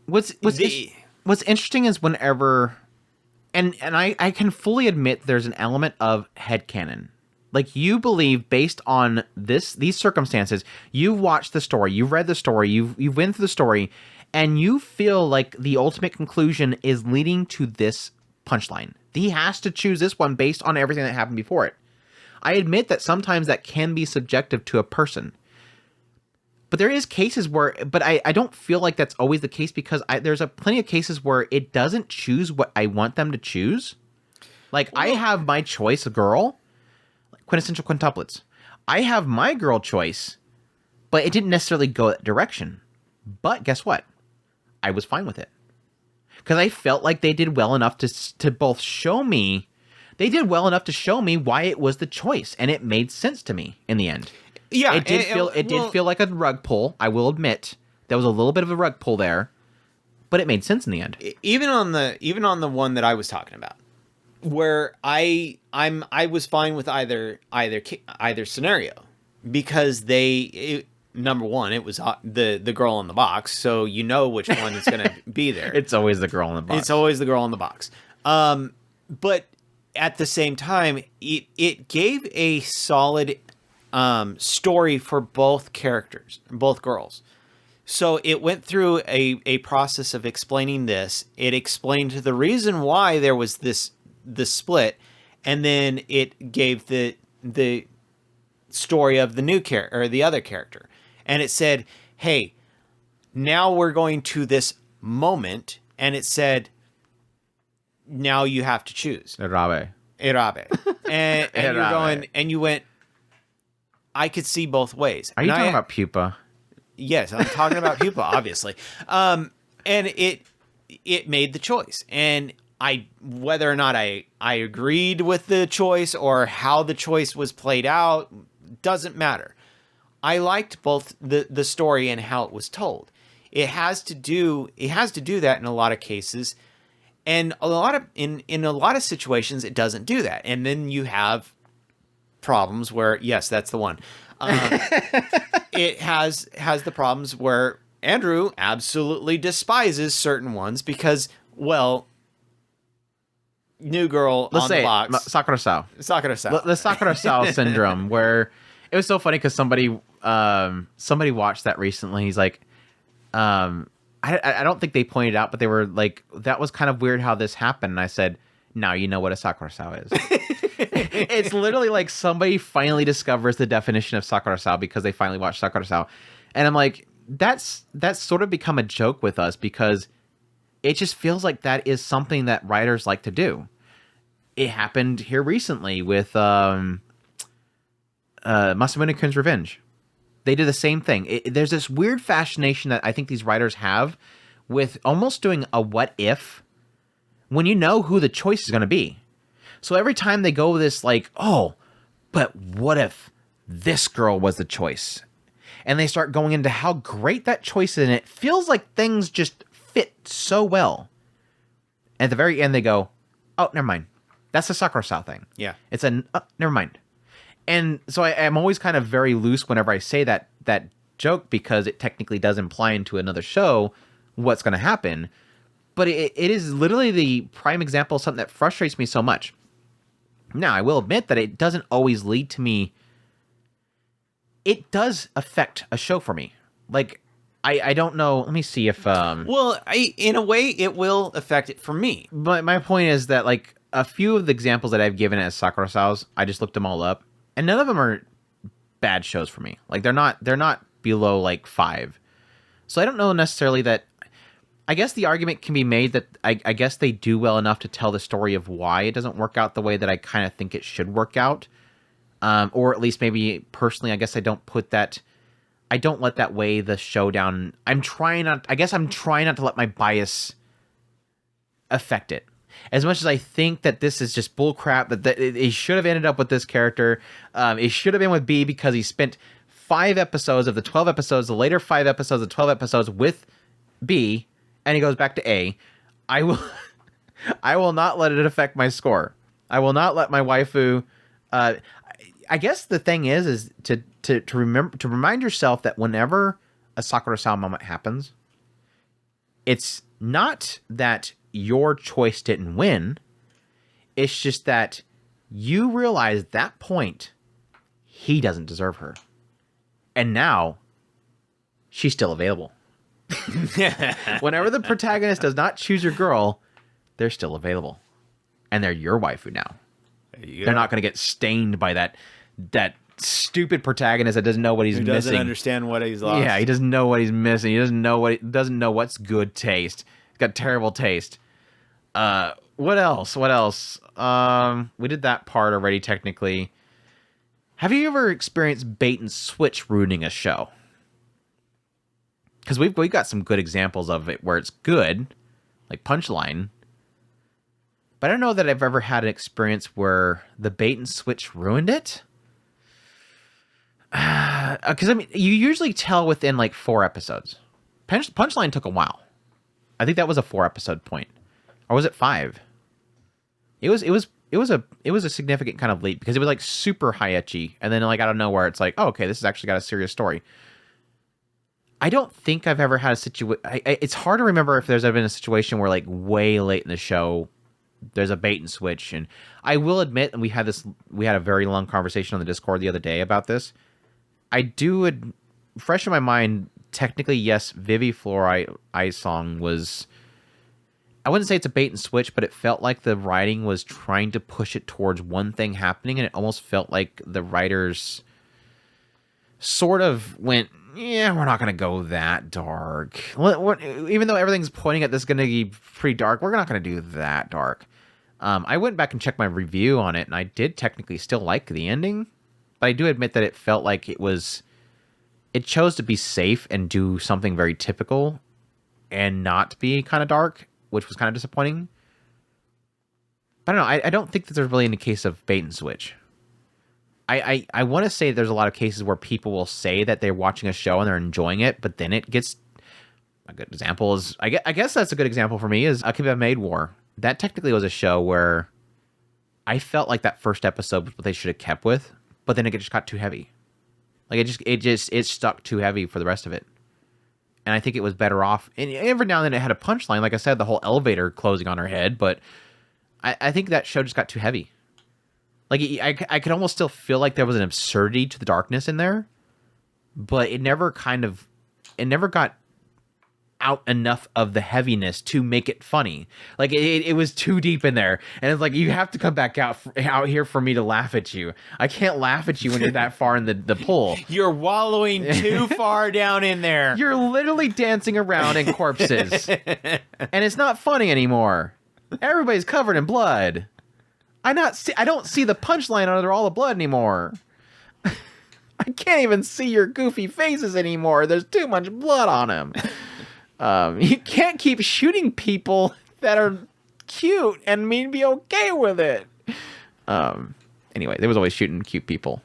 what's interesting is whenever and I can fully admit there's an element of headcanon. Like you believe based on these circumstances, you've watched the story, you've read the story, you've went through the story, and you feel like the ultimate conclusion is leading to this punchline. He has to choose this one based on everything that happened before it. I admit that sometimes that can be subjective to a person. But there is cases where, but I don't feel like that's always the case because there's plenty of cases where it doesn't choose what I want them to choose. Like I have my choice, a girl, quintessential quintuplets. I have my girl choice, but it didn't necessarily go that direction. But guess what? I was fine with it. because I felt like they did well enough to both show me. They did well enough to show me why it was the choice, and it made sense to me in the end. Yeah, It did feel like a rug pull. I will admit there was a little bit of a rug pull there, but it made sense in the end. Even on the one that I was talking about, where I was fine with either scenario, because number one, it was the girl in the box, so you know which one is going to be there. It's always the girl in the box. It's always the girl in the box. But at the same time, it gave a solid story for both characters, both girls. So it went through a process of explaining this. It explained the reason why there was this split, and then it gave the story of the new character or the other character, and it said, "Hey, now we're going to this moment," and it said, "Now you have to choose." Erabe. And you're going, and you went, I could see both ways. Are you talking about pupa? Yes, I'm talking about pupa, obviously. And it made the choice. And whether or not I agreed with the choice or how the choice was played out doesn't matter. I liked both the story and how it was told. It has to do that in a lot of cases. And in a lot of situations, it doesn't do that. And then you have problems where, yes, that's the one. It has the problems where Andrew absolutely despises certain ones because, well, new girl on the box. Sakura-sao. Sakura-sao. The Sakura-sao syndrome, where it was so funny because somebody watched that recently. He's like, I don't think they pointed out, but they were like, that was kind of weird how this happened. And I said, now you know what a Sakura-sao is. It's literally like somebody finally discovers the definition of Sakura-sao because they finally watched Sakura-sao. And I'm like, that's sort of become a joke with us because it just feels like that is something that writers like to do. It happened here recently with Masamune Kun's Revenge. They did the same thing. There's this weird fascination that I think these writers have with almost doing a what if when you know who the choice is going to be. So every time they go this like, oh, but what if this girl was the choice? And they start going into how great that choice is, and it feels like things just fit so well. At the very end, they go, oh, never mind. That's the Sakura-sao thing. Yeah. It's never mind. And so I'm always kind of very loose whenever I say that joke because it technically does imply into another show what's going to happen. But it is literally the prime example of something that frustrates me so much. Now, I will admit that it doesn't always lead to me. It does affect a show for me. Like, I don't know. Let me see if... Well, in a way, it will affect it for me. But my point is that, like, a few of the examples that I've given as Sakura-saos, I just looked them all up. And none of them are bad shows for me. Like, they're not below, like, 5. So I don't know necessarily that... I guess the argument can be made that I guess they do well enough to tell the story of why it doesn't work out the way that I kind of think it should work out. Or at least maybe personally, I guess I don't let that weigh the show down. I'm trying not to let my bias affect it. As much as I think that this is just bullcrap, that it should have ended up with this character. It should have been with B because he spent 5 episodes of the 12 episodes, the later 5 episodes of 12 episodes with B, and he goes back to A. I will not let it affect my score. I will not let my waifu. I guess the thing is to remind yourself that whenever a Sakura-sao moment happens, it's not that your choice didn't win. It's just that you realize that point he doesn't deserve her, and now she's still available. Whenever the protagonist does not choose your girl, they're still available, and they're your waifu now. They're not going to get stained by that stupid protagonist that doesn't know what he's missing. He doesn't understand what he's lost. Yeah, he doesn't know what he's missing. He doesn't know what's good taste. He's got terrible taste. What else? We did that part already, technically. Have you ever experienced bait and switch ruining a show? Because we got some good examples of it where it's good. like punchline. But I don't know that I've ever had an experience where the bait and switch ruined it. Because I mean, you usually tell within like 4 episodes. Punchline took a while. I think that was a 4-episode point, or was it 5? It was a significant kind of leap because it was like super high ecchi, and then like out of nowhere, it's like, oh, okay, this has actually got a serious story. I don't think I've ever had a situation. It's hard to remember if there's ever been a situation where like way late in the show, there's a bait and switch. And I will admit, and we had a very long conversation on the Discord the other day about this. I do fresh in my mind. Technically, yes, Vivi Floor Ice Song was. I wouldn't say it's a bait and switch, but it felt like the writing was trying to push it towards one thing happening, and it almost felt like the writers sort of went, yeah, we're not going to go that dark. Even though everything's pointing at this going to be pretty dark, we're not going to do that dark. I went back and checked my review on it, and I did technically still like the ending, but I do admit that it felt like it chose to be safe and do something very typical and not be kind of dark, which was kind of disappointing. But I don't know. I don't think that there's really any case of bait and switch. I want to say there's a lot of cases where people will say that they're watching a show and they're enjoying it, but then it gets... A good example is... I guess that's a good example for me is Akiba Maid War. That technically was a show where I felt like that first episode was what they should have kept with, but then it just got too heavy. Like it stuck too heavy for the rest of it. And I think it was better off. And every now and then it had a punchline. Like I said, the whole elevator closing on her head. But I think that show just got too heavy. Like I could almost still feel like there was an absurdity to the darkness in there. But it never got out enough of the heaviness to make it funny. Like it was too deep in there. And it's like, you have to come back out here for me to laugh at you. I can't laugh at you when you're that far in the pool. You're wallowing too far down in there. You're literally dancing around in corpses. And it's not funny anymore. Everybody's covered in blood. I don't see the punchline under all the blood anymore. I can't even see your goofy faces anymore. There's too much blood on them. You can't keep shooting people that are cute and me be okay with it. Anyway, there was always shooting cute people.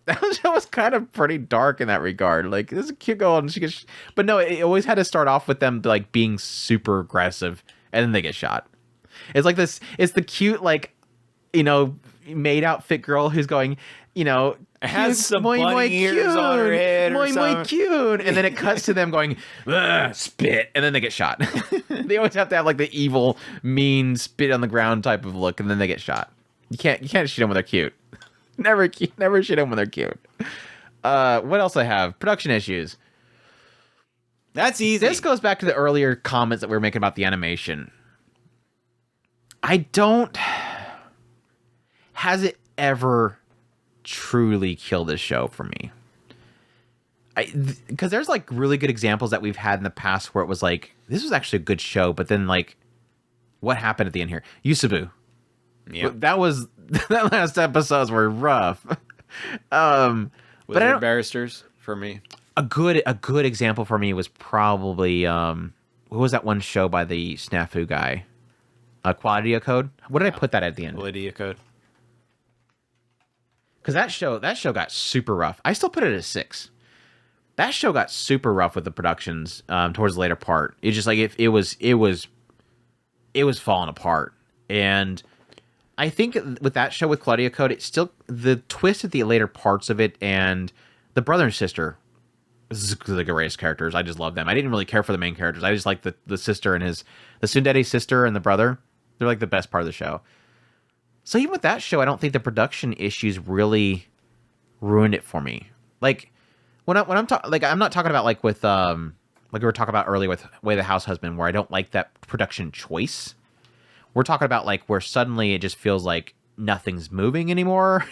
That was kind of pretty dark in that regard. Like, this is a cute girl, and she gets... But no, it always had to start off with them, like, being super aggressive, and then they get shot. It's like this... It's the cute, like, you know, maid outfit girl who's going, you know... Has some bunny ears on her head or something. Cute. And then it cuts to them going, spit, and then they get shot. They always have to have, like, the evil, mean, spit on the ground type of look, and then they get shot. You can't shoot them when they're cute. Never shoot them when they're cute. What else I have? Production issues. That's easy. This goes back to the earlier comments that we were making about the animation. Has it ever truly killed this show for me? Because there's like really good examples that we've had in the past where it was like, this was actually a good show, but then like, what happened at the end here? Yusubu. Yeah, that last episodes were rough. But Barristers for me. A good example for me was probably what was that one show by the Snafu guy? Quality Code. What did I put that at the end? Quality Code. Because that show got super rough. I still put it at a 6. That show got super rough with the productions towards the later part. It's just like it was falling apart. And I think with that show with Claudia Code, it's still the twist at the later parts of it, and the brother and sister, the greatest characters. I just love them. I didn't really care for the main characters. I just like the sister and the Tsundere sister and the brother. They're like the best part of the show. So even with that show, I don't think the production issues really ruined it for me. Like when I'm talking, like I'm not talking about like with like we were talking about earlier with Way the House Husband, where I don't like that production choice. We're talking about like where suddenly it just feels like nothing's moving anymore.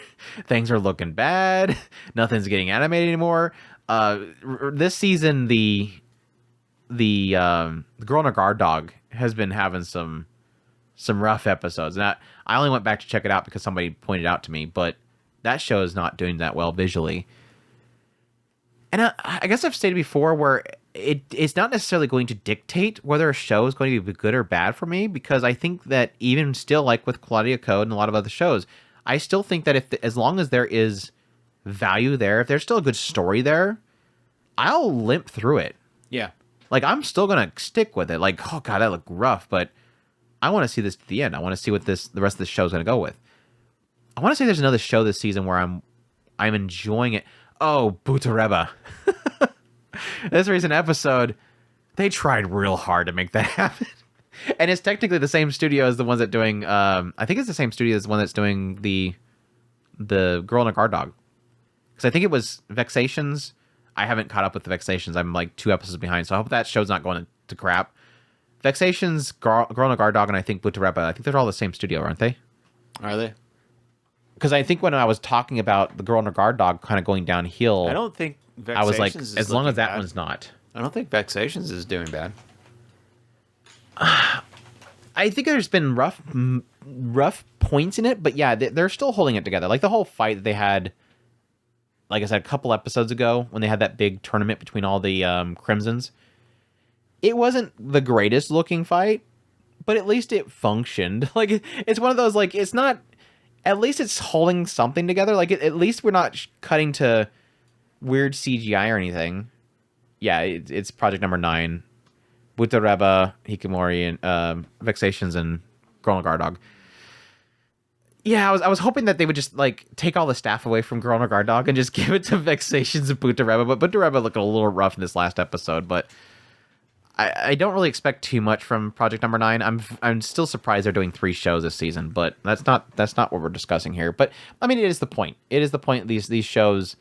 Things are looking bad. Nothing's getting animated anymore. This season, the Girl and her Guard Dog has been having some rough episodes. And I only went back to check it out because somebody pointed it out to me, but that show is not doing that well visually. And I guess I've stated before where it's not necessarily going to dictate whether a show is going to be good or bad for me, because I think that even still, like with Claudia Code and a lot of other shows, I still think that as long as there is value there, if there's still a good story there, I'll limp through it. Yeah. Like, I'm still gonna stick with it. Like, oh god, that looked rough, but I want to see this to the end. I want to see what the rest of the show is gonna go with. I want to say there's another show this season where I'm enjoying it. Oh, Butareba. This recent episode, they tried real hard to make that happen. And it's technically the same studio as the ones that doing, I think it's the same studio as the one that's doing the Girl and a Guard Dog. Because I think it was Vexations. I haven't caught up with the Vexations. I'm like 2 episodes behind, so I hope that show's not going to crap. Vexations, Girl and a Guard Dog, and I think Butareba, I think they're all the same studio, aren't they? Are they? Because I think when I was talking about the Girl and a Guard Dog kind of going downhill, I don't think Vexations I was like, is as long as that bad. one's not. I don't think Vexations is doing bad. I think there's been rough points in it, but yeah, they're still holding it together. Like the whole fight that they had, like I said, a couple episodes ago, when they had that big tournament between all the Crimsons, it wasn't the greatest looking fight, but at least it functioned. Like, it's one of those, like, it's not, at least it's holding something together. Like, at least we're not cutting to weird CGI or anything. Yeah, it's project number 9. Butareba, Hikikomori, and Vexations, and Girl and Guard Dog. Yeah, I was hoping that they would just, like, take all the staff away from Girl and Guard Dog and just give it to Vexations and Butareba. But Butareba looked a little rough in this last episode, but I don't really expect too much from project number 9. I'm still surprised they're doing 3 shows this season, but that's not what we're discussing here. But I mean, it is the point. It is the point. These shows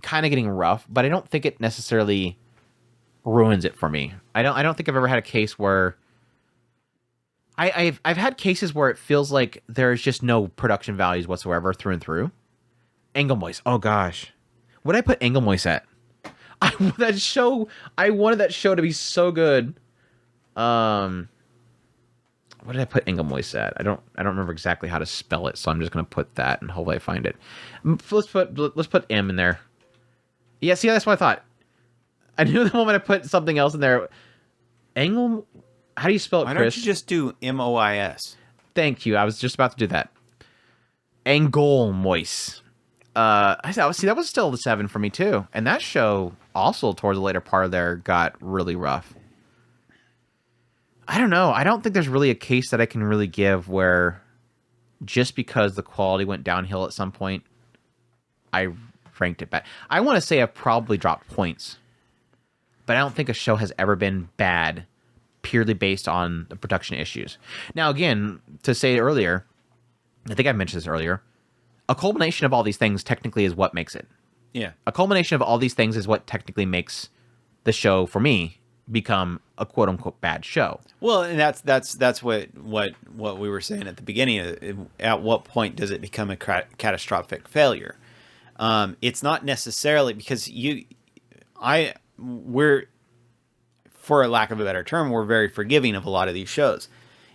kind of getting rough, but I don't think it necessarily ruins it for me. I don't think I've ever had a case where I've had cases where it feels like there's just no production values whatsoever through and through. Engelmois. Oh gosh, what did I put Engelmois at? I wanted that show to be so good. What did I put Engelmois at? I don't remember exactly how to spell it, so I'm just gonna put that and hopefully I find it. Let's put M in there. Yeah, see, that's what I thought. I knew the moment I put something else in there. Engel, how do you spell it, Chris? Why don't you just do MOIS? Thank you. I was just about to do that. Engelmois. See, that was still the 7 for me too, and that show also towards the later part of there got really rough. I don't know. I don't think there's really a case that I can really give where just because the quality went downhill at some point, I ranked it back. I want to say I've probably dropped points, but I don't think a show has ever been bad purely based on the production issues. Now, again, to say earlier, I think I mentioned this earlier, a culmination of all these things technically is what makes it. Yeah. A culmination of all these things is what technically makes the show, for me, become a quote-unquote bad show. Well, and that's what we were saying at the beginning. At what point does it become a catastrophic failure? It's not necessarily because we're, for a lack of a better term, we're very forgiving of a lot of these shows.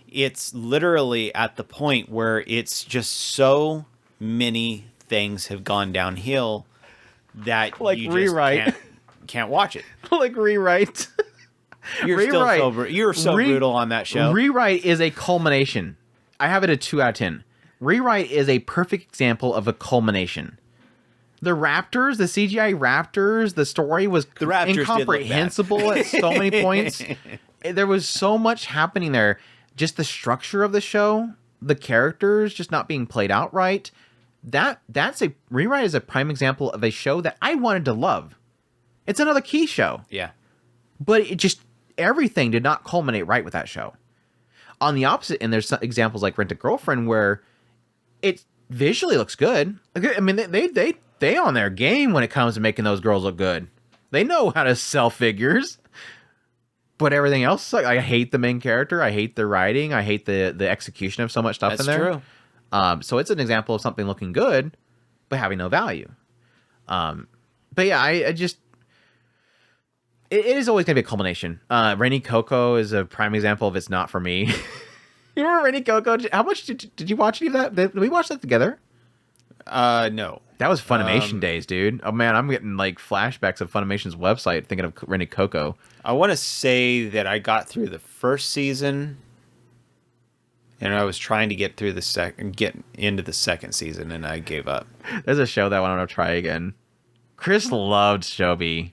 It's literally at the point where it's just so many things have gone downhill that like you Rewrite. just can't watch it. Like Rewrite. You're so brutal on that show. Rewrite is a culmination. I have it a 2 out of 10. Rewrite is a perfect example of a culmination. The Raptors, the CGI Raptors, the story was incomprehensible at so many points. There was so much happening there. Just the structure of the show, the characters just not being played out right. Rewrite is a prime example of a show that I wanted to love. It's another Key show. Yeah. But everything did not culminate right with that show. On the opposite end, there's some examples like Rent a Girlfriend where it visually looks good. I mean, they on their game when it comes to making those girls look good. They know how to sell figures. But everything else, like, I hate the main character. I hate the writing. I hate the execution of so much stuff in there. That's true. So it's an example of something looking good, but having no value. But yeah, I just... It is always going to be a culmination. Rainy Coco is a prime example of it's not for me. You remember Rainy Coco? How much did you watch any of that? Did we watch that together? No. That was Funimation days, dude. Oh man, I'm getting like flashbacks of Funimation's website thinking of Rennie Coco. I want to say that I got through the first season, and I was trying to get into the second season, and I gave up. There's a show that I want to try again. Chris loved Shobi.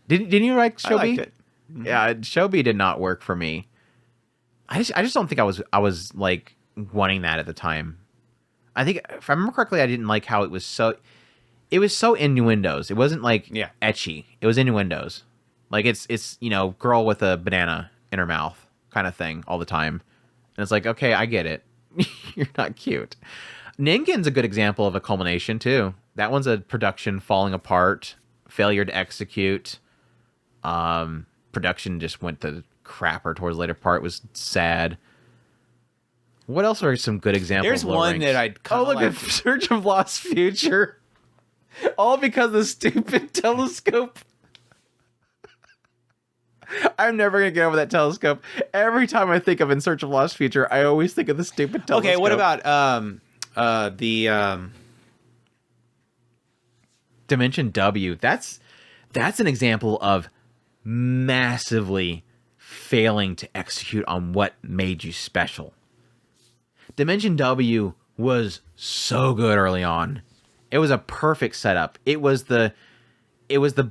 Didn't you like Shobi? I liked it. Yeah, Shobi did not work for me. I just don't think I was like wanting that at the time. I think if I remember correctly, I didn't like how it was so innuendos. It wasn't like ecchi. It was innuendos. Like it's girl with a banana in her mouth kind of thing all the time. And it's like, okay, I get it. You're not cute. Ningen's a good example of a culmination too. That one's a production falling apart, failure to execute. Production just went to crapper towards the later part. It was sad. What else are some good examples? There's one that I'd look at Search of Lost Future. All because of the stupid telescope. I'm never going to get over that telescope. Every time I think of In Search of Lost Future, I always think of the stupid telescope. Okay, what about the Dimension W? That's an example of massively failing to execute on what made you special. Dimension W was so good early on. It was a perfect setup. It was the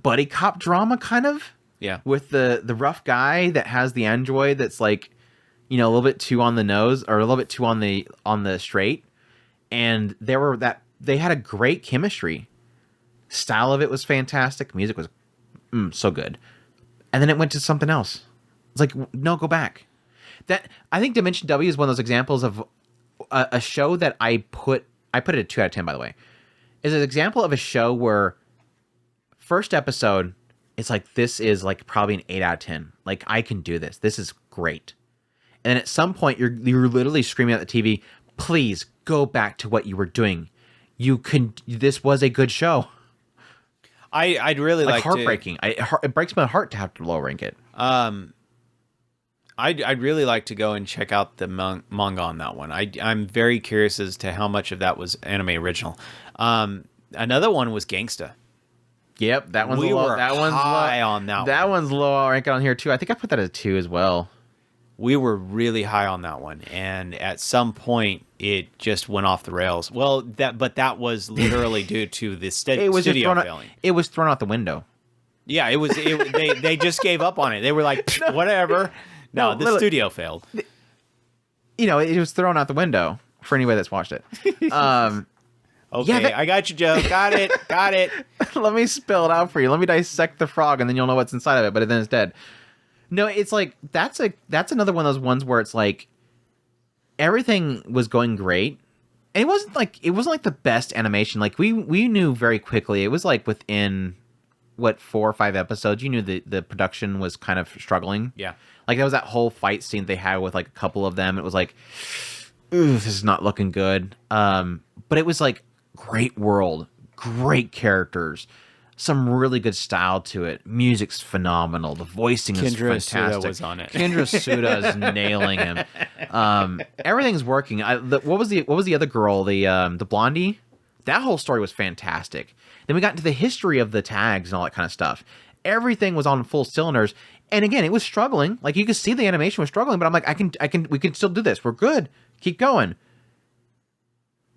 buddy cop drama kind of. Yeah. With the rough guy that has the android that's like, a little bit too on the nose or a little bit too on the straight. And they had a great chemistry. Style of it was fantastic. Music was so good. And then it went to something else. It's like, no, go back. I think Dimension W is one of those examples of a show that I put it at 2 out of 10, by the way. Is an example of a show where first episode, it's like, this is like probably an 8 out of 10. Like, I can do this. This is great. And then at some point, you're literally screaming at the TV, please go back to what you were doing. This was a good show. I'd really like heartbreaking. It breaks my heart to have to low rank it. I'd really like to go and check out the manga on that one. I'm very curious as to how much of that was anime original. Another one was Gangsta. Yep, that one's high on that one. That one's low rank on here too. I think I put that as 2 as well. We were really high on that one, and at some point it just went off the rails. Well, that was literally due to the studio failing. It was thrown out the window. Yeah, it was. They just gave up on it. They were like, whatever. No, the studio failed. It was thrown out the window for anybody that's watched it. Okay, I got you, Joe. Got it. Let me spill it out for you. Let me dissect the frog, and then you'll know what's inside of it. But then it's dead. No, it's like that's another one of those ones where it's like everything was going great, and it wasn't like the best animation. Like we knew very quickly. It was like within 4 or 5 episodes, you knew the production was kind of struggling. Yeah, like there was that whole fight scene they had with like a couple of them. It was like, ooh, this is not looking good. But it was like great world, great characters. Some really good style to it. Music's phenomenal. The voicing is fantastic. Suda was on it. Kendra Suda is nailing him. Everything's working. What was the other girl? The blondie. That whole story was fantastic. Then we got into the history of the tags and all that kind of stuff. Everything was on full cylinders. And again, it was struggling. Like you could see the animation was struggling, but I'm like, we can still do this. We're good. Keep going.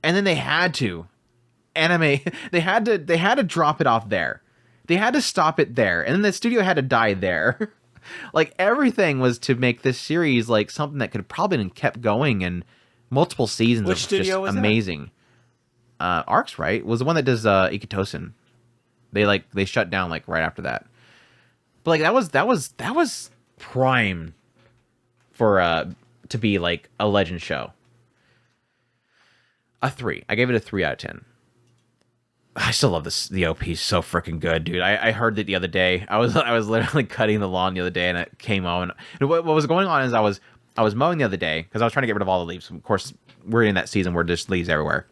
And then they had to. They had to drop it off there. They had to stop it there, and then the studio had to die there. Like everything was to make this series like something that could have probably been kept going and multiple seasons. Which studio was amazing. Arcs, right, was the one that does Ikitosen. They shut down like right after that. But like that was prime for to be like a legend show. A 3. I gave it a 3 out of 10. I still love this. The OP is so freaking good, dude. I heard it the other day. I was literally cutting the lawn the other day, and it came on. And what was going on is I was mowing the other day because I was trying to get rid of all the leaves. Of course, we're in that season where there's leaves everywhere,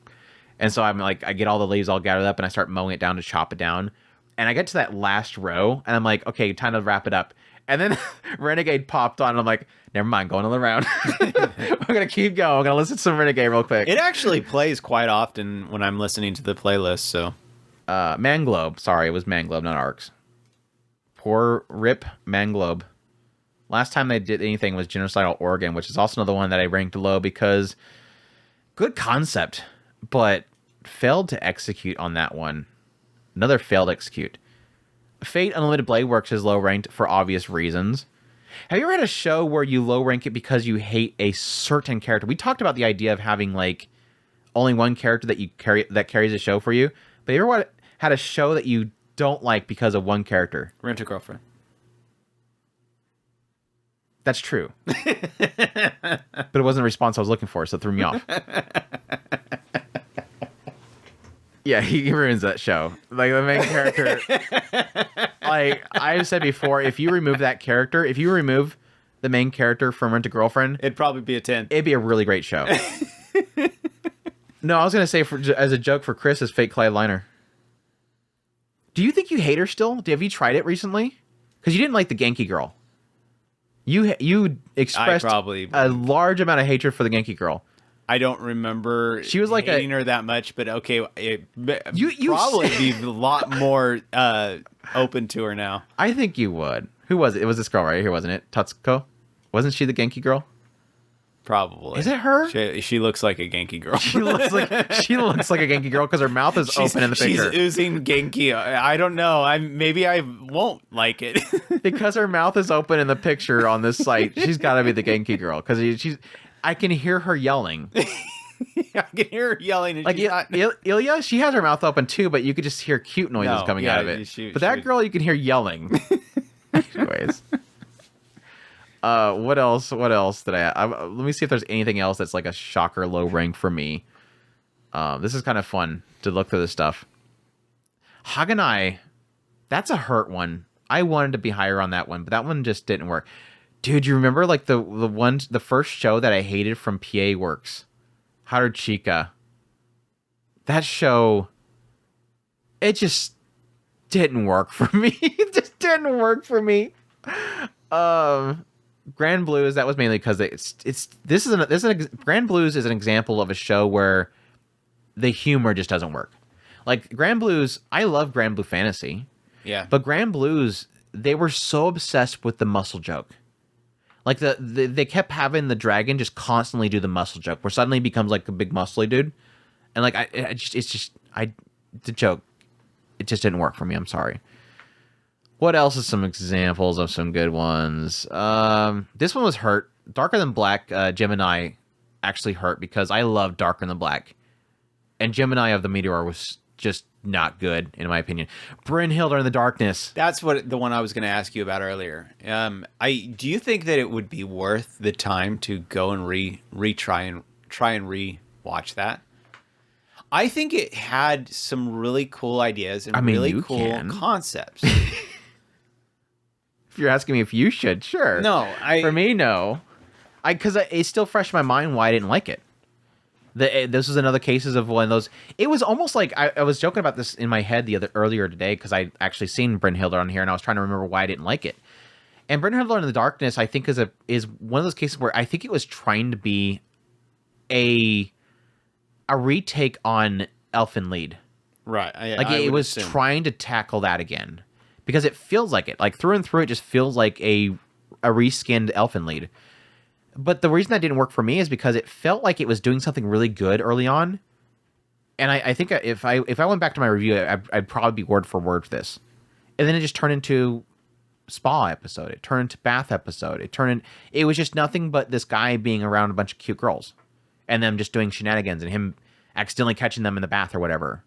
and so I'm like, I get all the leaves all gathered up, and I start mowing it down to chop it down. And I get to that last row, and I'm like, okay, time to wrap it up. And then Renegade popped on, and I'm like, never mind, going another round. I'm gonna keep going. I'm gonna listen to some Renegade real quick. It actually plays quite often when I'm listening to the playlist. So, Manglobe. Sorry, it was Manglobe, not Arcs. Poor Rip Manglobe. Last time they did anything was Genocidal Oregon, which is also another one that I ranked low because good concept, but failed to execute on that one. Another failed execute. Fate Unlimited Blade Works is low ranked for obvious reasons. Have you ever had a show where you low rank it because you hate a certain character? We talked about the idea of having like only one character that you carries a show for you. But you ever had a show that you don't like because of one character? Rent-A-Girlfriend. That's true. But it wasn't the response I was looking for, so it threw me off. Yeah, he ruins that show. Like, the main character... like, I've said before, if you remove that character, if you remove the main character from Rent-A-Girlfriend... It'd probably be a 10. It'd be a really great show. No, I was going to say, as a joke for Chris, is Fake Clyde Liner. Do you think you hate her still? Have you tried it recently? Because you didn't like the Genki girl. You expressed a large amount of hatred for the Genki girl. I don't remember she was like hating her that much, but okay, you probably be a lot more open to her now. I think you would. Who was it? It was this girl right here, wasn't it? Tatsuko? Wasn't she the Genki girl? Probably. Is it her? She looks like a Genki girl. she looks like a Genki girl because her mouth is open in the picture. She's oozing Genki. I don't know. Maybe I won't like it. Because her mouth is open in the picture on this site. She's got to be the Genki girl because she's. I can hear her yelling. I can hear her yelling. And like Ilya, she has her mouth open too, but you could just hear cute noises coming out of it. But that girl, you can hear yelling. Anyways. What else did let me see if there's anything else that's like a shocker low rank for me. This is kind of fun to look through this stuff. Haganai, that's a hurt one. I wanted to be higher on that one, but that one just didn't work. Dude, you remember like the first show that I hated from PA Works? Haruchika. That show, it just didn't work for me. It just didn't work for me. Grand Blues, that was mainly because Grand Blues is an example of a show where the humor just doesn't work. Like Grand Blues, I love Grand Blue Fantasy. Yeah. But Grand Blues, they were so obsessed with the muscle joke. Like they kept having the dragon just constantly do the muscle joke, where suddenly he becomes like a big muscly dude, and like the joke, it just didn't work for me. I'm sorry. What else is some examples of some good ones? This one was hurt. Darker Than Black, Gemini actually hurt because I love Darker Than Black, and Gemini of the Meteor was just not good in my opinion. Brynhilde in the Darkness. That's the one I was going to ask you about earlier. Do you think that it would be worth the time to go and try and re-watch that? I think it had some really cool ideas and really cool concepts. If you're asking me if you should, sure. No, for me, no. Because it's still fresh in my mind why I didn't like it. This was another cases of one of those. It was almost like I was joking about this in my head earlier today because I actually seen Brynhilde on here and I was trying to remember why I didn't like it. And Brynhilde in the Darkness, I think, is one of those cases where I think it was trying to be a retake on Elfen Lied. Right. It was trying to tackle that again because it feels like it. Like through and through, it just feels like a reskinned Elfen Lied. But the reason that didn't work for me is because it felt like it was doing something really good early on. And I think if I went back to my review, I'd probably be word for word for this. And then it just turned into spa episode. It turned into bath episode. It was just nothing but this guy being around a bunch of cute girls. And them just doing shenanigans and him accidentally catching them in the bath or whatever.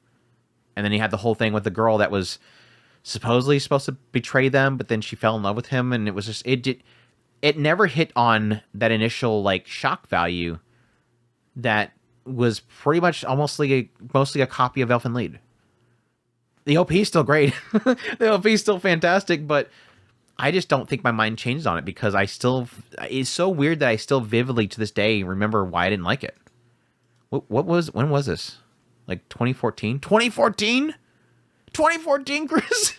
And then he had the whole thing with the girl that was supposedly supposed to betray them, but then she fell in love with him. And it was just, it never hit on that initial like shock value that was pretty much mostly a copy of Elfen Lied. The OP is still great. The OP is still fantastic, but I just don't think my mind changed on it because it's so weird that I still vividly to this day remember why I didn't like it. When was this? Like 2014? 2014? 2014, Chris?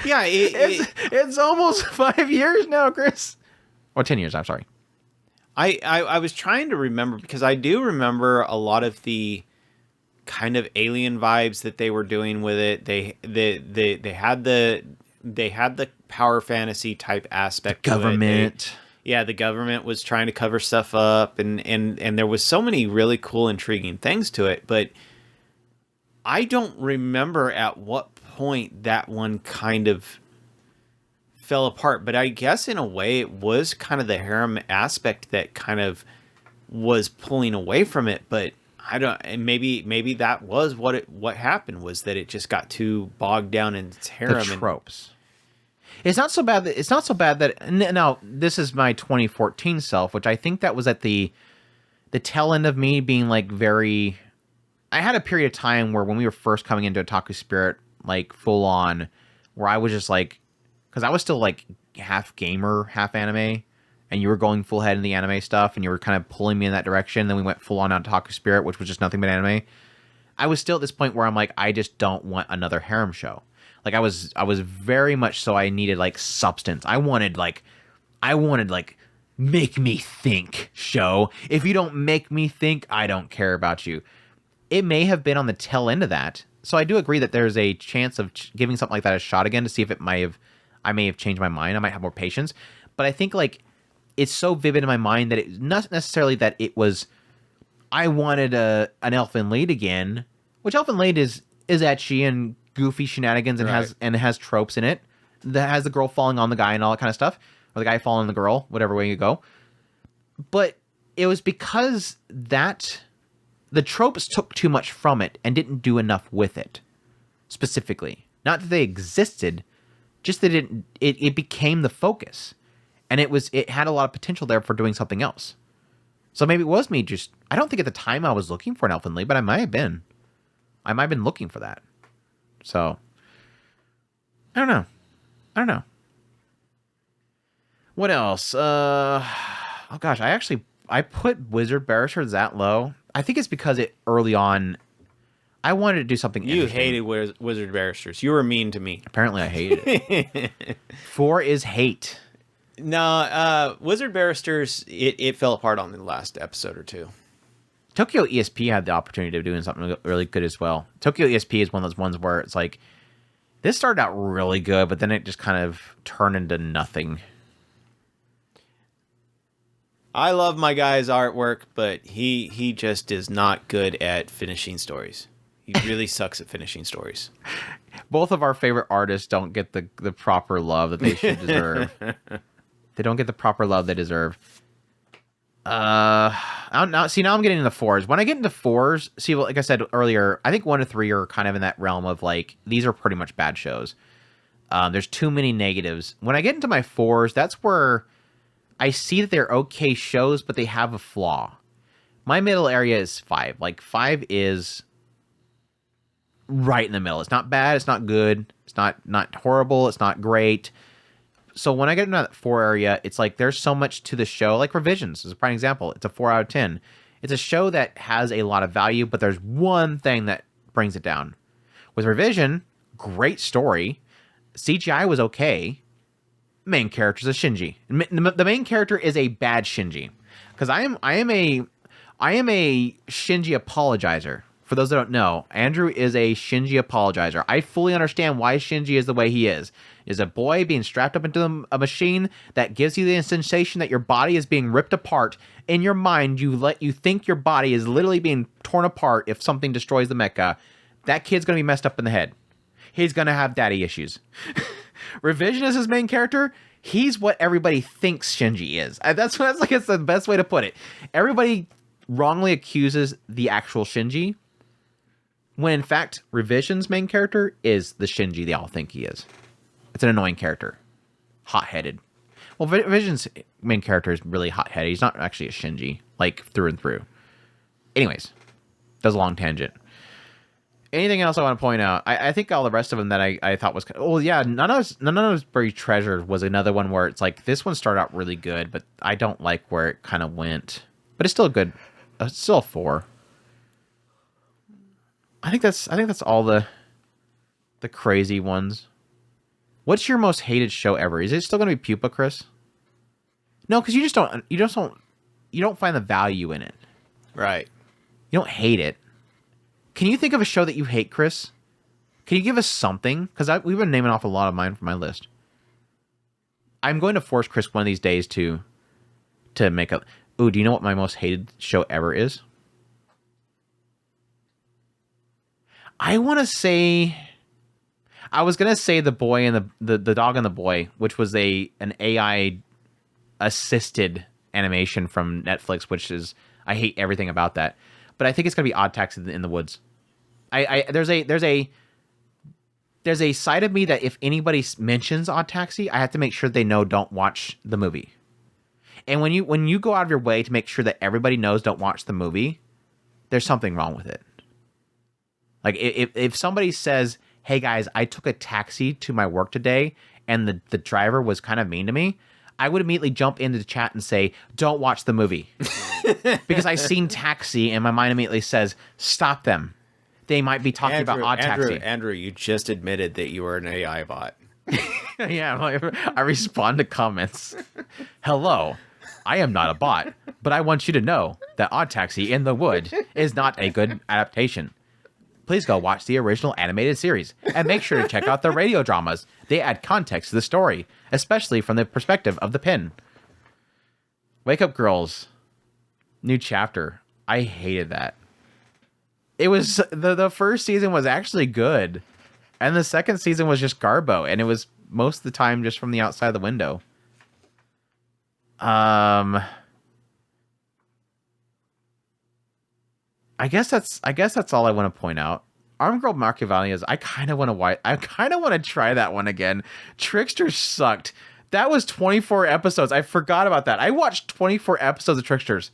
Yeah, It's almost 5 years now, Chris. Or 10 years, I'm sorry. I was trying to remember because I do remember a lot of the kind of alien vibes that they were doing with it. They had the power fantasy type aspect to it. Government. The government was trying to cover stuff up, and there was so many really cool, intriguing things to it. But I don't remember at what point that one kind of fell apart. But I guess in a way it was kind of the harem aspect that kind of was pulling away from it. But I don't, and maybe that was what happened, was that it just got too bogged down in its harem. The tropes. It's not so bad that now this is my 2014 self, which I think that was at the tail end of me being like very. I had a period of time where when we were first coming into Otaku Spirit, like full on, where I was just like, because I was still like half gamer, half anime, and you were going full head in the anime stuff, and you were kind of pulling me in that direction. Then we went full on Otaku Spirit, which was just nothing but anime. I was still at this point where I'm like, I just don't want another harem show. Like I was very much so. I needed like substance. I wanted like make me think show. If you don't make me think, I don't care about you. It may have been on the tail end of that. So I do agree that there's a chance of giving something like that a shot again to see if I may have changed my mind. I might have more patience. But I think like it's so vivid in my mind that it's not necessarily that it was I wanted an elfin lead again, which elfin lead is ecchi and goofy shenanigans and has tropes in it that has the girl falling on the guy and all that kind of stuff, or the guy falling on the girl, whatever way you go. But it was because that the tropes took too much from it and didn't do enough with it specifically. Not that they existed, just that it became the focus, and it had a lot of potential there for doing something else. So maybe it was me just, I don't think at the time I was looking for an elfin lead, but I might have been looking for that. So, I don't know. What else? Oh gosh, I put Wizard Barrister that low. I think it's because early on, I wanted to do something interesting. You hated Wizard Barristers. You were mean to me. Apparently I hated it. 4 is hate. No, Wizard Barristers, it fell apart on the last episode or two. Tokyo ESP had the opportunity of doing something really good as well. Tokyo ESP is one of those ones where it's like, this started out really good, but then it just kind of turned into nothing. I love my guy's artwork, but he just is not good at finishing stories. He really sucks at finishing stories. Both of our favorite artists don't get the proper love that they should deserve. They don't get the proper love they deserve. Now I'm getting into 4s. When I get into 4s, see, like I said earlier, I think 1 to 3 are kind of in that realm of like, these are pretty much bad shows. There's too many negatives. When I get into my 4s, that's where I see that they're okay shows, but they have a flaw. My middle area is 5. Like 5 is right in the middle. It's not bad. It's not good. It's not horrible. It's not great. So when I get into that 4 area, it's like there's so much to the show. Like Revisions is a prime example. It's a 4 out of 10. It's a show that has a lot of value, but there's one thing that brings it down. With Revision, great story. CGI was okay. Main character is a Shinji. The main character is a bad Shinji. Because I am a Shinji apologizer. For those that don't know, Andrew is a Shinji apologizer. I fully understand why Shinji is the way he is. Is a boy being strapped up into a machine that gives you the sensation that your body is being ripped apart. In your mind, you think your body is literally being torn apart if something destroys the mecha. That kid's going to be messed up in the head. He's going to have daddy issues. Revision is his main character. He's what everybody thinks Shinji is. That's like it's the best way to put it. Everybody wrongly accuses the actual Shinji, when in fact Revision's main character is the Shinji they all think he is. It's an annoying character. Hot-headed. Well, Revision's main character is really hot-headed. He's not actually a Shinji, like through and through. Anyways, that was a long tangent. Anything else I want to point out? I think all the rest of them that I thought was... Oh, yeah, none of us very treasured was another one where it's like, this one started out really good, but I don't like where it kind of went. But it's still good. It's still a 4. I think that's all the crazy ones. What's your most hated show ever? Is it still going to be Pupa, Chris? No, because you don't find the value in it. Right. You don't hate it. Can you think of a show that you hate, Chris? Can you give us something? Because we've been naming off a lot of mine from my list. I'm going to force Chris one of these days to make a... Ooh, do you know what my most hated show ever is? I want to say... I was going to say The Boy and the Dog and the Boy, which was an AI-assisted animation from Netflix, which is... I hate everything about that. But I think it's going to be Odd Taxi in the Woods. There's a side of me that if anybody mentions Odd Taxi, I have to make sure they know don't watch the movie. And when you go out of your way to make sure that everybody knows don't watch the movie, there's something wrong with it. Like if somebody says, "Hey guys, I took a taxi to my work today and the driver was kind of mean to me," I would immediately jump into the chat and say, "Don't watch the movie." Because I've seen Taxi and my mind immediately says, "Stop them. They might be talking about Odd Taxi." Andrew, you just admitted that you were an AI bot. Yeah, I respond to comments. "Hello, I am not a bot, but I want you to know that Odd Taxi in the Wood is not a good adaptation. Please go watch the original animated series and make sure to check out the radio dramas. They add context to the story, especially from the perspective of the pin." Wake Up Girls, new chapter. I hated that. It was the first season was actually good, and the second season was just garbo, and it was most of the time just from the outside of the window. I guess that's all I want to point out. Armed Girl Machiavellians, I kind of want to try that one again. Trickster sucked. That was 24 episodes. I forgot about that. I watched 24 episodes of Tricksters.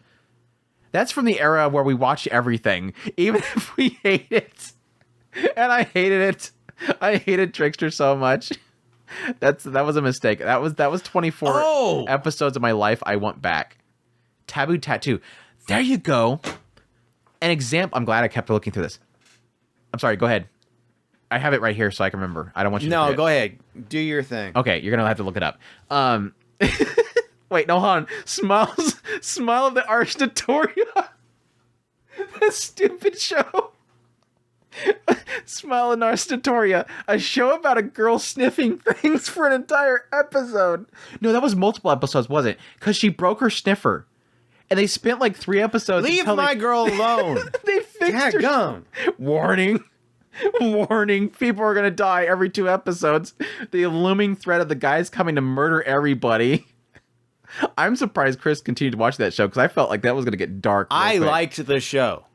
That's from the era where we watch everything, even if we hate it. And I hated it. I hated Trickster so much. That was a mistake. That was 24 episodes of my life I want back. Taboo Tattoo. There you go. An example. I'm glad I kept looking through this. I'm sorry. Go ahead. I have it right here so I can remember. I don't want you to forget. Go ahead. Do your thing. Okay, you're going to have to look it up. Wait, no, hold on. Smile of the Arch Notoria. That stupid show. Smile in Arch Notoria. A show about a girl sniffing things for an entire episode. No, that was multiple episodes, wasn't it? Because she broke her sniffer. And they spent like 3 episodes. Leave my girl alone. They fixed her. Gone. Warning. Warning. People are going to die every 2 episodes. The looming threat of the guys coming to murder everybody. I'm surprised Chris continued to watch that show because I felt like that was going to get dark. I liked the show.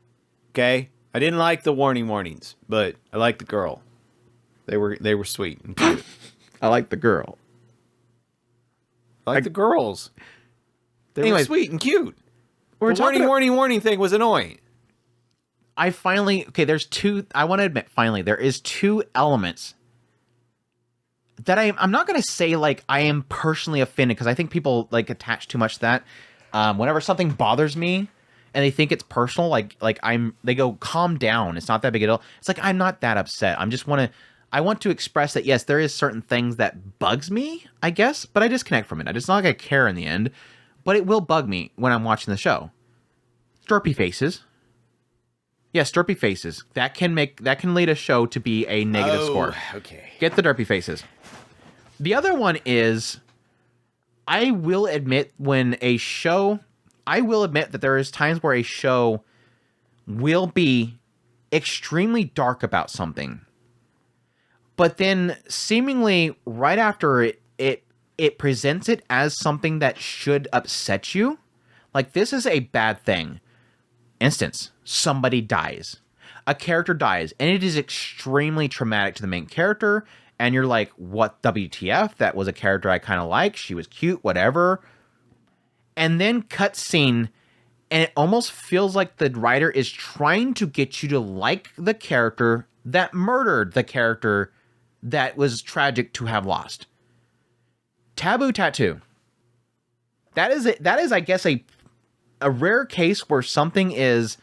Okay? I didn't like the warnings, but I liked the girl. They were sweet and cute. I like the girl. I like the girls. They were sweet and cute. The warning thing was annoying. There's 2, I want to admit, finally, there is 2 elements that I'm not going to say, like, I am personally offended, because I think people, like, attach too much to that. Whenever something bothers me, and they think it's personal, they go, calm down, it's not that big a deal. It's like, I'm not that upset. I want to express that, yes, there is certain things that bugs me, I guess, but I disconnect from it. It's not like I care in the end, but it will bug me when I'm watching the show. Stirpy faces. Yeah, stirpy faces. That can lead a show to be a negative score. Okay. Get the derpy faces. The other one is, I will admit that there is times where a show will be extremely dark about something. But then seemingly right after it presents it as something that should upset you. Like, this is a bad thing. Instance, somebody dies. A character dies, and it is extremely traumatic to the main character, and you're like, what, WTF? That was a character I kind of like. She was cute, whatever. And then cutscene, and it almost feels like the writer is trying to get you to like the character that murdered the character that was tragic to have lost. Taboo Tattoo. That is, I guess, a rare case where something is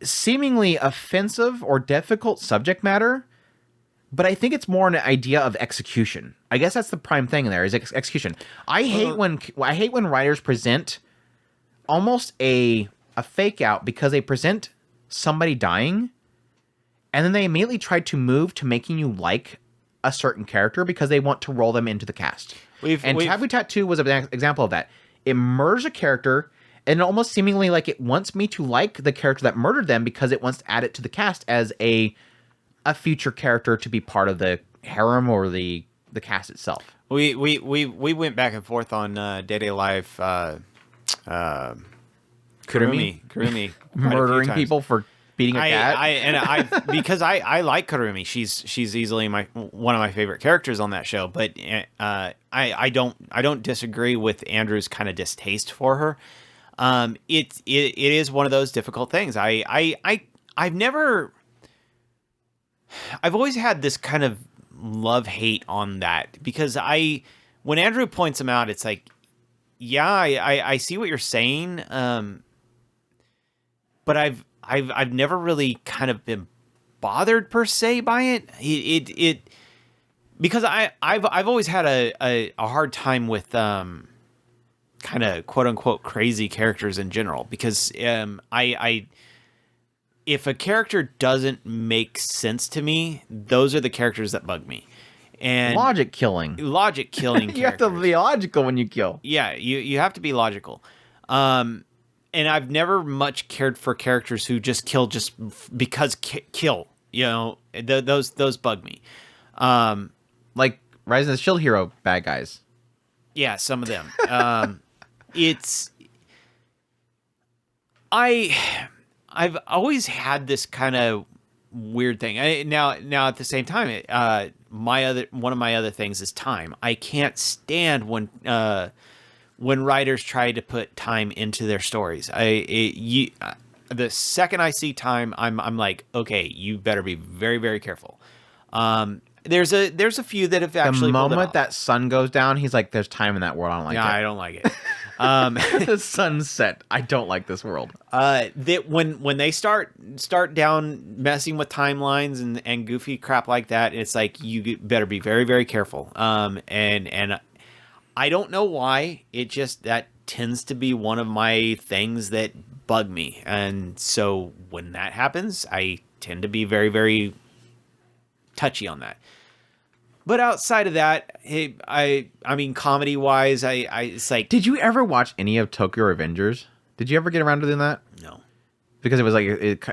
seemingly offensive or difficult subject matter, but I think it's more an idea of execution. I guess that's the prime thing there is execution. I hate when writers present almost a fake out because they present somebody dying and then they immediately try to move to making you like a certain character because they want to roll them into the cast. Taboo Tattoo was an example of that. It murders a character and almost seemingly like it wants me to like the character that murdered them because it wants to add it to the cast as a future character to be part of the harem or the cast itself. We went back and forth on Day Life. Kurumi murdering people for beating a cat. Because I like Kurumi. She's easily one of my favorite characters on that show. But I don't disagree with Andrew's kind of distaste for her. It is one of those difficult things. I've always had this kind of love-hate on that because when Andrew points them out, it's like, yeah, I see what you're saying. But I've never really kind of been bothered per se by it. Because I've always had a hard time with kind of quote unquote crazy characters in general because if a character doesn't make sense to me, those are the characters that bug me. And logic killing you have to be logical when you kill. Yeah, you have to be logical. And I've never much cared for characters who just kill just because kill. You know, those bug me. Like Rise of the Shield Hero bad guys. Yeah, some of them. I've always had this kind of weird thing. Now at the same time, one of my other things is time. I can't stand when writers try to put time into their stories. The second I see time, I'm like, okay, you better be very, very careful. There's a few that have actually. The moment that sun goes down, he's like, "There's time in that world." I don't like it. I don't like it. The sunset. I don't like this world. That when they start down messing with timelines and goofy crap like that, it's like you better be very, very careful. And I don't know why. It just that tends to be one of my things that bug me, and so when that happens, I tend to be very, very touchy on that. But outside of that, I mean, comedy wise, it's like. Did you ever watch any of Tokyo Revengers? Did you ever get around to doing that? No. Because it was like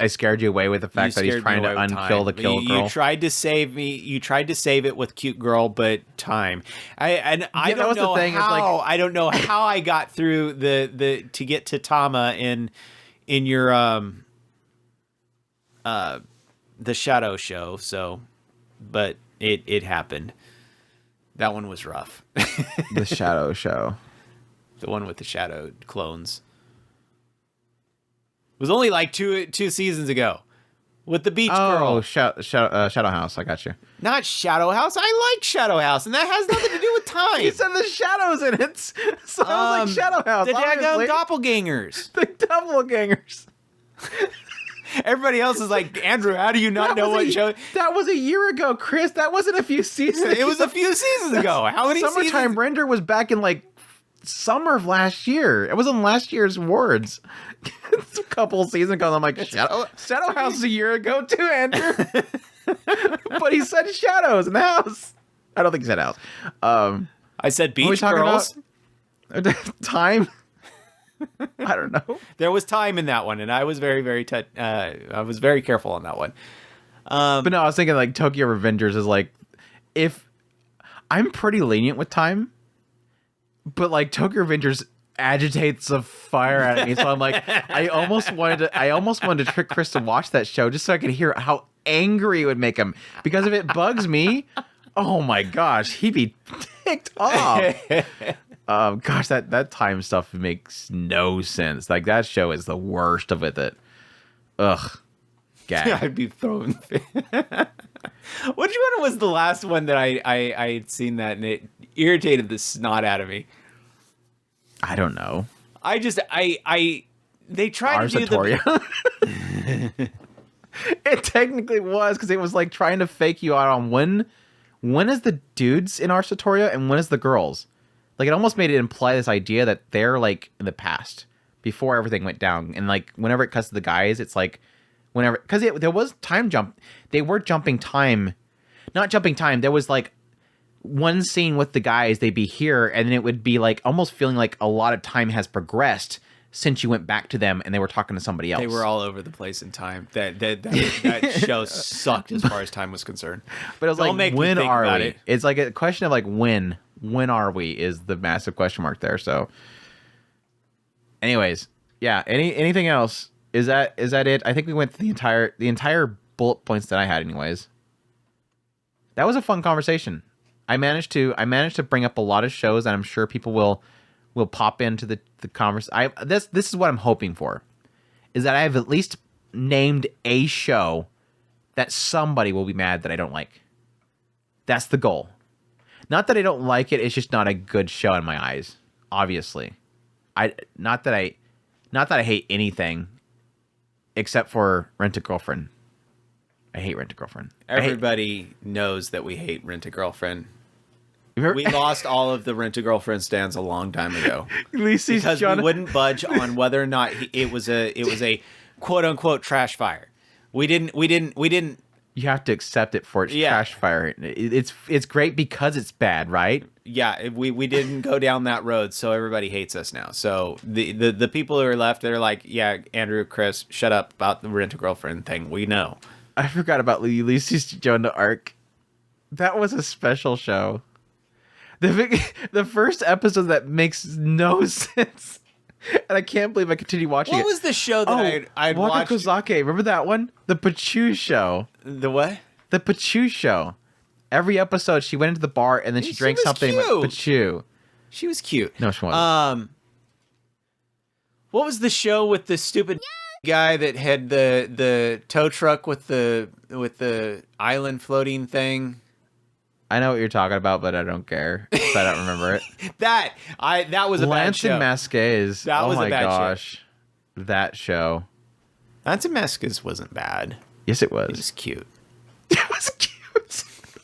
I scared you away with the fact that he's trying to unkill the kill girl. You tried to save me. You tried to save it with cute girl, but time. I don't know how. I don't know how I got through the to get to Tama in your the Shadow show. So, but it happened. That one was rough. The Shadow show. The one with the shadow clones. It was only like two seasons ago with the beach girl. Oh, Shadow House. I got you. Not Shadow House. I like Shadow House, and that has nothing to do with time. You said the shadows in it, so I was like Shadow House. The daggum doppelgangers. The doppelgangers. Everybody else is like, Andrew, how do you not know what show? That was a year ago, Chris. That wasn't a few seasons ago. It was a few seasons ago. How many Summertime seasons? Render was back in like summer of last year. It was in last year's Words. It's a couple of seasons ago. I'm like, Shadow House is a year ago too, Andrew. But he said shadows in the house. I don't think he said house. I said beach girls. Time. I don't know. There was time in that one, and I was very, very I was very careful on that one. But no, I was thinking like Tokyo Revengers is like, if I'm pretty lenient with time, but like Tokyo Revengers agitates the fire out of me, so I'm like, I almost wanted to trick Chris to watch that show just so I could hear how angry it would make him. Because if it bugs me, oh my gosh, he'd be ticked off. Gosh, that time stuff makes no sense. Like that show is the worst of it. Ugh. Gag. Yeah, I'd be throwing. Which one was the last one that I had seen that and it irritated the snot out of me? I don't know. They tried to do the It technically was, because it was like trying to fake you out on when is the dudes in our Satoria and when is the girls. Like, it almost made it imply this idea that they're like in the past before everything went down, and like whenever it cuts to the guys, it's like whenever, because there was time jump, they were jumping time, not jumping time. There was like one scene with the guys, they'd be here, and then it would be like almost feeling like a lot of time has progressed since you went back to them and they were talking to somebody else. They were all over the place in time. That show sucked as far as time was concerned. But it was like, when are we? It's like a question of like when are we is the massive question mark there. So anyways, yeah, anything else? Is that it? I think we went through the entire bullet points that I had anyways. That was a fun conversation. I managed to bring up a lot of shows that I'm sure people will pop into the conversation. This is what I'm hoping for, is that I have at least named a show that somebody will be mad that I don't like. That's the goal. Not that I don't like it, it's just not a good show in my eyes. Obviously. Not that I hate anything except for Rent-A-Girlfriend. I hate Rent-A-Girlfriend. Everybody knows that we hate Rent-A-Girlfriend. We lost all of the Rent-A-Girlfriend stands a long time ago because we wouldn't budge on whether or not it was a quote unquote trash fire. We didn't. You have to accept it for its trash fire. It's great because it's bad, right? Yeah, we didn't go down that road, so everybody hates us now. So the people who are left, they're like, yeah, Andrew, Chris, shut up about the Rent-A-Girlfriend thing. We know. I forgot about Ulysses Jonah arc. That was a special show. The first episode that makes no sense, and I can't believe I continue watching it. What was the show that I'd watched? Wakakozake, remember that one? The Pachu show. The what? The Pachu show. Every episode, she went into the bar and then she drank something with Pachu. She was cute. No, she wasn't. What was the show with the stupid guy that had the tow truck with the island floating thing? I know what you're talking about, but I don't care. I don't remember it. that was a bad show. Lance and Mascaze. That was a bad gosh. That show. Lance and Mascaze wasn't bad. Yes, it was. It was cute. It was cute.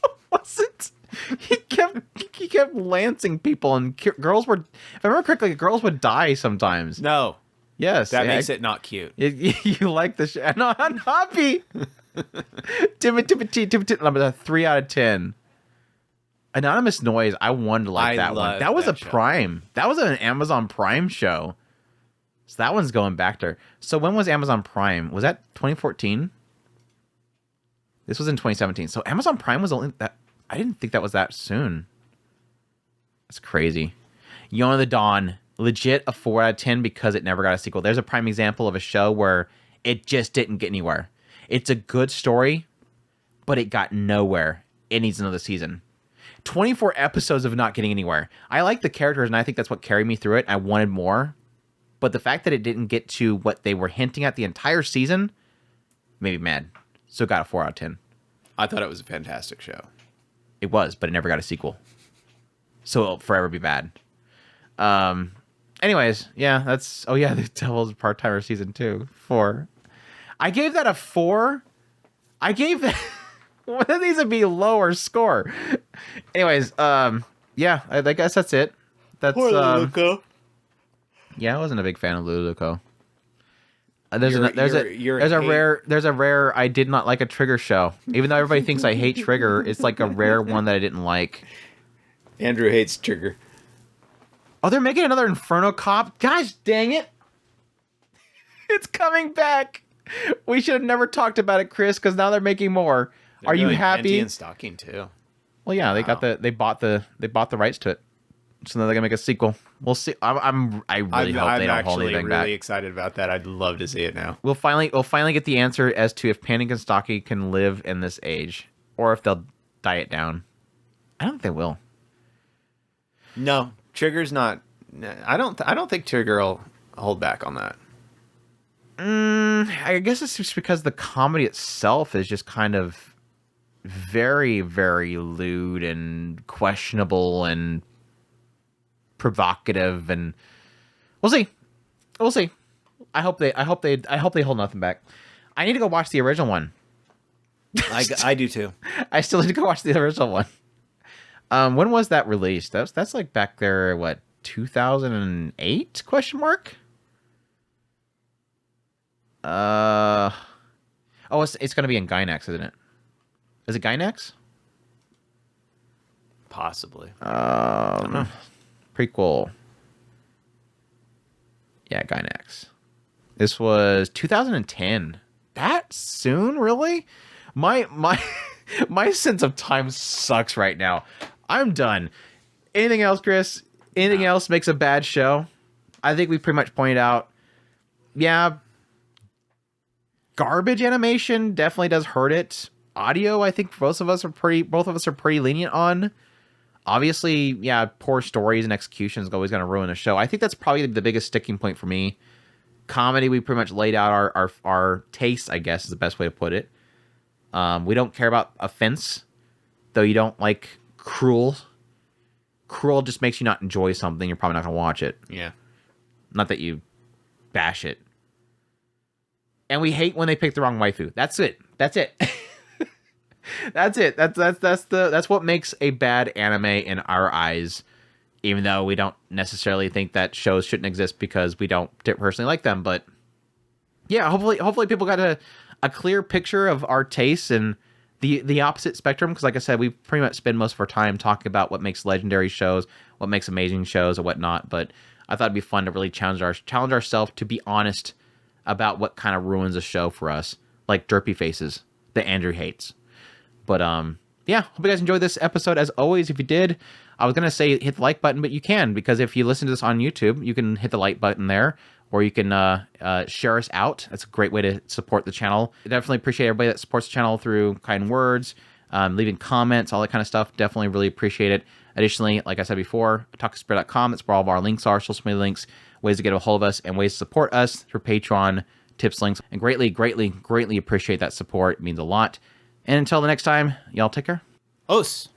No, it wasn't. He kept lancing people, and girls were, if I remember correctly, girls would die sometimes. No. Yes. That makes it not cute. You like the show. No, I'm happy. Timothy, 3 out of 10. Anonymous Noise, I wanted to like that one. That was a Prime. That was an Amazon Prime show. So that one's going back there. So when was Amazon Prime? Was that 2014? This was in 2017. So Amazon Prime was only that. I didn't think that was that soon. That's crazy. Yona the Dawn, legit a 4 out of 10 because it never got a sequel. There's a prime example of a show where it just didn't get anywhere. It's a good story, but it got nowhere. It needs another season. 24 episodes of not getting anywhere. I like the characters, and I think that's what carried me through it. I wanted more. But the fact that it didn't get to what they were hinting at the entire season made me mad. So it got a 4 out of 10. I thought it was a fantastic show. It was, but it never got a sequel. So it'll forever be bad. Anyways, yeah, that's... Oh, yeah, the Devil's Part-Timer Season 2. 4. I gave that a 4. I gave that... That needs to be lower score. Anyways, yeah, I guess that's it. That's Poor Luluco. Yeah, I wasn't a big fan of Luluco. There's a rare I did not like a Trigger show. Even though everybody thinks I hate Trigger, it's like a rare one that I didn't like. Andrew hates Trigger. Oh, they're making another Inferno Cop? Gosh dang it. It's coming back. We should have never talked about it, Chris, because now they're making more. Are you happy? And Stocking too. Well, yeah, they got they bought the rights to it, so now they're gonna make a sequel. We'll see. I really hope they don't hold anything back. I'm actually really excited about that. I'd love to see it now. We'll finally get the answer as to if Panning and Stocky can live in this age, or if they'll die it down. I don't think they will. No, Trigger's not. I don't think Trigger will hold back on that. I guess it's just because the comedy itself is just kind of very, very lewd and questionable and provocative, and we'll see. I hope they hold nothing back. I need to go watch the original one. I do too. I still need to go watch the original one. When was that released? That's like back there, what, 2008? Question mark. Oh, it's gonna be in Gainax, isn't it? Is it Gainax? Possibly. I don't know. Prequel. Yeah, Gainax. This was 2010. That soon, really? My my sense of time sucks right now. I'm done. Anything else, Chris? Anything else makes a bad show? I think we pretty much pointed out. Yeah, garbage animation definitely does hurt it. Audio, I think both of us are pretty lenient on. Obviously, yeah, poor stories and execution is always going to ruin a show. I think that's probably the biggest sticking point for me. Comedy, we pretty much laid out our taste, I guess is the best way to put it. We don't care about offense, though you don't like cruel. Cruel just makes you not enjoy something. You're probably not going to watch it. Yeah. Not that you bash it. And we hate when they pick the wrong waifu. That's it. That's it. That's it. That's what makes a bad anime in our eyes. Even though we don't necessarily think that shows shouldn't exist because we don't personally like them, but yeah, hopefully people got a clear picture of our tastes and the opposite spectrum. Because like I said, we pretty much spend most of our time talking about what makes legendary shows, what makes amazing shows, or whatnot. But I thought it'd be fun to really challenge ourselves to be honest about what kind of ruins a show for us, like Derpy Faces that Andrew hates. But yeah, hope you guys enjoyed this episode. As always, if you did, I was gonna say hit the like button, but you can, because if you listen to this on YouTube, you can hit the like button there, or you can share us out. That's a great way to support the channel. I definitely appreciate everybody that supports the channel through kind words, leaving comments, all that kind of stuff. Definitely really appreciate it. Additionally, like I said before, otakuspirit.com, that's where all of our links are, social media links, ways to get a hold of us, and ways to support us through Patreon, tips, links, and greatly appreciate that support. It means a lot. And until the next time, y'all take care. Os.